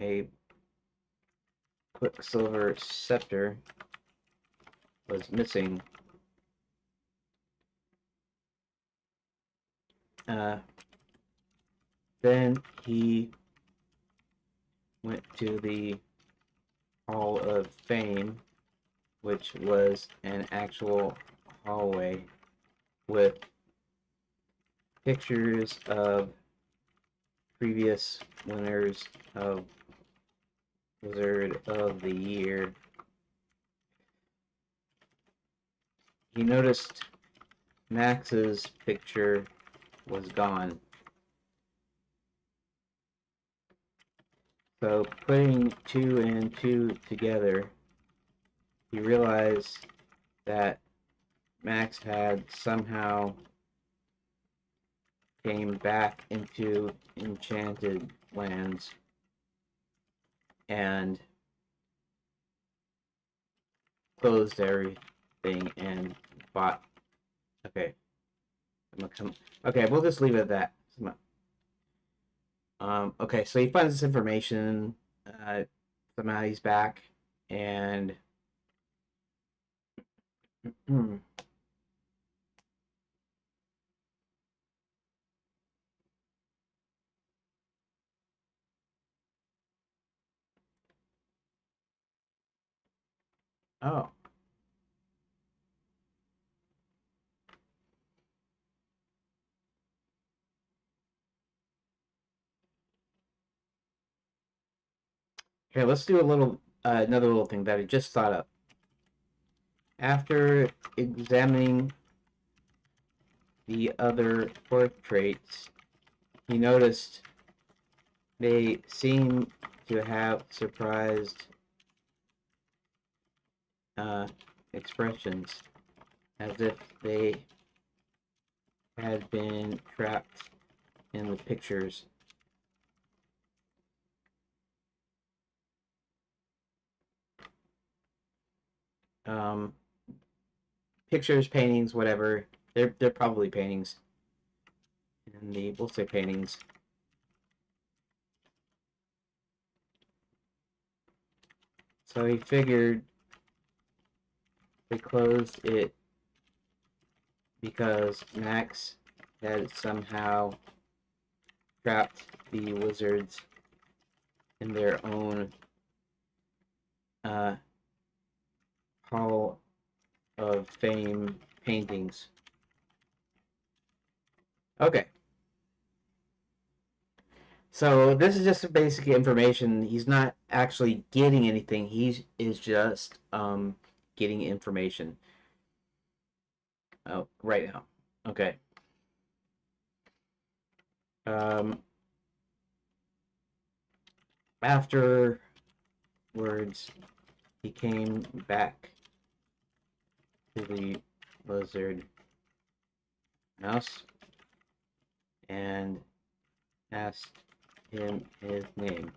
a quicksilver scepter, was missing. Then he went to the Hall of Fame, which was an actual hallway with pictures of previous winners of Wizard of the Year. He noticed Max's picture was gone. So putting 2 and 2 together, he realized that Max had somehow came back into Enchanted Lands and closed everything and bought. Okay, okay, we'll just leave it at that. Okay, so he finds this information. Somehow he's back, and oh, okay. Let's do a little another little thing that I just thought of. After examining the other portraits, he noticed they seem to have surprised expressions, as if they had been trapped in the pictures. Pictures, paintings, whatever. They're probably paintings. And we'll say paintings. So he figured they closed it because Max had somehow trapped the wizards in their own Hall of Fame paintings. Okay. So this is just basic information. He's not actually getting anything. He is just getting information. Oh, right now. Okay. Afterwards, he came back to the lizard mouse and asked him his name.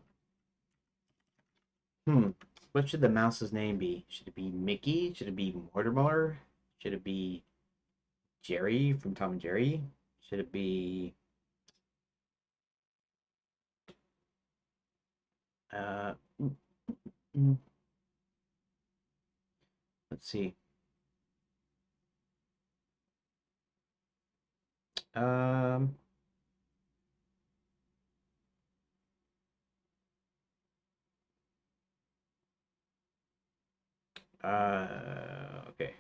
What should the mouse's name be? Should it be Mickey? Should it be Mortimer? Should it be Jerry from Tom and Jerry? Should it be uh let's see. Um okay.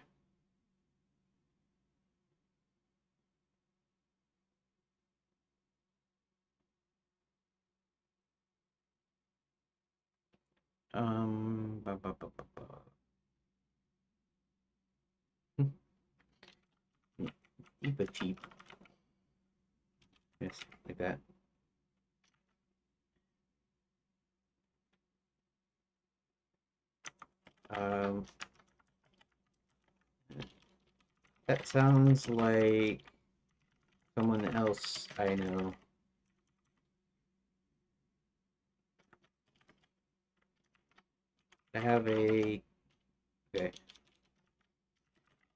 Ba, ba, ba, ba, ba. Keep it cheap. Yes, like that. Um, that sounds like someone else I know. I have a okay.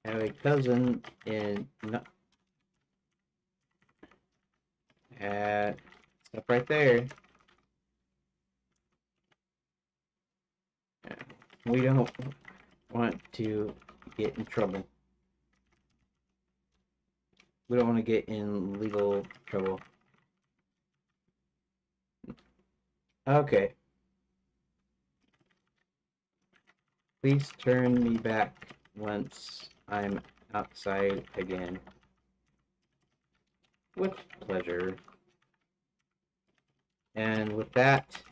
I have a cousin in stop right there. We don't want to get in trouble. We don't want to get in legal trouble. Okay. Please turn me back once I'm outside again. With pleasure. And with that,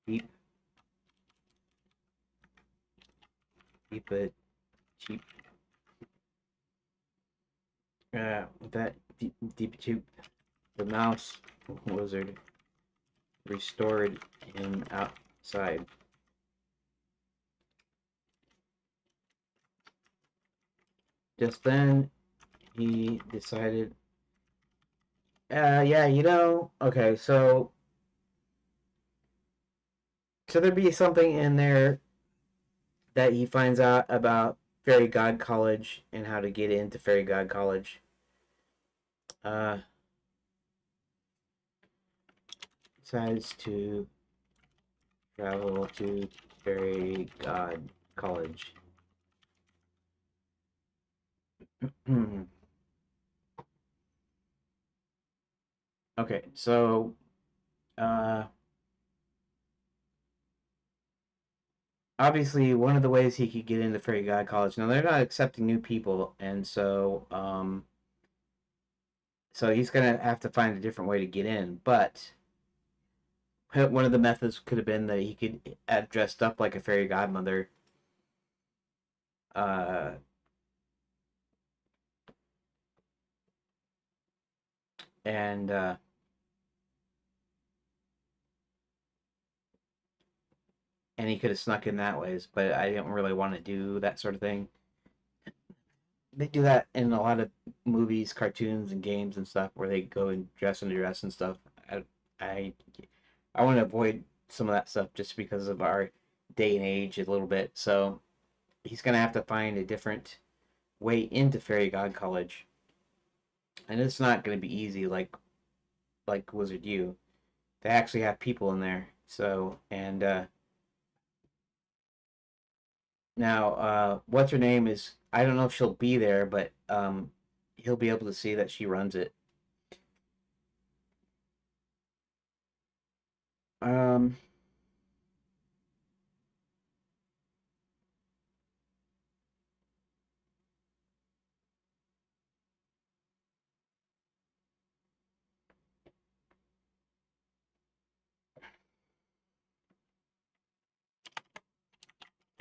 keep it cheap. With that deep cheap, the mouse wizard restored him outside. Just then, he decided, yeah, okay, so could there be something in there that he finds out about Fairy God College and how to get into Fairy God College? Uh, Decides to travel to Fairy God College. Okay, so uh, obviously one of the ways he could get into Fairy God College. Now they're not accepting new people, and so he's gonna have to find a different way to get in. But one of the methods could have been that he could have dressed up like a fairy godmother, uh, and he could have snuck in that ways. But I didn't really want to do that sort of thing. They do that in a lot of movies, cartoons, and games and stuff, where they go and dress in a dress and stuff. I, I want to avoid some of that stuff just because of our day and age a little bit. So he's gonna have to find a different way into Fairy God College, and it's not gonna be easy like Wizard U. They actually have people in there. So and now what's her name is, I don't know if she'll be there, but he'll be able to see that she runs it. Um,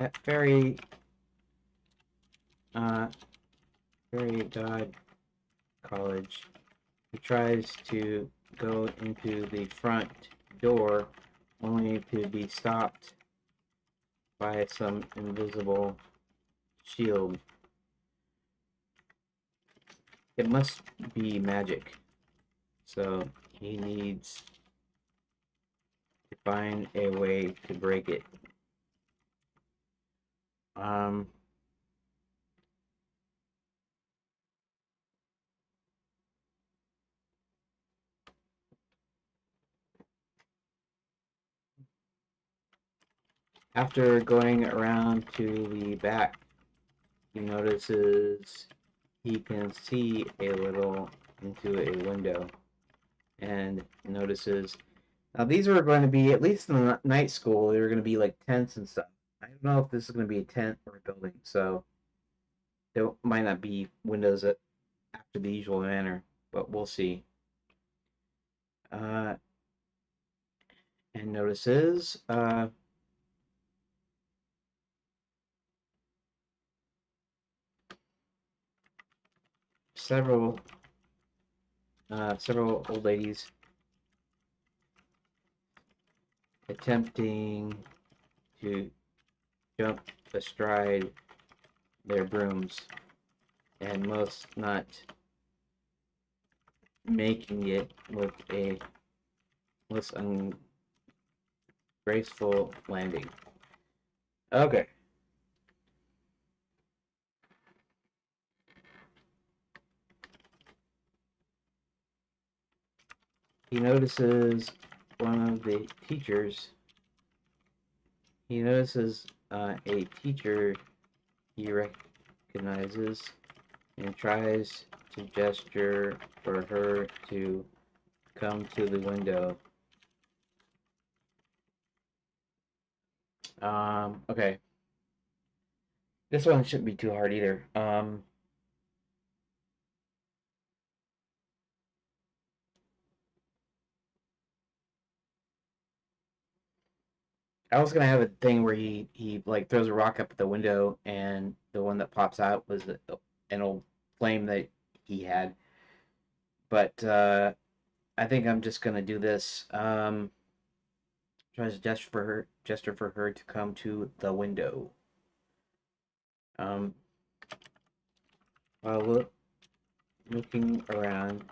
at uh, Fairy God College, he tries to go into the front door, only to be stopped by some invisible shield. It must be magic, so he needs to find a way to break it. Um, After going around to the back, he notices he can see a little into a window and notices. Now, these are going to be, at least in the night school, they are going to be like tents and stuff. I don't know if this is going to be a tent or a building, so there might not be windows after the usual manner, but we'll see. Uh, and notices several several old ladies attempting to jump astride their brooms, and most not making it with a most ungraceful landing. Okay. he notices one of the teachers. He notices a teacher he recognizes and tries to gesture for her to come to the window. Okay. This one shouldn't be too hard either. I was gonna have a thing where he like throws a rock up at the window, and the one that pops out was an old flame that he had. But I think I'm just gonna do this. Tries to gesture for her to come to the window. Um, while looking around,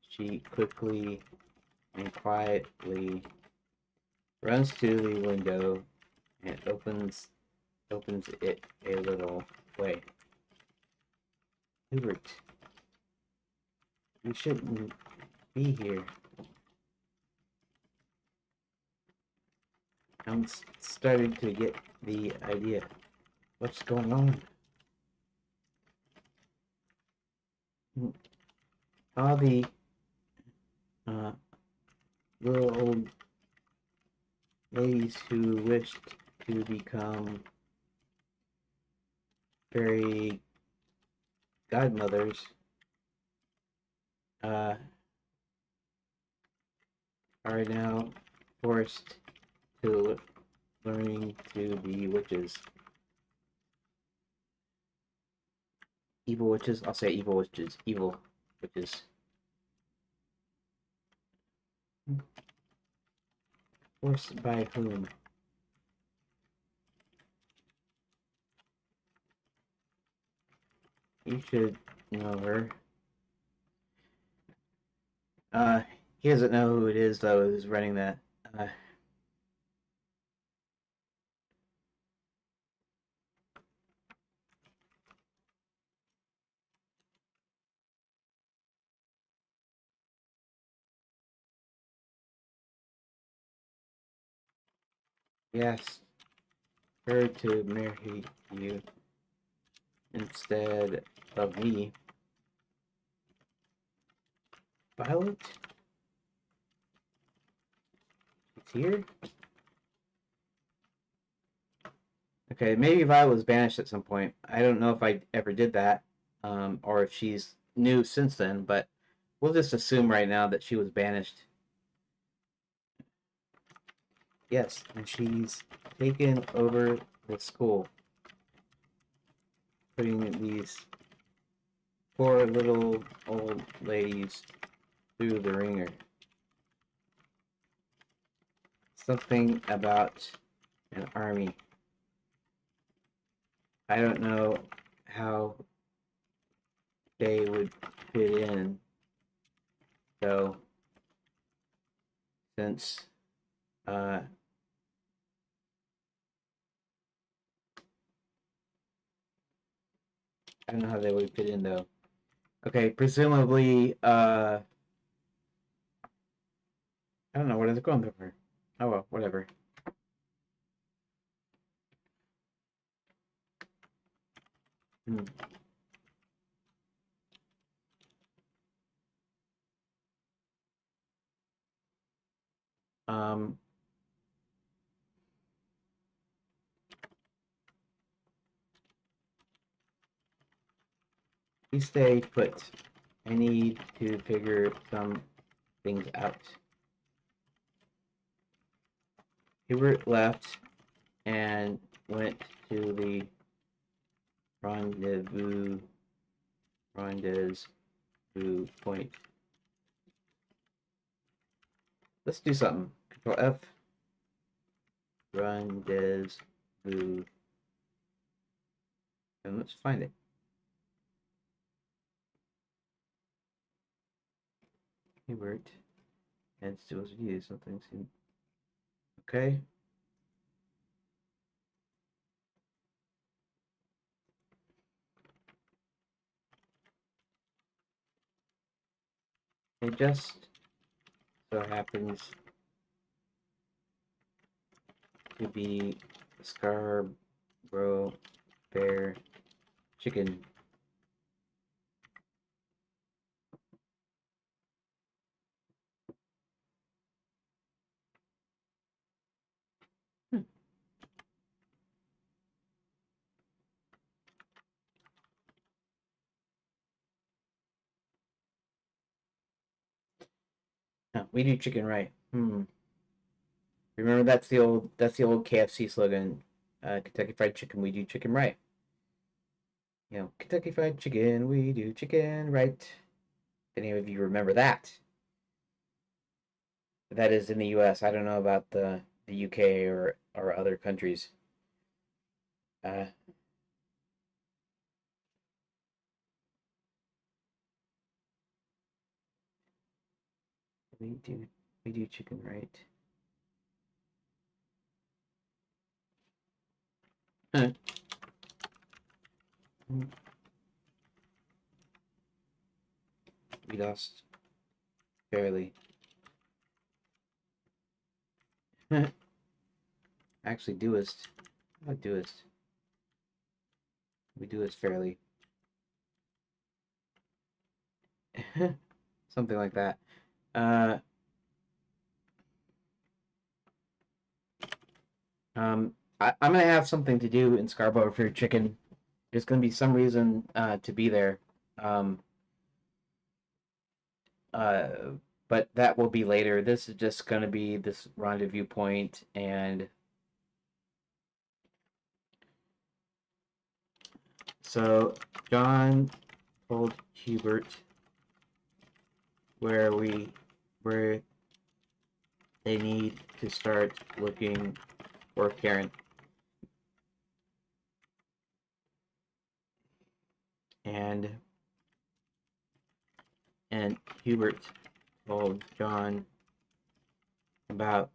she quickly and quietly runs to the window and opens it a little way. Hubert, you shouldn't be here. I'm starting to get the idea. What's going on? All the uh, little old ladies who wished to become fairy godmothers uh, are now forced to learning to be witches. Evil witches? I'll say evil witches. Evil witches. Forced by whom? You should know her. Uh, he doesn't know who it is, though, who's running that. Uh, he asked her to marry you instead of me. Violet? It's here? Okay, maybe Violet was banished at some point. I don't know if I ever did that, or if she's new since then, but we'll just assume right now that she was banished. Yes, and she's taken over the school, putting these poor little old ladies through the ringer. Something about an army. I don't know how they would fit in, though, since I don't know how they would fit in, though. Okay, presumably, I don't know what is it going for. Oh well, whatever. Hmm. Um, you stay put. I need to figure some things out. Hubert left and went to the rendezvous point. Let's do something. Control F. Rendezvous. And let's find it. Hubert heads to his view. Something seems okay. They just so happens to be Scarborough Bear Chicken. No, we do chicken right. Remember that's the old KFC slogan. Kentucky Fried Chicken, we do chicken right. You know, Kentucky Fried Chicken, we do chicken right. If any of you remember that? That is in the U.S. I don't know about the UK or other countries. Uh, we do we do chicken right. We lost fairly. Actually, doest. What doest? We do it fairly. Something like that. Uh, I'm gonna have something to do in Scarborough for chicken. There's gonna be some reason to be there. Um, uh, but that will be later. This is just gonna be this rendezvous point, and so John told Hubert where they need to start looking for Karen. And Hubert told John about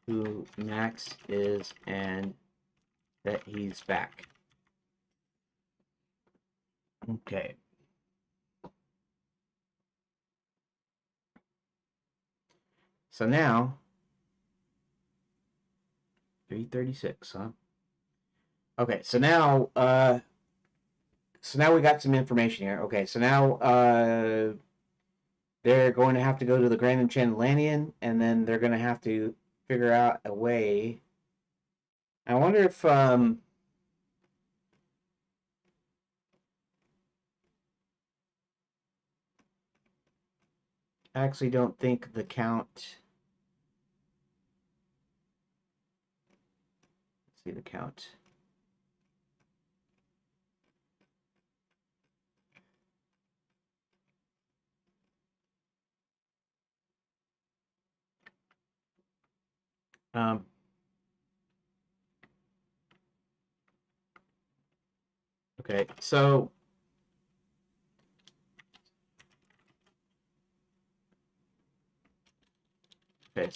who Max is and that he's back. Okay. So now 3:36, huh? Okay, so now we got some information here. Okay, so now they're going to have to go to the Grand Enchanted Landian, and then they're going to have to figure out a way. I wonder if I actually don't think the count. Let's see the count. Um, okay, so they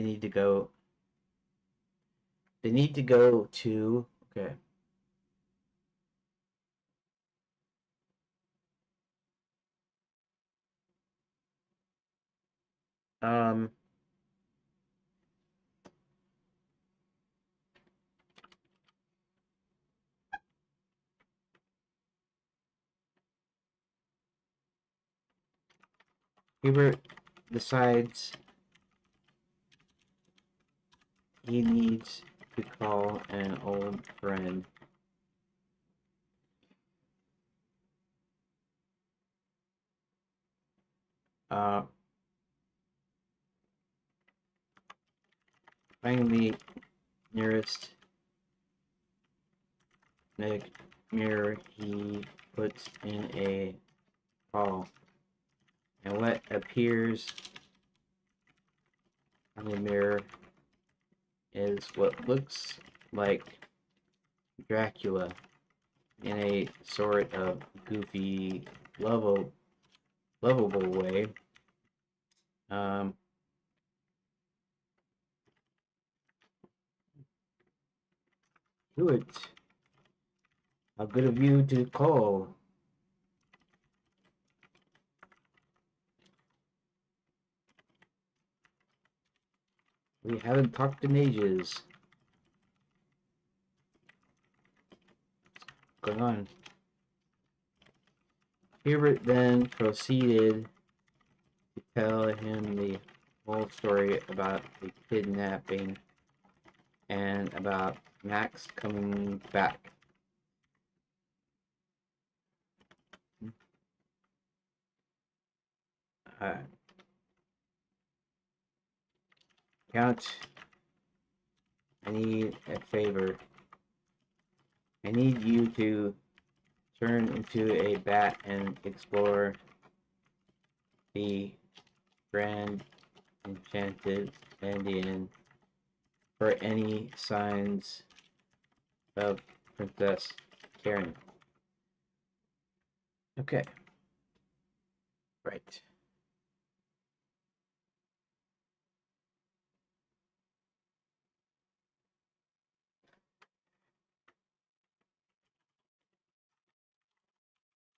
need to go. They need to go to okay. Um, Hubert decides he needs to call an old friend. Uh, Find the nearest mirror he puts in a call. And what appears on the mirror is what looks like Dracula in a sort of goofy, lovable way. Um, Do it. How good of you to call. We haven't talked in ages. What's going on? Hubert then proceeded to tell him the whole story about the kidnapping and about Max coming back. Count, I need a favor. I need you to turn into a bat and explore the Grand Enchanted Indian for any signs of Princess Karen. Okay. Right.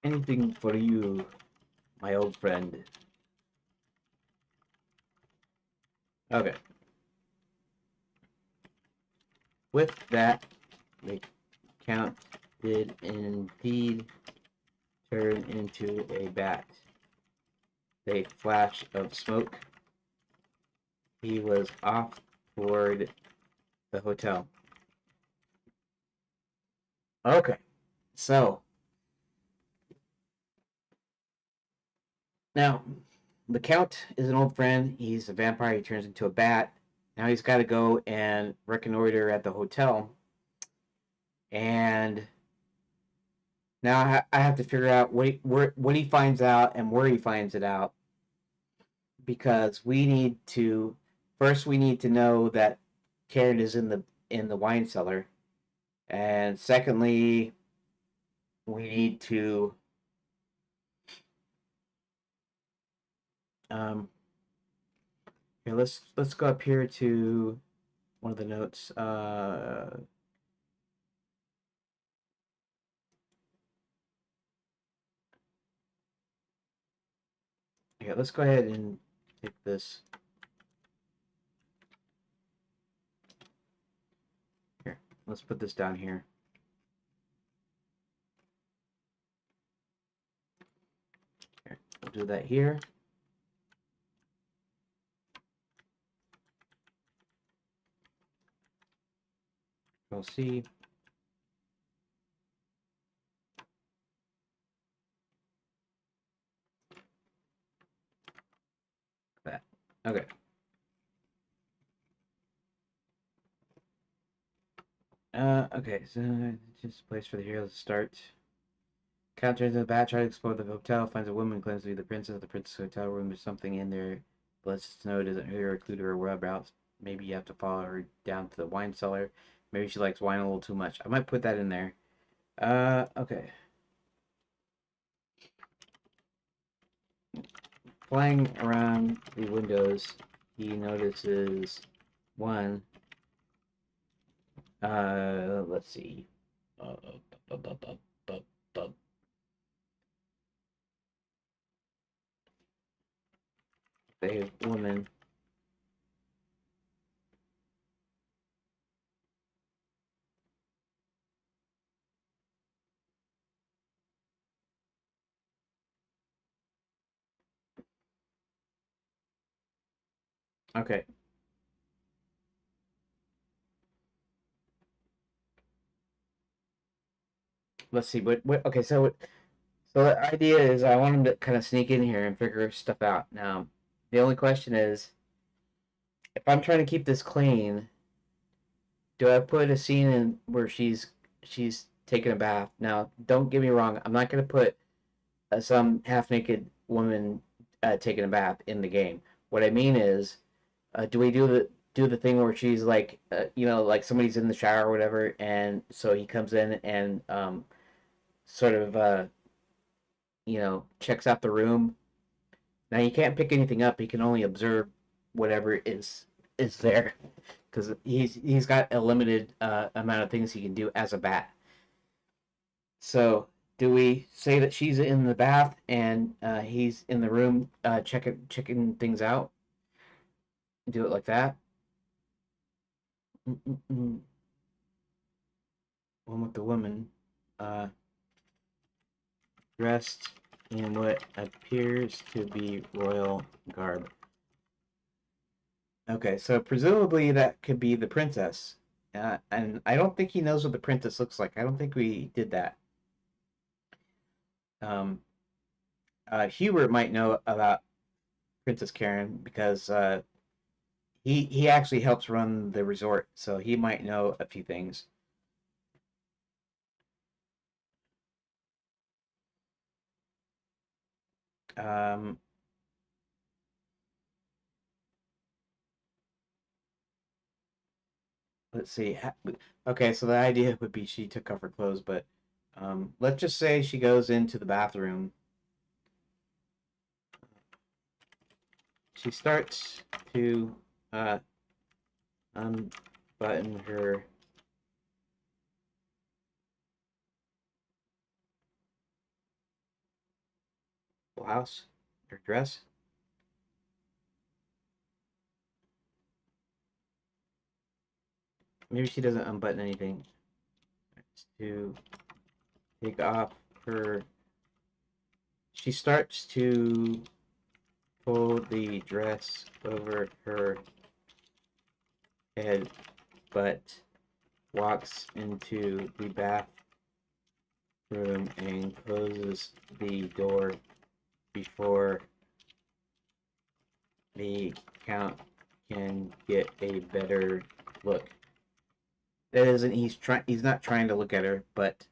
Anything for you, my old friend. Okay. With that, the Count did indeed turn into a bat. A flash of smoke. He was off toward the hotel. Okay. So, now, the Count is an old friend. He's a vampire. He turns into a bat. Now he's got to go and reconnoiter at the hotel. And now I have to figure out what he finds out and where he finds it out. Because we need to first we need to know that Karen is in the wine cellar. And secondly, we need to here, let's go up here to one of the notes. Yeah, let's go ahead and take this. Here, let's put this down here. Here, we'll do that here. We'll see. That. Okay. Okay, so just a place for the heroes to start. Count turns into the bat, tries to explore the hotel, finds a woman, claims to be the princess of the princess hotel room. There's something in there, but lets us know it doesn't hurt her or include her whereabouts. Maybe you have to follow her down to the wine cellar. Maybe she likes wine a little too much. I might put that in there. Okay. Flying around the windows, he notices one. Let's see. A woman. Okay. Let's see. What? Okay. So the idea is I want him to kind of sneak in here and figure stuff out. Now, the only question is, if I'm trying to keep this clean, do I put a scene in where she's taking a bath? Now, don't get me wrong. I'm not going to put some half naked woman taking a bath in the game. What I mean is, do we do the thing where she's like, like somebody's in the shower or whatever, and so he comes in and sort of checks out the room. Now you can't pick anything up. He can only observe whatever is there because he's got a limited amount of things he can do as a bat. So do we say that she's in the bath and he's in the room checking things out? Do it like that. One with the woman, dressed in what appears to be royal garb. Okay, so presumably that could be the princess. And I don't think he knows what the princess looks like. I don't think we did that. Um, Hubert might know about Princess Karen because he actually helps run the resort, so he might know a few things. Um, let's see. Okay, so the idea would be she took off her clothes, but let's just say she goes into the bathroom. She starts to uh, unbutton her blouse, her dress. Maybe she doesn't unbutton anything. To take off her. She starts to pull the dress over her head, but walks into the bathroom and closes the door before the count can get a better look. That isn't he's not trying to look at her, but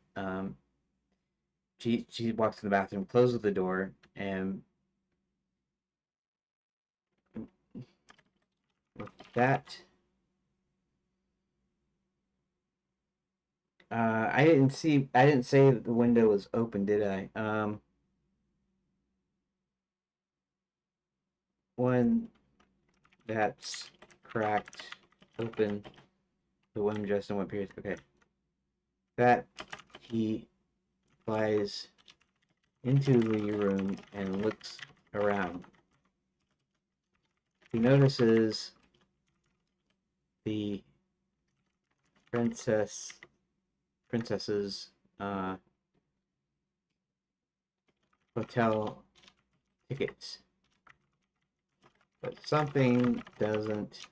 she walks in the bathroom, closes the door, and with that I didn't say that the window was open, did I? One that's cracked open, the one just in one period. Okay. That he flies into the room and looks around. He notices the princess's hotel tickets, but something doesn't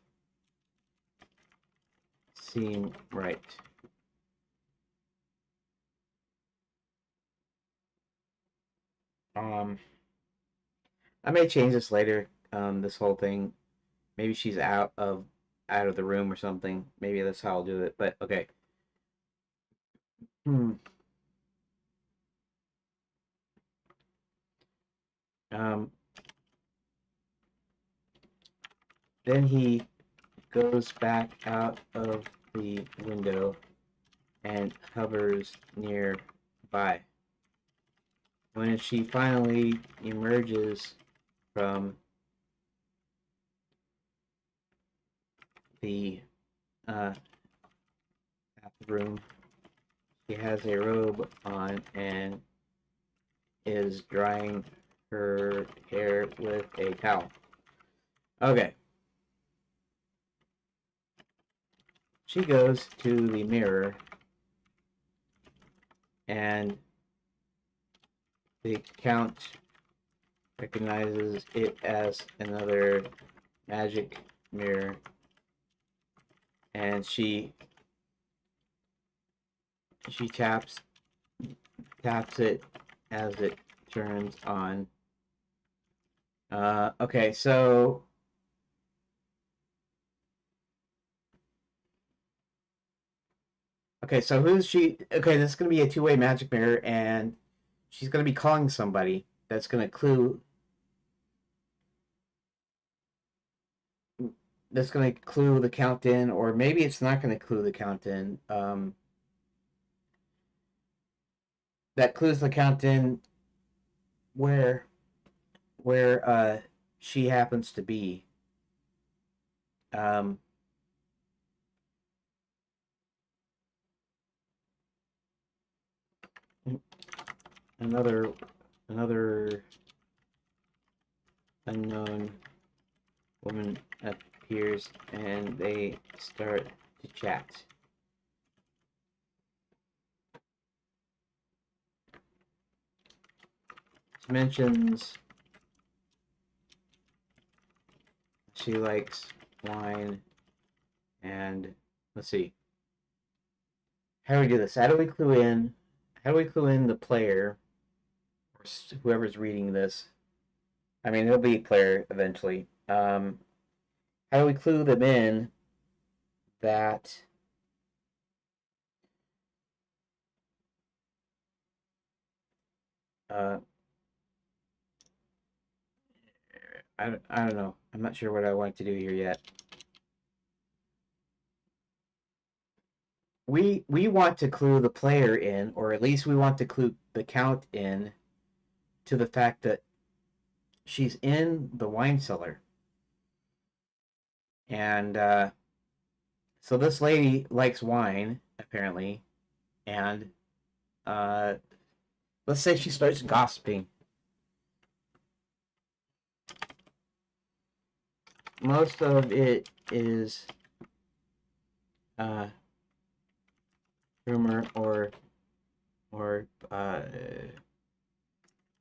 seem right. Um, I may change this later. This whole thing. Maybe she's out of the room or something. Maybe that's how I'll do it. But okay. Hmm. Um. Then he goes back out of the window and hovers nearby. When she finally emerges from the uh, bathroom, she has a robe on and is drying her hair with a towel. Okay. She goes to the mirror and the Count recognizes it as another magic mirror, and she taps it as it turns on. Okay, so who's she? Okay, this is gonna be a two-way magic mirror, and she's gonna be calling somebody that's gonna clue the Count in, or maybe it's not gonna clue the Count in. That clues the Count in where she happens to be. Um, another another unknown woman appears, and they start to chat. She mentions she likes wine, and let's see. How do we do this? How do we clue in? How do we clue in the player, or whoever's reading this? I mean, it'll be a player eventually. How do we clue them in that I don't know. I'm not sure what I want to do here yet. We want to clue the player in, or at least we want to clue the count in, to the fact that she's in the wine cellar. And so this lady likes wine, apparently, and let's say she starts gossiping. Most of it is rumor or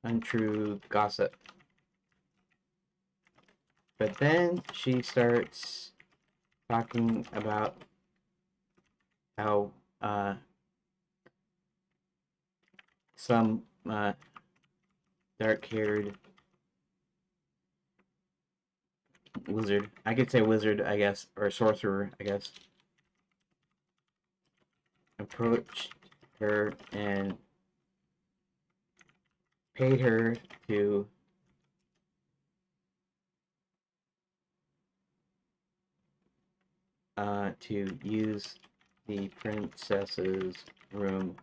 untrue gossip. But then she starts talking about how some dark-haired wizard, I could say wizard, I guess, or sorcerer, I guess, approached her and paid her to use the princess's room.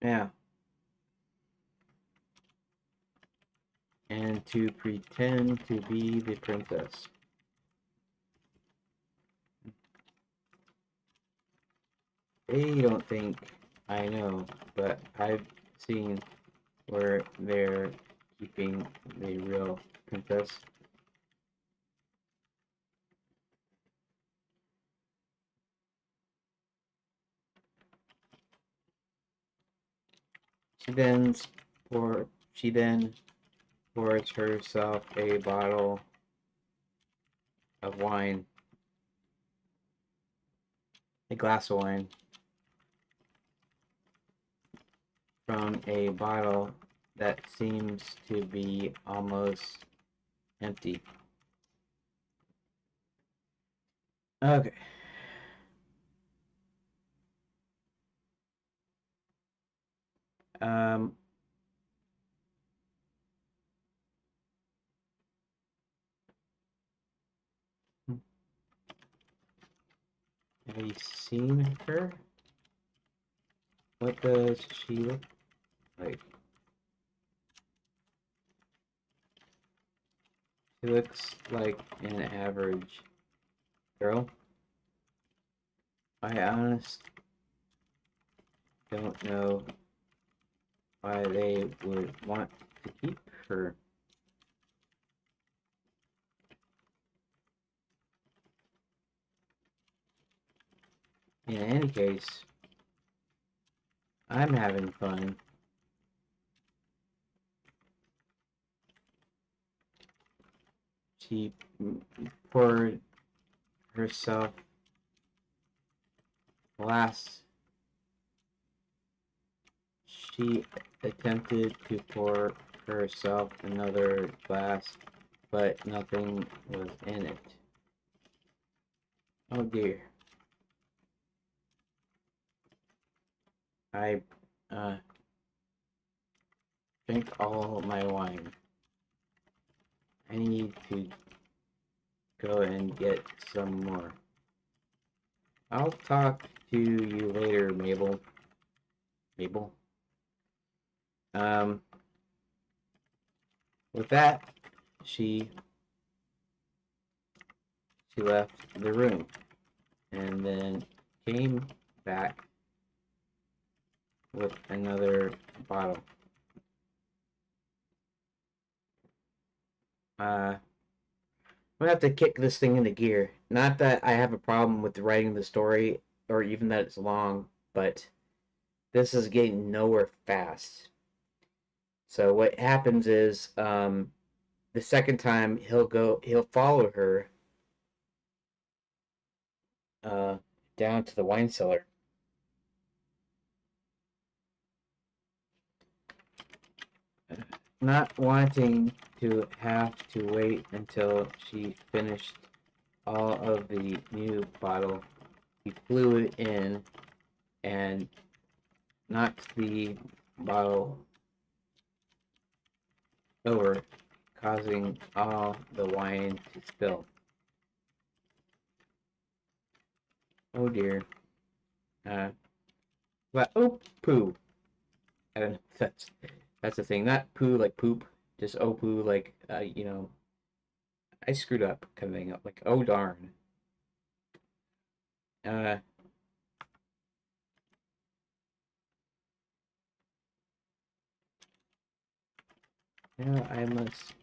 Yeah. And to pretend to be the princess. They don't think I know, but I've seen where they're keeping the real princess. She then pours herself a bottle of wine, a glass of wine, from a bottle that seems to be almost empty. Okay. Have you seen her? What does she look like? She looks like an average girl. I honestly don't know why they would want to keep her. In any case, I'm having fun. She poured herself glass. She attempted to pour herself another glass, but nothing was in it. Oh dear. I drank all my wine. I need to go and get some more. I'll talk to you later, Mabel. Mabel? With that, she left the room and then came back with another bottle. I'm gonna have to kick this thing into gear. Not that I have a problem with writing the story or even that it's long, but this is getting nowhere fast. So what happens is, the second time he'll follow her uh, down to the wine cellar. Not wanting to have to wait until she finished all of the new bottle, he flew it in and knocked the bottle over, causing all the wine to spill. Oh dear. But oh poo. I don't know if that's the thing. Not poo like poop, just oh poo like I screwed up kind of thing. Like oh darn. Uh, now I must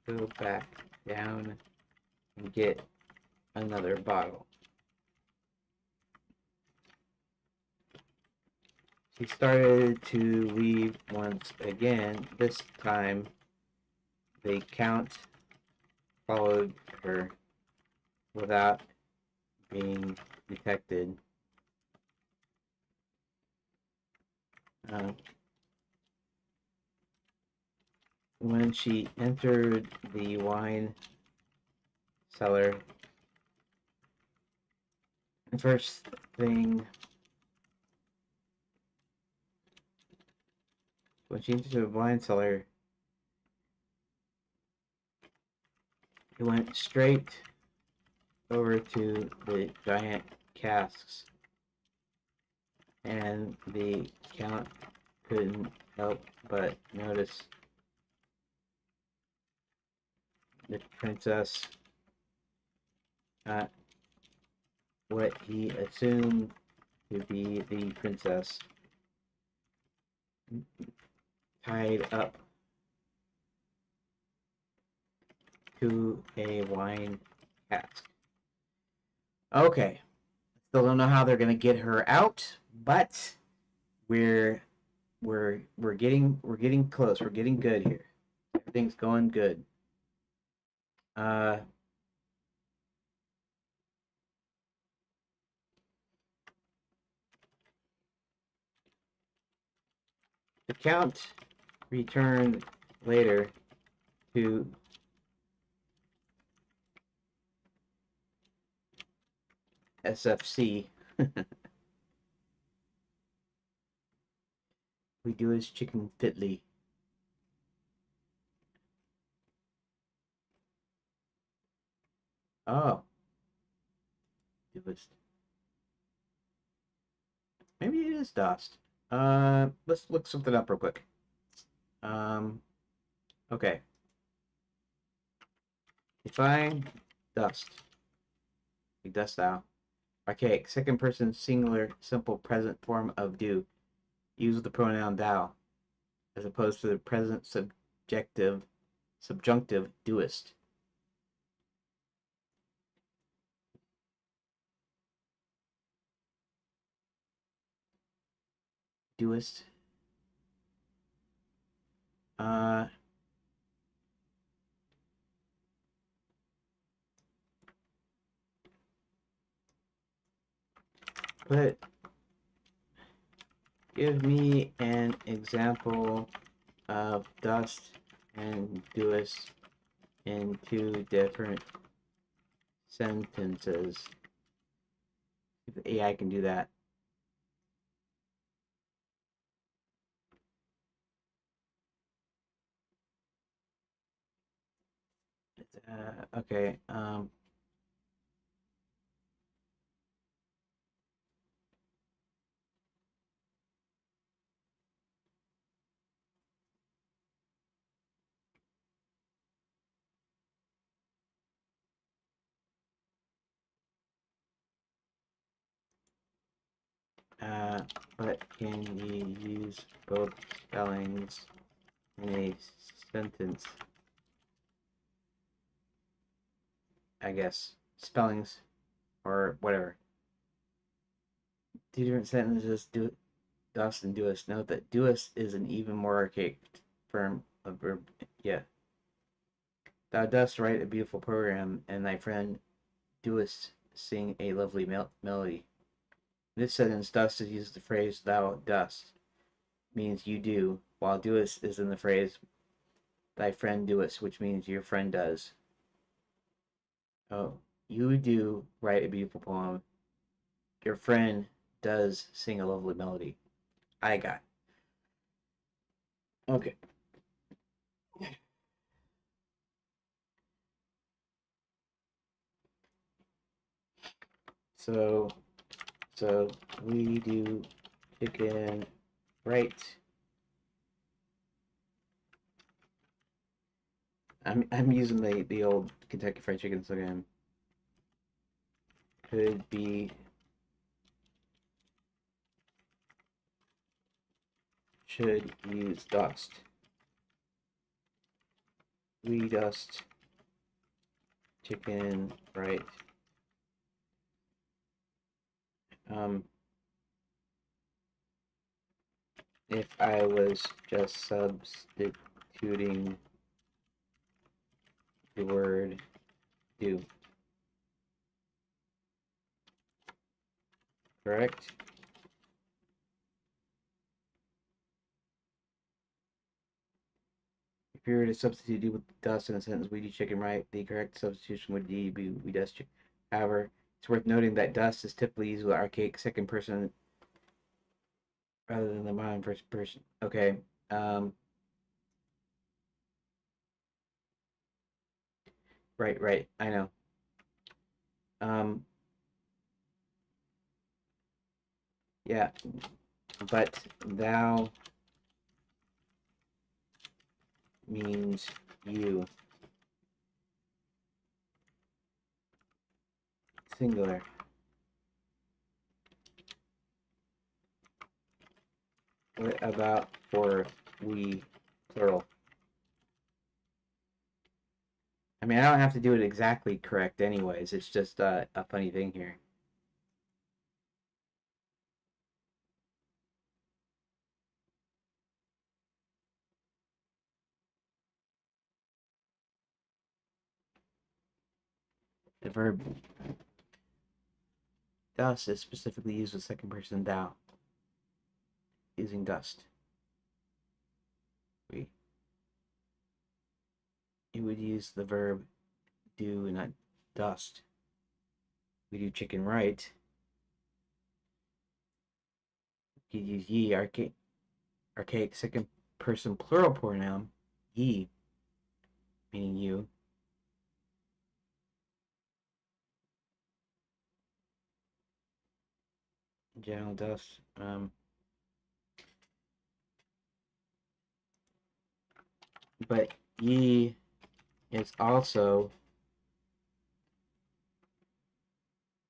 go back down and get another bottle. She started to leave once again. This time, the Count followed her without being detected. Uh, when she entered the wine cellar, the first thing when she entered the wine cellar, it went straight over to the giant casks, and the Count couldn't help but notice the princess, what he assumed to be the princess, tied up to a wine cask. Okay, still don't know how they're gonna get her out, but we're getting close. We're getting good here. Everything's going good. Uh, the Count returned later to SFC. We do his chicken fitly. Oh, it maybe it is dust. Let's look something up real quick. Um, okay. Define dust. Like dust thou. Archaic. Second person singular simple present form of do. Use the pronoun thou, as opposed to the present subjunctive doest. Doest. Uh, but give me an example of dust and doest in two different sentences. If the AI can do that. Okay. But can you use both spellings in a sentence? I guess. Spellings or whatever. Two different sentences, dust and doest. Note that doest is an even more archaic form of verb. Yeah. Thou dost write a beautiful program, and thy friend doest sing a lovely melody. In this sentence, dust is used the phrase thou dost, means you do, while doest is in the phrase thy friend doest, which means your friend does. Oh, you do write a beautiful poem. Your friend does sing a lovely melody. I got. Okay. So, we do chicken right. I'm using the old Kentucky Fried Chicken slogan. Could be, should use dust. We dust chicken right. Um, if I was just substituting the word do. Correct? If you were to substitute do with dust in a sentence, we do chicken right, the correct substitution would be we dust chicken. However, it's worth noting that dust is typically used with archaic second person rather than the modern first person. Okay. Um, right. I know. Um, yeah, but thou means you. Singular. What about for we plural? I mean, I don't have to do it exactly correct anyways. It's just a funny thing here. The verb dust is specifically used with second person thou, using dust. We You would use the verb do, not dust. We do chicken right. You'd use ye, archaic second person plural pronoun, ye, meaning you. General dust. But ye is also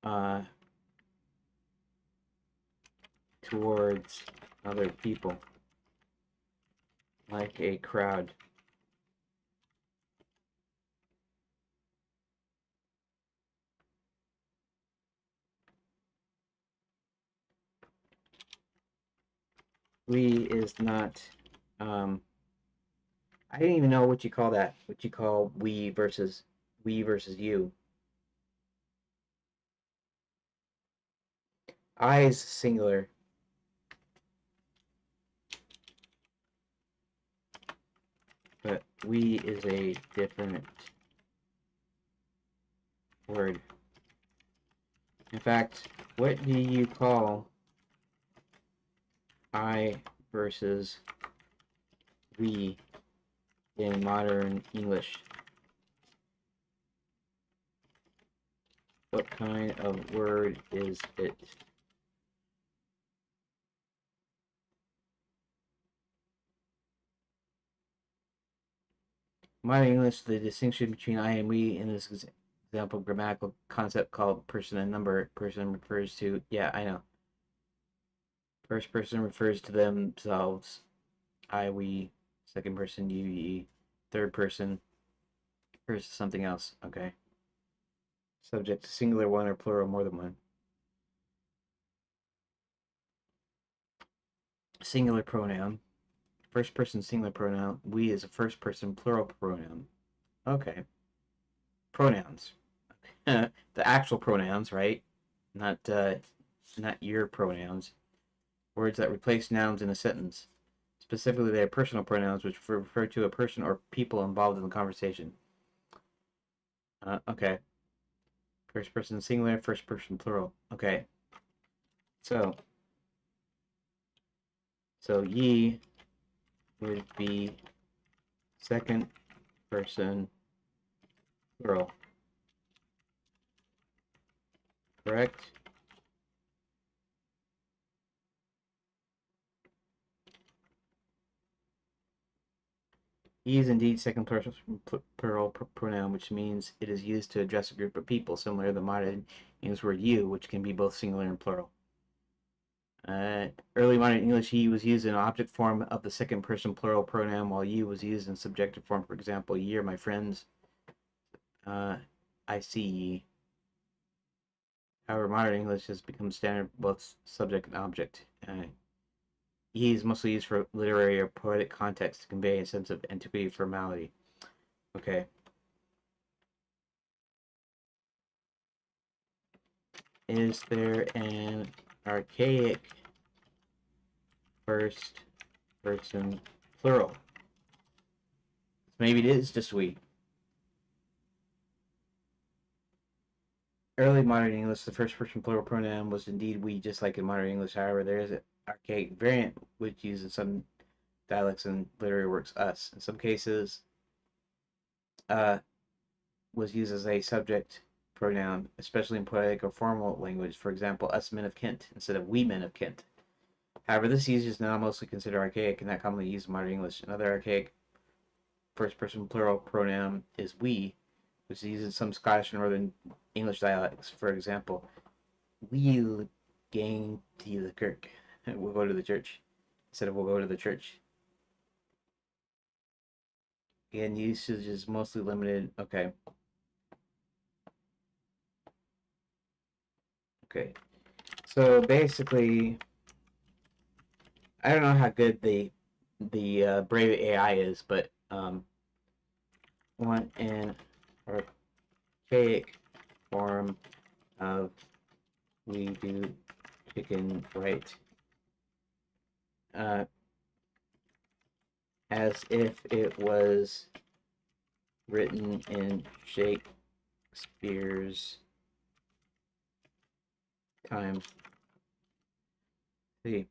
uh, towards other people, like a crowd. We is not. I didn't even know what you call that. What you call we versus you. I is singular. But we is a different word. In fact, what do you call I versus we in modern English? What kind of word is it? Modern English, the distinction between I and we in this example grammatical concept called person and number. Person refers to, yeah, I know. First person refers to themselves. I, we. Second person, you, ye. Third person refers to something else. Okay. Subject to singular, one, or plural, more than one. Singular pronoun. First person singular pronoun. We is a first person plural pronoun. Okay. Pronouns. The actual pronouns, right? Not your pronouns. Words that replace nouns in a sentence. Specifically, they are personal pronouns, which refer to a person or people involved in the conversation. Okay. First person singular, first person plural. Okay. So ye would be second person plural. Correct? Ye is indeed second person plural pronoun, which means it is used to address a group of people, similar to the modern English word you, which can be both singular and plural. Early modern English, he was used in object form of the second person plural pronoun, while you was used in subjective form. For example, ye are my friends. I see ye. However, modern English has become standard both subject and object. Ye is mostly used for literary or poetic context to convey a sense of antiquity, formality. Okay. Is there an archaic first person plural? Maybe it is just we. Early modern English, the first person plural pronoun was indeed we, just like in modern English. However, there is an archaic variant which uses some dialects and literary works us. In some cases, was used as a subject pronoun, especially in poetic or formal language. For example, us men of Kent instead of we men of Kent. However, this usage is now mostly considered archaic and not commonly used in modern English. Another archaic first person plural pronoun is we, which is used in some Scottish and Northern English dialects. For example, we'll gang to the kirk. We'll go to the church instead of we'll go to the church. Again, usage is mostly limited. Okay. Okay. So basically, I don't know how good the Brave AI is, but want an archaic form of we do chicken right, as if it was written in Shakespeare's time. See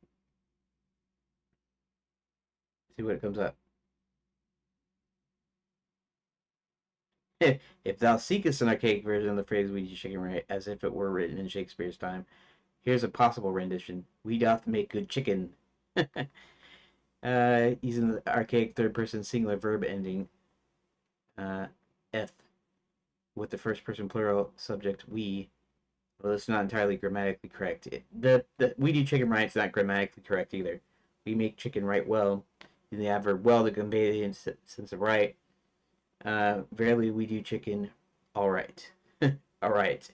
what it comes up. If thou seekest an archaic version of the phrase we do chicken right, as if it were written in Shakespeare's time, here's a possible rendition. We doth make good chicken. Using the archaic third person singular verb ending, F, with the first person plural subject we. Well, it's not entirely grammatically correct. The we do chicken right is not grammatically correct either. We make chicken right well. In the adverb well to convey the sense of right. Rarely we do chicken all right. All right.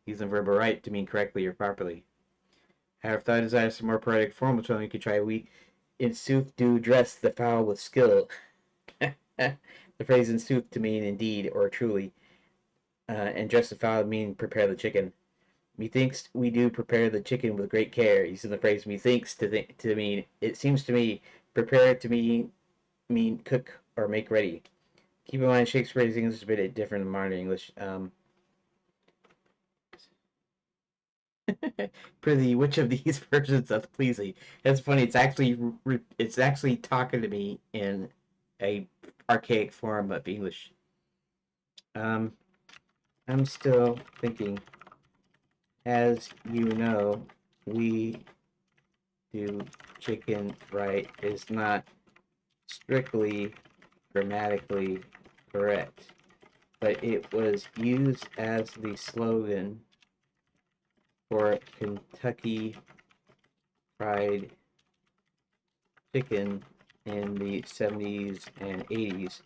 Using the verb right to mean correctly or properly. However, if thou desires some more poetic formal tone, you could try we in sooth do dress the fowl with skill. The phrase in sooth to mean indeed or truly, and dress the fowl to mean prepare the chicken. Methinks we do prepare the chicken with great care. Using the phrase methinks to mean it seems to me, prepare to mean cook or make ready. Keep in mind Shakespeare's English is a bit different than modern English. Prithee, which of these versions doth please thee? It's funny. It's actually talking to me in a archaic form of English. I'm still thinking. As you know, we do chicken right is not strictly grammatically correct, but it was used as the slogan for Kentucky fried chicken in the 70s and 80s,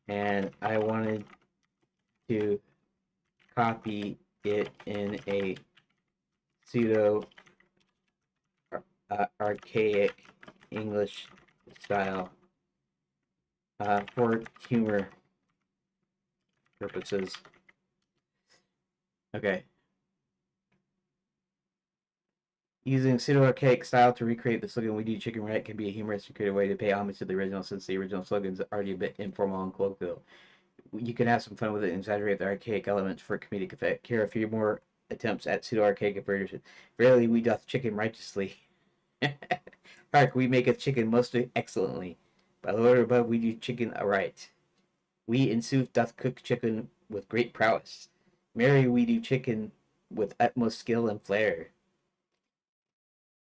and I wanted to copy it in a pseudo archaic English style for humor purposes. Okay. Using pseudo-archaic style to recreate the slogan "We do chicken right" can be a humorous and creative way to pay homage to the original, since the original slogan is already a bit informal and colloquial. You can have some fun with it and exaggerate the archaic elements for comedic effect. Here are a few more attempts at pseudo-archaic version. Verily, we doth chicken righteously. Hark, we make a chicken most excellently. By the Lord above, we do chicken aright. We in sooth doth cook chicken with great prowess. Marry, we do chicken with utmost skill and flair.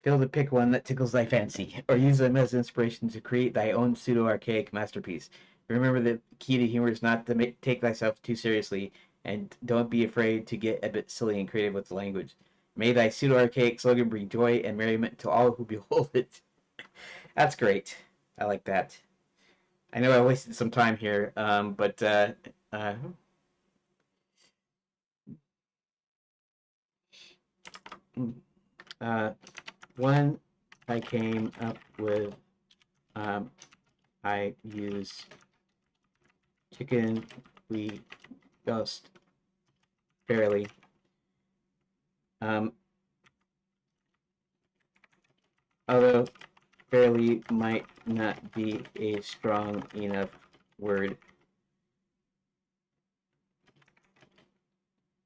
Fail to pick one that tickles thy fancy, or use them as inspiration to create thy own pseudo-archaic masterpiece. Remember, the key to humor is not to take thyself too seriously, and don't be afraid to get a bit silly and creative with the language. May thy pseudo-archaic slogan bring joy and merriment to all who behold it. That's great. I like that. I know I wasted some time here, but uh, uh, one I came up with, um, I use chicken we dust fairly. Um, Although fairly might not be a strong enough word.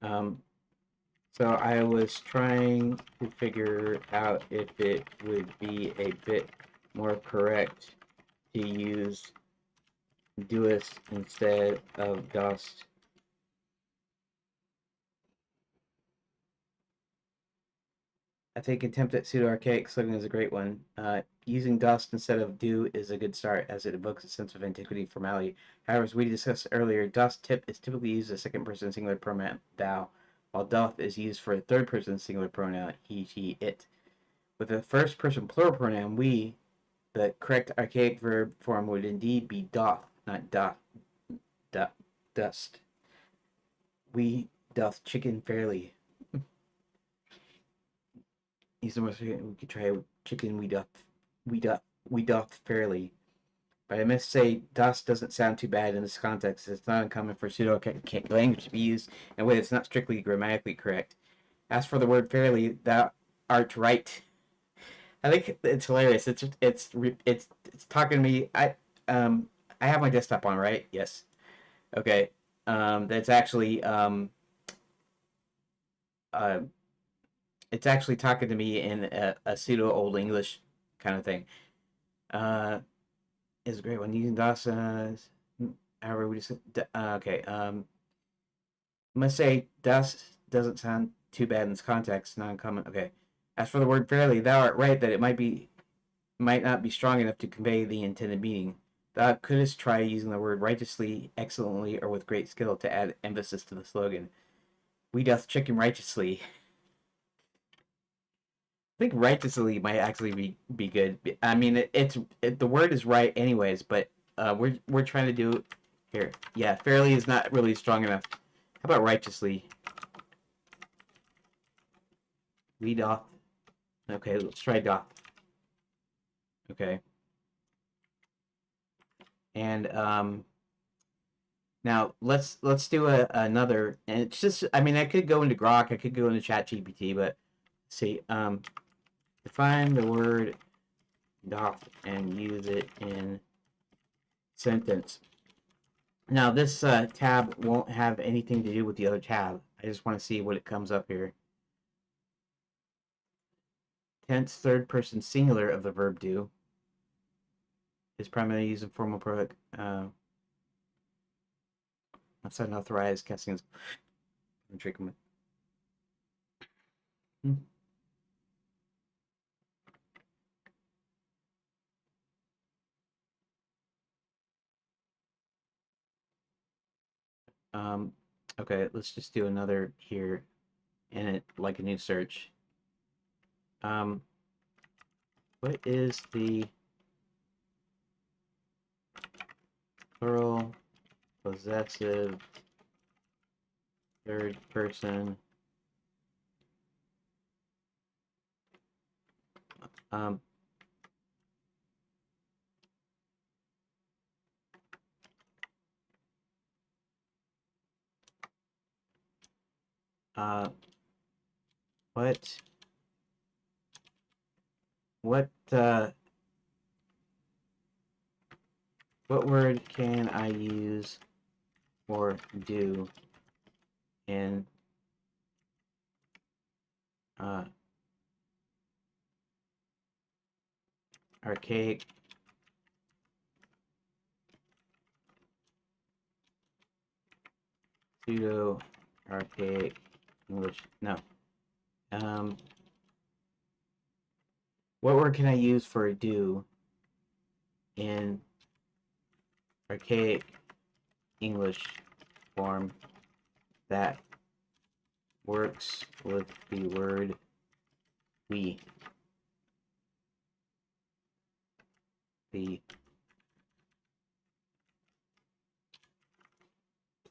Um, so I was trying to figure out if it would be a bit more correct to use doest instead of dost. I think attempt at pseudo-archaic slogan is a great one. Using dost instead of do is a good start, as it evokes a sense of antiquity and formality. However, as we discussed earlier, dost tip is typically used as a second-person singular pronoun thou, while doth is used for a third-person singular pronoun he, she, it. With a first-person plural pronoun we, the correct archaic verb form would indeed be doth, not dust. We doth chicken fairly. Use the most we could try chicken we doth we doth fairly. But I must say, dust doesn't sound too bad in this context. It's not uncommon for pseudo language to be used in a way that's not strictly grammatically correct. As for the word fairly, thou art right. I think it's hilarious. It's talking to me. I have my desktop on, right? Yes. Okay. That's actually uh it's actually talking to me in a pseudo old English kind of thing. Uh, is a great one. Using DOS. However, we just okay. I must say DOS doesn't sound too bad in this context. Non-common. Okay. As for the word fairly, thou art right that it might not be strong enough to convey the intended meaning. Thou couldst try using the word righteously, excellently, or with great skill to add emphasis to the slogan. We doth chicken righteously. I think righteously might actually be good. I mean, the word is right anyways, but we're trying to do here. Yeah, fairly is not really strong enough. How about righteously? We doth. Okay, let's try doth. Okay, and now let's do another. And it's just, I mean, I could go into Grok, I could go into ChatGPT, but let's see. Define the word doth and use it in sentence. Now, this tab won't have anything to do with the other tab. I just want to see what it comes up here. Tense third person singular of the verb do is primarily used in formal product. That's unauthorized casting. Um, okay, let's just do another here in it, like a new search. Um, What is the plural possessive third person um uh what what uh what word can I use for do in uh archaic pseudo archaic English? No. Um what word can I use for do in archaic English form that works with the word we? The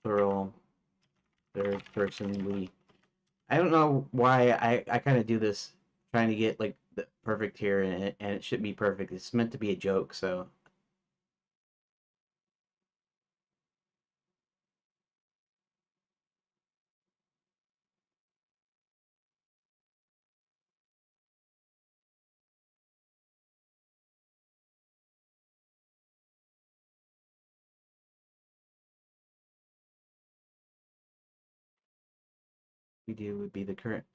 plural third person we. I don't know why I kind of do this trying to get like the perfect here, and it should be perfect. It's meant to be a joke, so we do would be the correct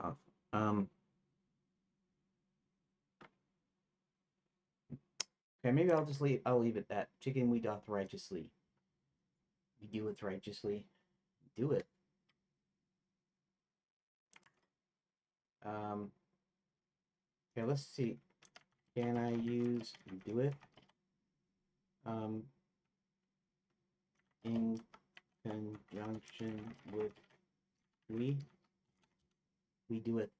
off. Um, okay, maybe I'll leave it that chicken we doth righteously. We do it righteously. Do it. Um, okay, let's see. Can I use do it? Um, in conjunction with we. We do it.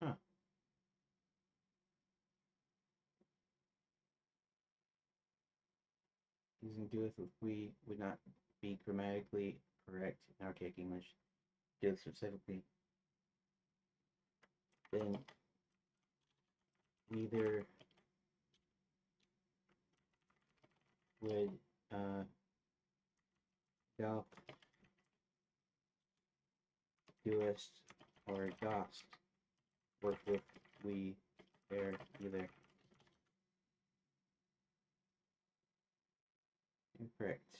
Huh. Using doeth with we would not be grammatically correct in archaic English. Do specifically, then neither would doth, doest, or dost work with we there either. Incorrect.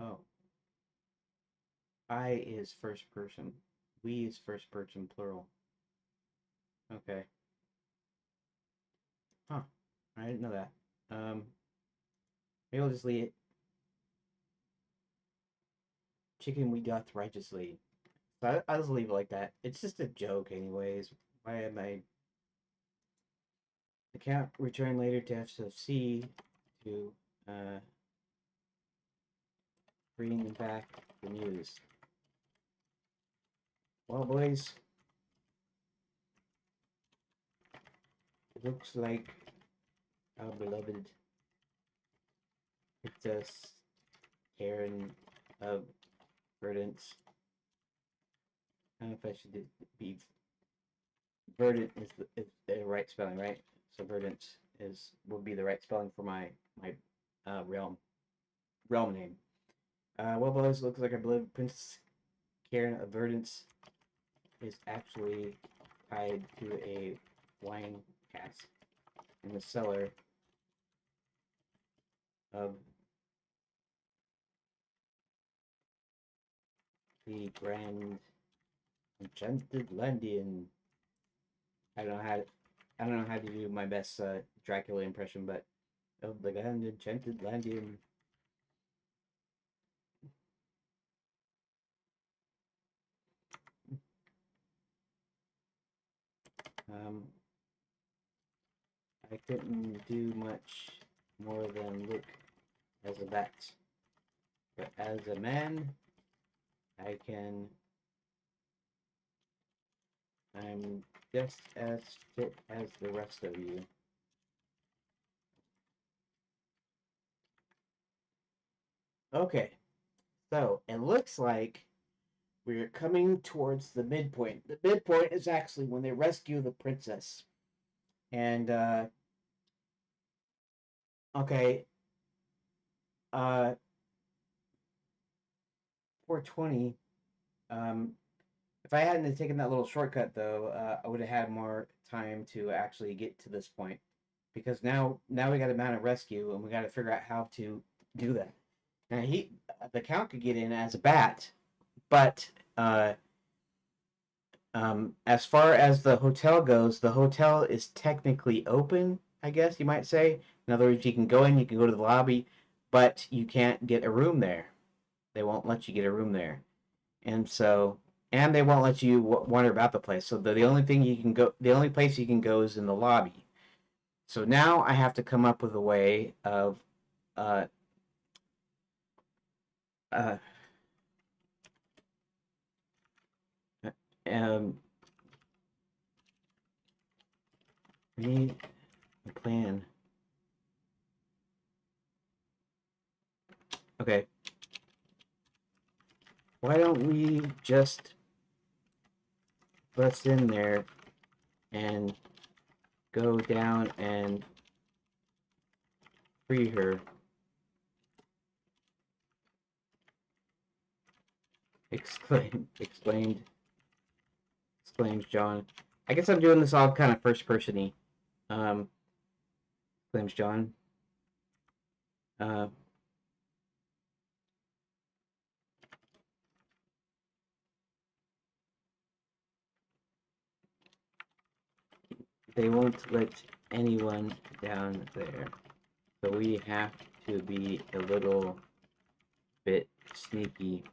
Oh, I is first person. We is first person plural. Okay. Huh. I didn't know that. Maybe I'll just leave it. Chicken we doth righteously. So I'll just leave it like that. It's just a joke, anyways. Why am I account return later to FCC to uh, bring back the news? Well, boys, it looks like our beloved Princess Karen of Verdance. I don't know if I should be Verdant is the right spelling, right? So Verdant is would be the right spelling for my realm name. Well, boys, looks like our beloved Princess Karen of Verdance is actually tied to a wine cast in the cellar of the Grand Enchanted Landian. I don't know how to, I don't know how to do my best Dracula impression, but of the Grand Enchanted Landian. Um, I couldn't do much more than look as a bat, but as a man, I can. I'm just as fit as the rest of you. Okay, so it looks like we're coming towards the midpoint. The midpoint is actually when they rescue the princess. And okay, uh 420. If I hadn't taken that little shortcut though, I would have had more time to actually get to this point. Because now we got to mount a rescue and we got to figure out how to do that. Now the count could get in as a bat, but as far as the hotel goes, the hotel is technically open, I guess you might say. In other words, you can go in, you can go to the lobby, but you can't get a room there. They won't let you get a room there. And so, and they won't let you wander about the place. So the only thing you can go, the only place you can go is in the lobby. So now I have to come up with a way of, uh, uh, um, we need a plan. Okay. Why don't we just bust in there and go down and free her? Exclaimed John. I guess I'm doing this all kind of first person-y. Exclaims John. Uh, they won't let anyone down there. So we have to be a little bit sneaky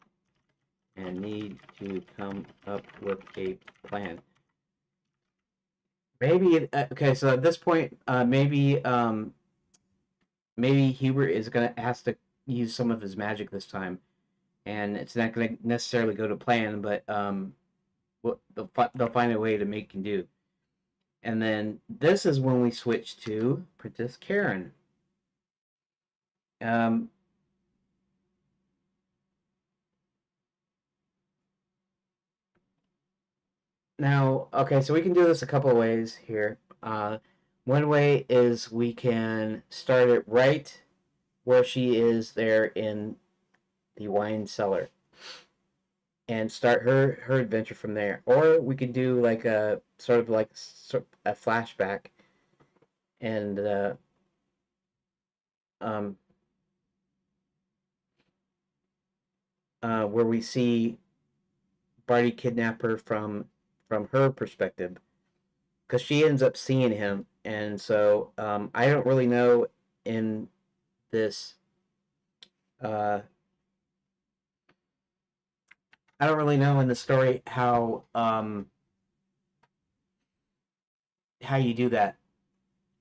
and need to come up with a plan. Maybe okay. So at this point, maybe Hubert is gonna have to use some of his magic this time, and it's not gonna necessarily go to plan, but they'll find a way to make him do. And then this is when we switch to Princess Karen. Um, Now, okay, so we can do this a couple of ways here. One way is we can start it right where she is there in the wine cellar and start her adventure from there, or we could do like a sort of like a flashback and um, where we see Barty kidnap her from her perspective because she ends up seeing him, and so I don't really know in this. Uh, I don't really know in the story how you do that.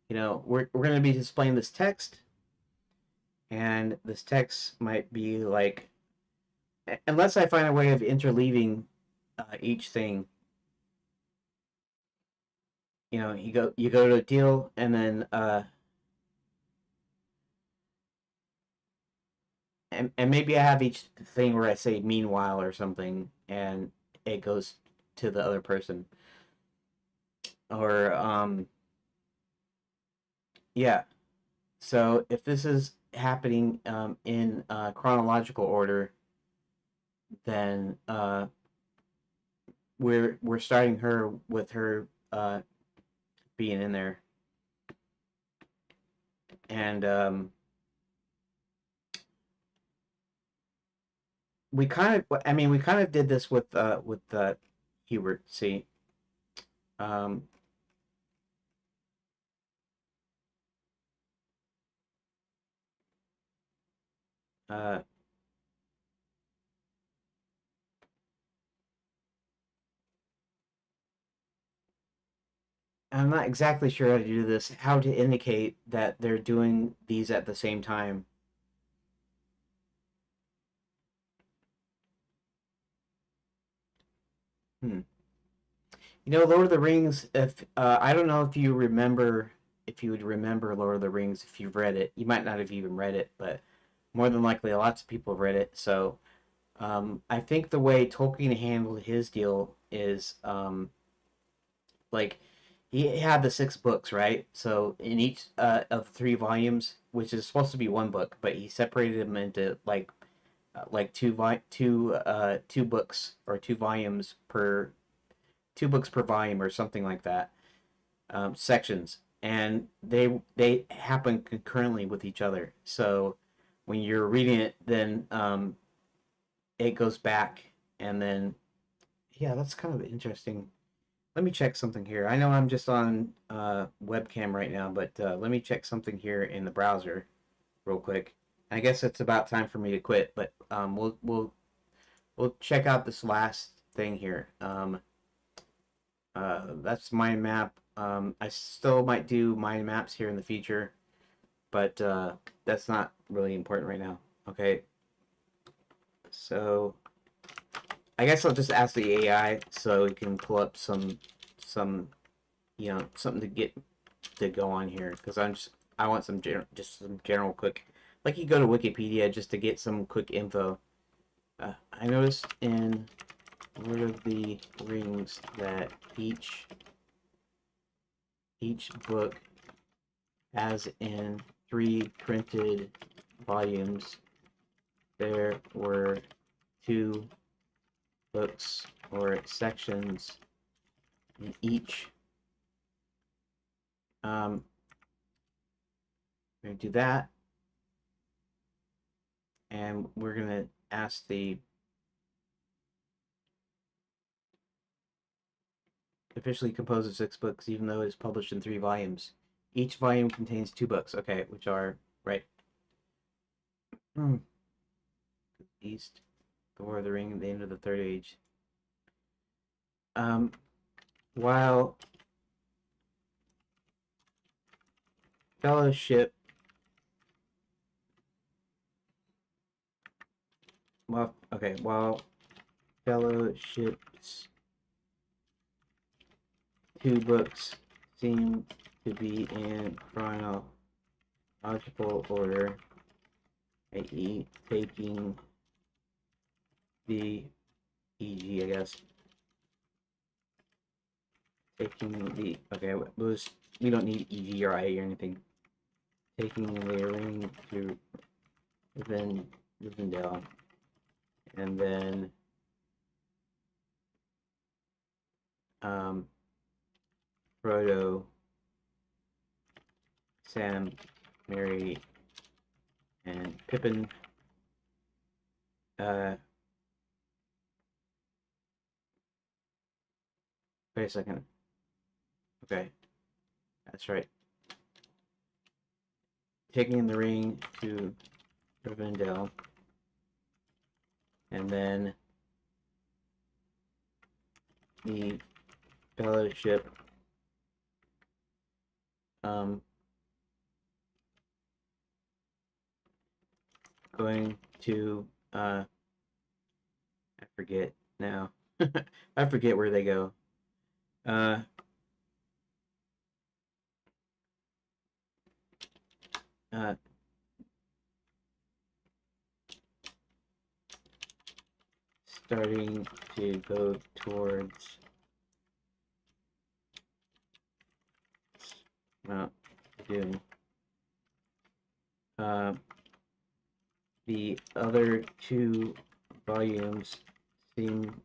You know, we're going to be displaying this text, and this text might be like, unless I find a way of interleaving each thing. You know, you go to a deal, and then and maybe I have each thing where I say meanwhile or something, and it goes to the other person, or yeah. So if this is happening in chronological order, then we're starting her with her being in there. and we kind of, I mean, we kind of did this with Hubert. See, um, uh, I'm not exactly sure how to do this. How to indicate that they're doing these at the same time. Hmm. You know, Lord of the Rings. If I don't know if you remember, if you would remember Lord of the Rings if you've read it. You might not have even read it, but more than likely, lots of people have read it. So I think the way Tolkien handled his deal is like he had the 6 books, right? So in each of 3 volumes, which is supposed to be one book, but he separated them into like two books or 2 volumes per 2 books per volume or something like that, sections, and they happen concurrently with each other. So when you're reading it, then it goes back, and then yeah, that's kind of interesting. Let me check something here. I know I'm just on webcam right now, but let me check something here in the browser real quick. I guess it's about time for me to quit, but we'll check out this last thing here. That's mind map. I still might do mind maps here in the future, but that's not really important right now. Okay, so I guess I'll just ask the AI so we can pull up some something to get to go on here because I want just some general quick, like you go to Wikipedia just to get some quick info. I noticed in Lord of the Rings that each book has in 3 printed volumes. There were 2 books or sections in each. We're gonna do that, and we're gonna ask the officially composed of 6 books, even though it is published in 3 volumes. Each volume contains 2 books, okay, which are right. East, the War of the Ring, the end of the Third Age. Um, while Fellowship, while Fellowship's 2 books seem to be in chronological order, i.e., taking the e.g. I guess taking the we don't need e.g. or I or anything. Taking the ring to Rivendell, and then Frodo, Sam, Merry, and Pippin. Uh, Wait a second. Okay, that's right. Taking the ring to Rivendell, and then the Fellowship um, going to I forget now. I forget where they go. Uh, uh, Starting to go towards Mount Doom. Uh, the other 2 volumes seem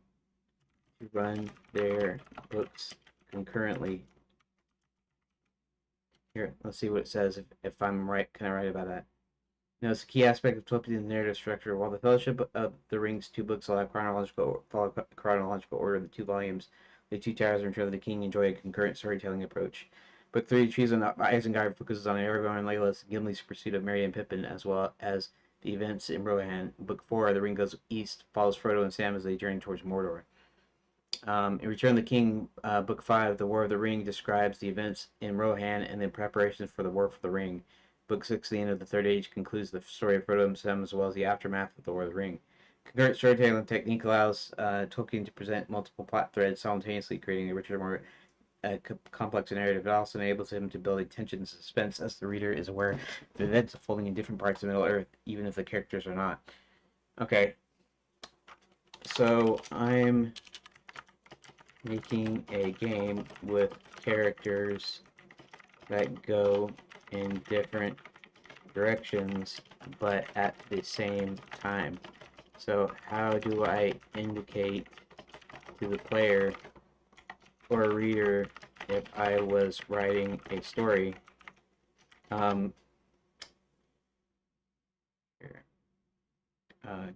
to run their books concurrently. Here, let's see what it says if I'm right. Can I write about that? Now, it's a key aspect of Tolkien's narrative structure. While the Fellowship of the Rings two books allow follow chronological order of the two volumes, the Two Towers and Return of the King enjoy a concurrent storytelling approach. Book 3, Trees on Isengard focuses on Aragorn and Legolas and Gimli's pursuit of Merry and Pippin, as well as the events in Rohan. Book 4, The Ring Goes East, follows Frodo and Sam as they journey towards Mordor. In Return of the King, Book 5, The War of the Ring, describes the events in Rohan and the preparations for the War for the Ring. Book 6, The End of the Third Age, concludes the story of Frodo and Sam as well as the aftermath of the War of the Ring. Concurrent storytelling technique allows Tolkien to present multiple plot threads simultaneously, creating a richer, more complex narrative. It also enables him to build a tension and suspense as the reader is aware of the events unfolding in different parts of Middle Earth, even if the characters are not. Okay, so I'm making a game with characters that go in different directions but at the same time. So how do I indicate to the player or reader if I was writing a story? Um,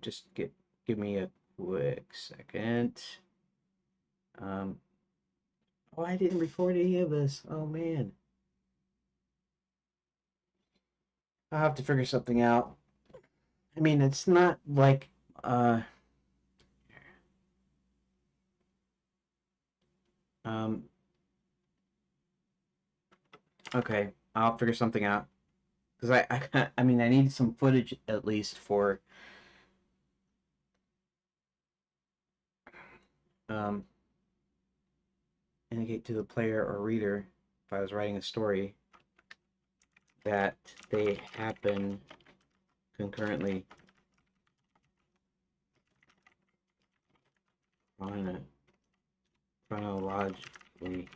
just give me a quick second. Um, oh, I didn't record any of this. Oh man, I'll have to figure something out. I mean, it's not like uh um okay, I'll figure something out because I mean I need some footage at least for um indicate to the player or reader if I was writing a story that they happen concurrently on a chronologically.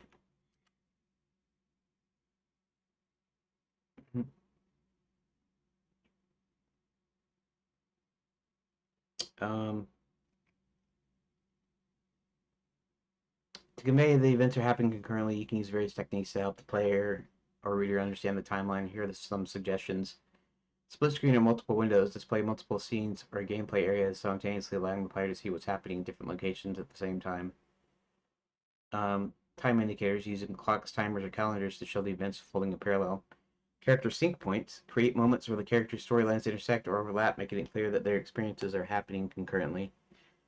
Um, to convey the events are happening concurrently, you can use various techniques to help the player or reader understand the timeline. Here are some suggestions. Split screen or multiple windows display multiple scenes or gameplay areas simultaneously, allowing the player to see what's happening in different locations at the same time. Time indicators using clocks, timers, or calendars to show the events folding in parallel. Character sync points create moments where the characters' storylines intersect or overlap, making it clear that their experiences are happening concurrently.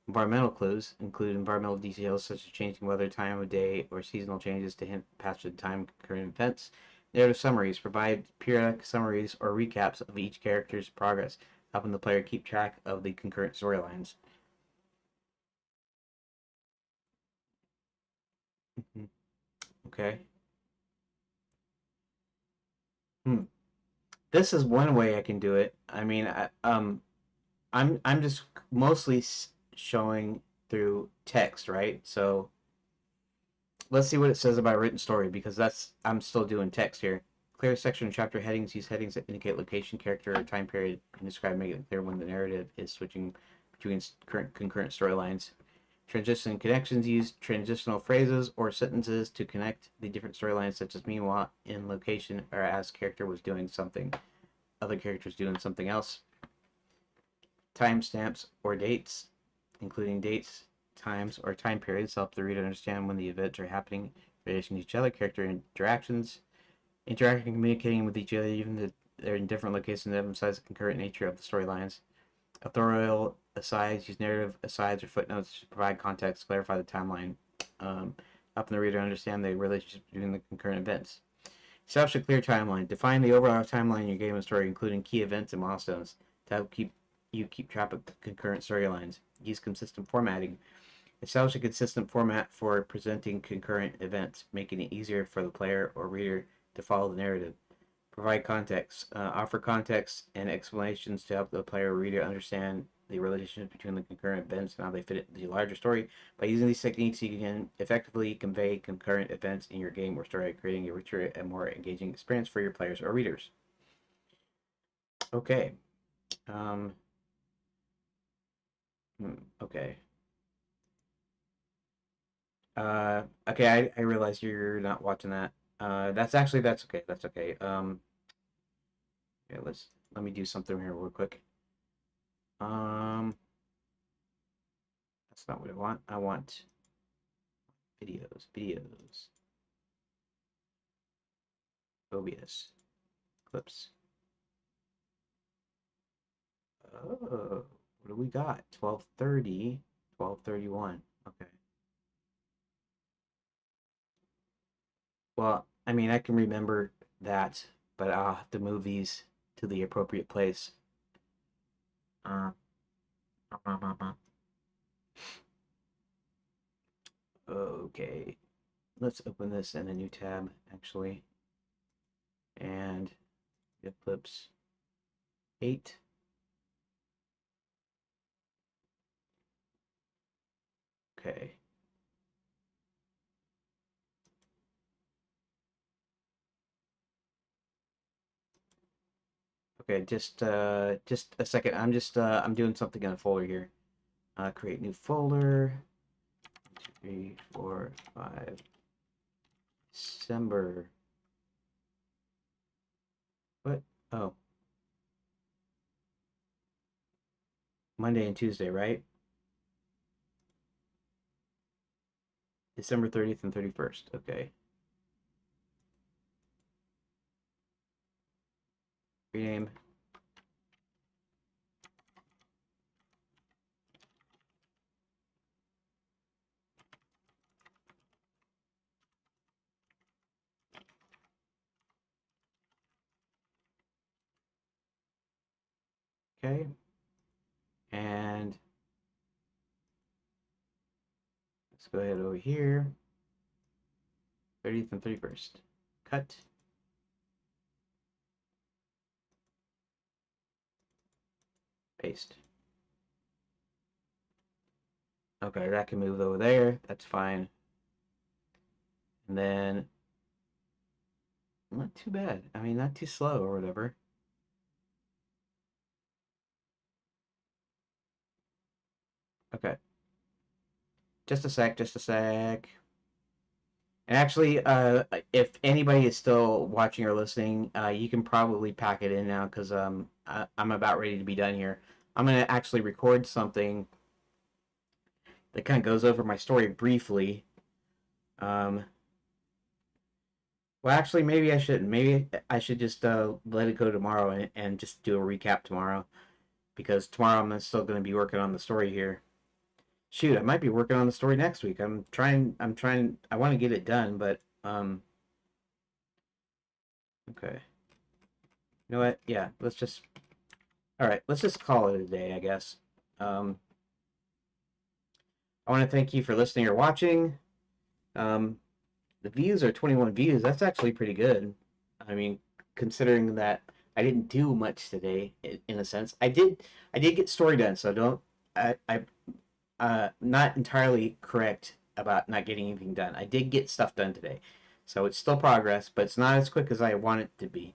Environmental clues include environmental details such as changing weather, time of day, or seasonal changes to hint past time current events. Narrative summaries provide periodic summaries or recaps of each character's progress, helping the player keep track of the concurrent storylines. Okay. Hmm. This is one way I can do it. I mean, I'm just mostly showing through text, right? So let's see what it says about written story because that's I'm still doing text here. Clear section and chapter headings use headings that indicate location, character, or time period and describe, making it clear when the narrative is switching between current concurrent storylines. Transition connections use transitional phrases or sentences to connect the different storylines, such as meanwhile, in location, or as character was doing something, other characters doing something else. Timestamps or dates, including dates, times, or time periods, help the reader understand when the events are happening in relation to each other. Character interactions, interacting and communicating with each other, even if they're in different locations, emphasize the concurrent nature of the storylines. Authorial asides use narrative asides or footnotes to provide context, clarify the timeline, helping the reader understand the relationship between the concurrent events. Establish a clear timeline. Define the overall timeline in your game and story, including key events and milestones, to help keep track of concurrent storylines. Use consistent formatting. Establish a consistent format for presenting concurrent events, making it easier for the player or reader to follow the narrative. Provide context. Offer context and explanations to help the player or reader understand the relationship between the concurrent events and how they fit into the larger story. By using these techniques, you can effectively convey concurrent events in your game or story, creating a richer and more engaging experience for your players or readers. Okay. Um, okay. Okay, I realize you're not watching that. That's okay. That's okay. Yeah, let me do something here real quick. Um, that's not what I want. I want videos, OBS, clips. Oh, what do we got? 12:30, 12:31. Okay. Well, I mean, I can remember that, but I'll have to move these to the appropriate place. Uh, okay. Let's open this in a new tab, actually. And Eclipse 8. Okay. Okay, just a second. I'm doing something in a folder here. Create new folder. 3, 4, 5. December. What? Oh, Monday and Tuesday, right? December 30th and 31st. Okay. Rename. Okay. And let's go ahead over here. 30th and 31st. Cut. Paste. Okay, that can move over there. That's fine. And then, not too bad. I mean, not too slow or whatever. Okay. Just a sec, just a sec. And actually, if anybody is still watching or listening, you can probably pack it in now because I'm about ready to be done here. I'm gonna actually record something that kind of goes over my story briefly. Um, well, actually, maybe I shouldn't. Maybe I should just let it go tomorrow and just do a recap tomorrow because tomorrow I'm still going to be working on the story here. Shoot, I might be working on the story next week. I'm trying. I'm trying. I want to get it done, but okay. You know what? Yeah, let's just. All right, let's just call it a day, I guess. Um, I want to thank you for listening or watching. Um, the views are 21 views. That's actually pretty good. I mean, considering that I didn't do much today, in a sense, I did get story done. So don't. I not entirely correct about not getting anything done. I did get stuff done today, so it's still progress, but it's not as quick as I want it to be.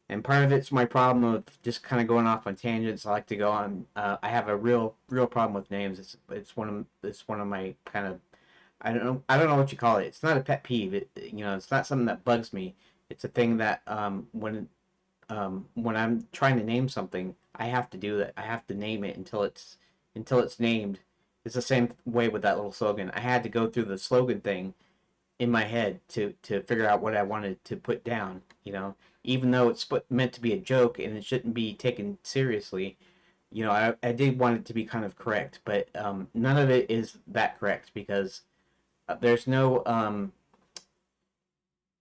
And part of it's my problem of just kind of going off on tangents. I like to go on. I have a real problem with names. It's one of my kind of I don't know what you call it. It's not a pet peeve. It's not something that bugs me. It's a thing that when I'm trying to name something, I have to do that. I have to name it until it's named. It's the same way with that little slogan. I had to go through the slogan thing in my head to figure out what I wanted to put down. Even though it's meant to be a joke and it shouldn't be taken seriously. I did want it to be kind of correct, but none of it is that correct because there's no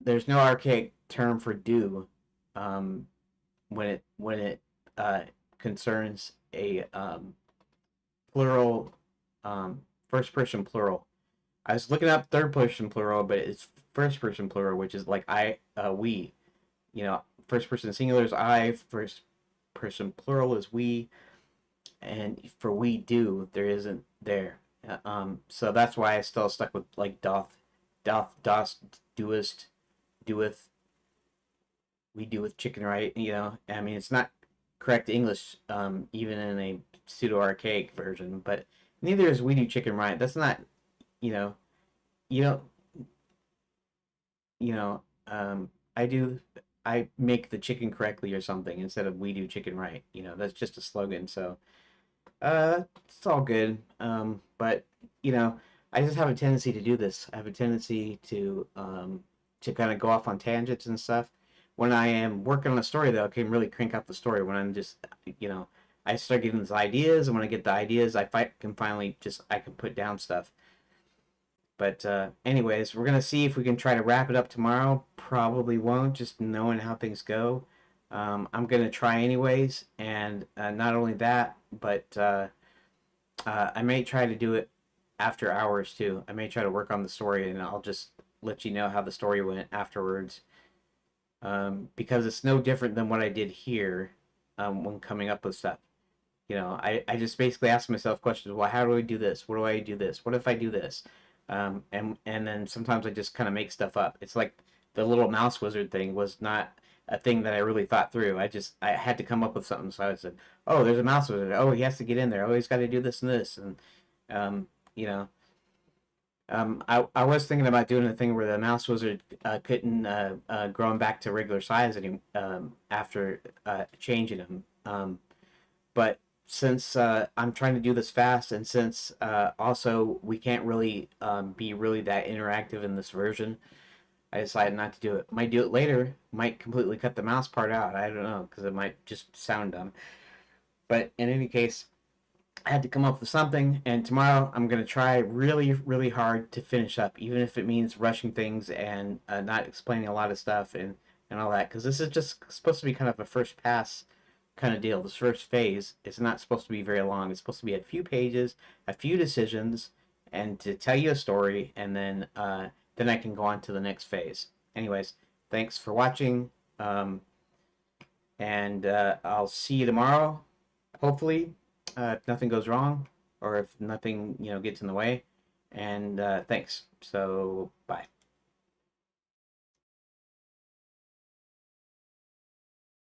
archaic term for do um, when it uh, concerns a plural first person plural. I was looking up third person plural, but it's first person plural, which is like we. First person singular is I, first person plural is we, and for we do there isn't there. So that's why I still stuck with like dost, doest, doeth, we do with chicken, right? I mean, it's not correct English, even in a pseudo archaic version, but neither is we do chicken right. That's not, you know, you don't, you know, I do. I make the chicken correctly or something instead of we do chicken right. That's just a slogan. So it's all good. But you know, I just have a tendency to do this. I have a tendency to kind of go off on tangents and stuff. When I am working on a story, though, I can really crank out the story. When I'm just, you know, I start getting these ideas, and when I get the ideas, can finally just I can put down stuff. But anyways, we're gonna see if we can try to wrap it up tomorrow. Probably won't, just knowing how things go. I'm gonna try anyways, and not only that, but I may try to do it after hours too. I may try to work on the story, and I'll just let you know how the story went afterwards. Because it's no different than what I did here when coming up with stuff. I just basically ask myself questions. Well, how do I do this? What do I do this? What if I do this? And then sometimes I just kind of make stuff up. It's like the little mouse wizard thing was not a thing that I really thought through. I had to come up with something. So I said, oh, there's a mouse wizard. Oh, he has to get in there. Oh, he's got to do this and this. And um, you know, I was thinking about doing a thing where the mouse wizard couldn't grow him back to regular size after changing him. But since I'm trying to do this fast, and since also we can't really be really that interactive in this version, I decided not to do it. Might do it later. Might completely cut the mouse part out. I don't know because it might just sound dumb. But in any case, I had to come up with something, and tomorrow I'm going to try really, really hard to finish up, even if it means rushing things and not explaining a lot of stuff and all that, because this is just supposed to be kind of a first pass kind of deal. This first phase is not supposed to be very long. It's supposed to be a few pages, a few decisions, and to tell you a story, and then I can go on to the next phase. Anyways, thanks for watching, and I'll see you tomorrow, hopefully, if nothing goes wrong or if nothing gets in the way. And thanks. So bye.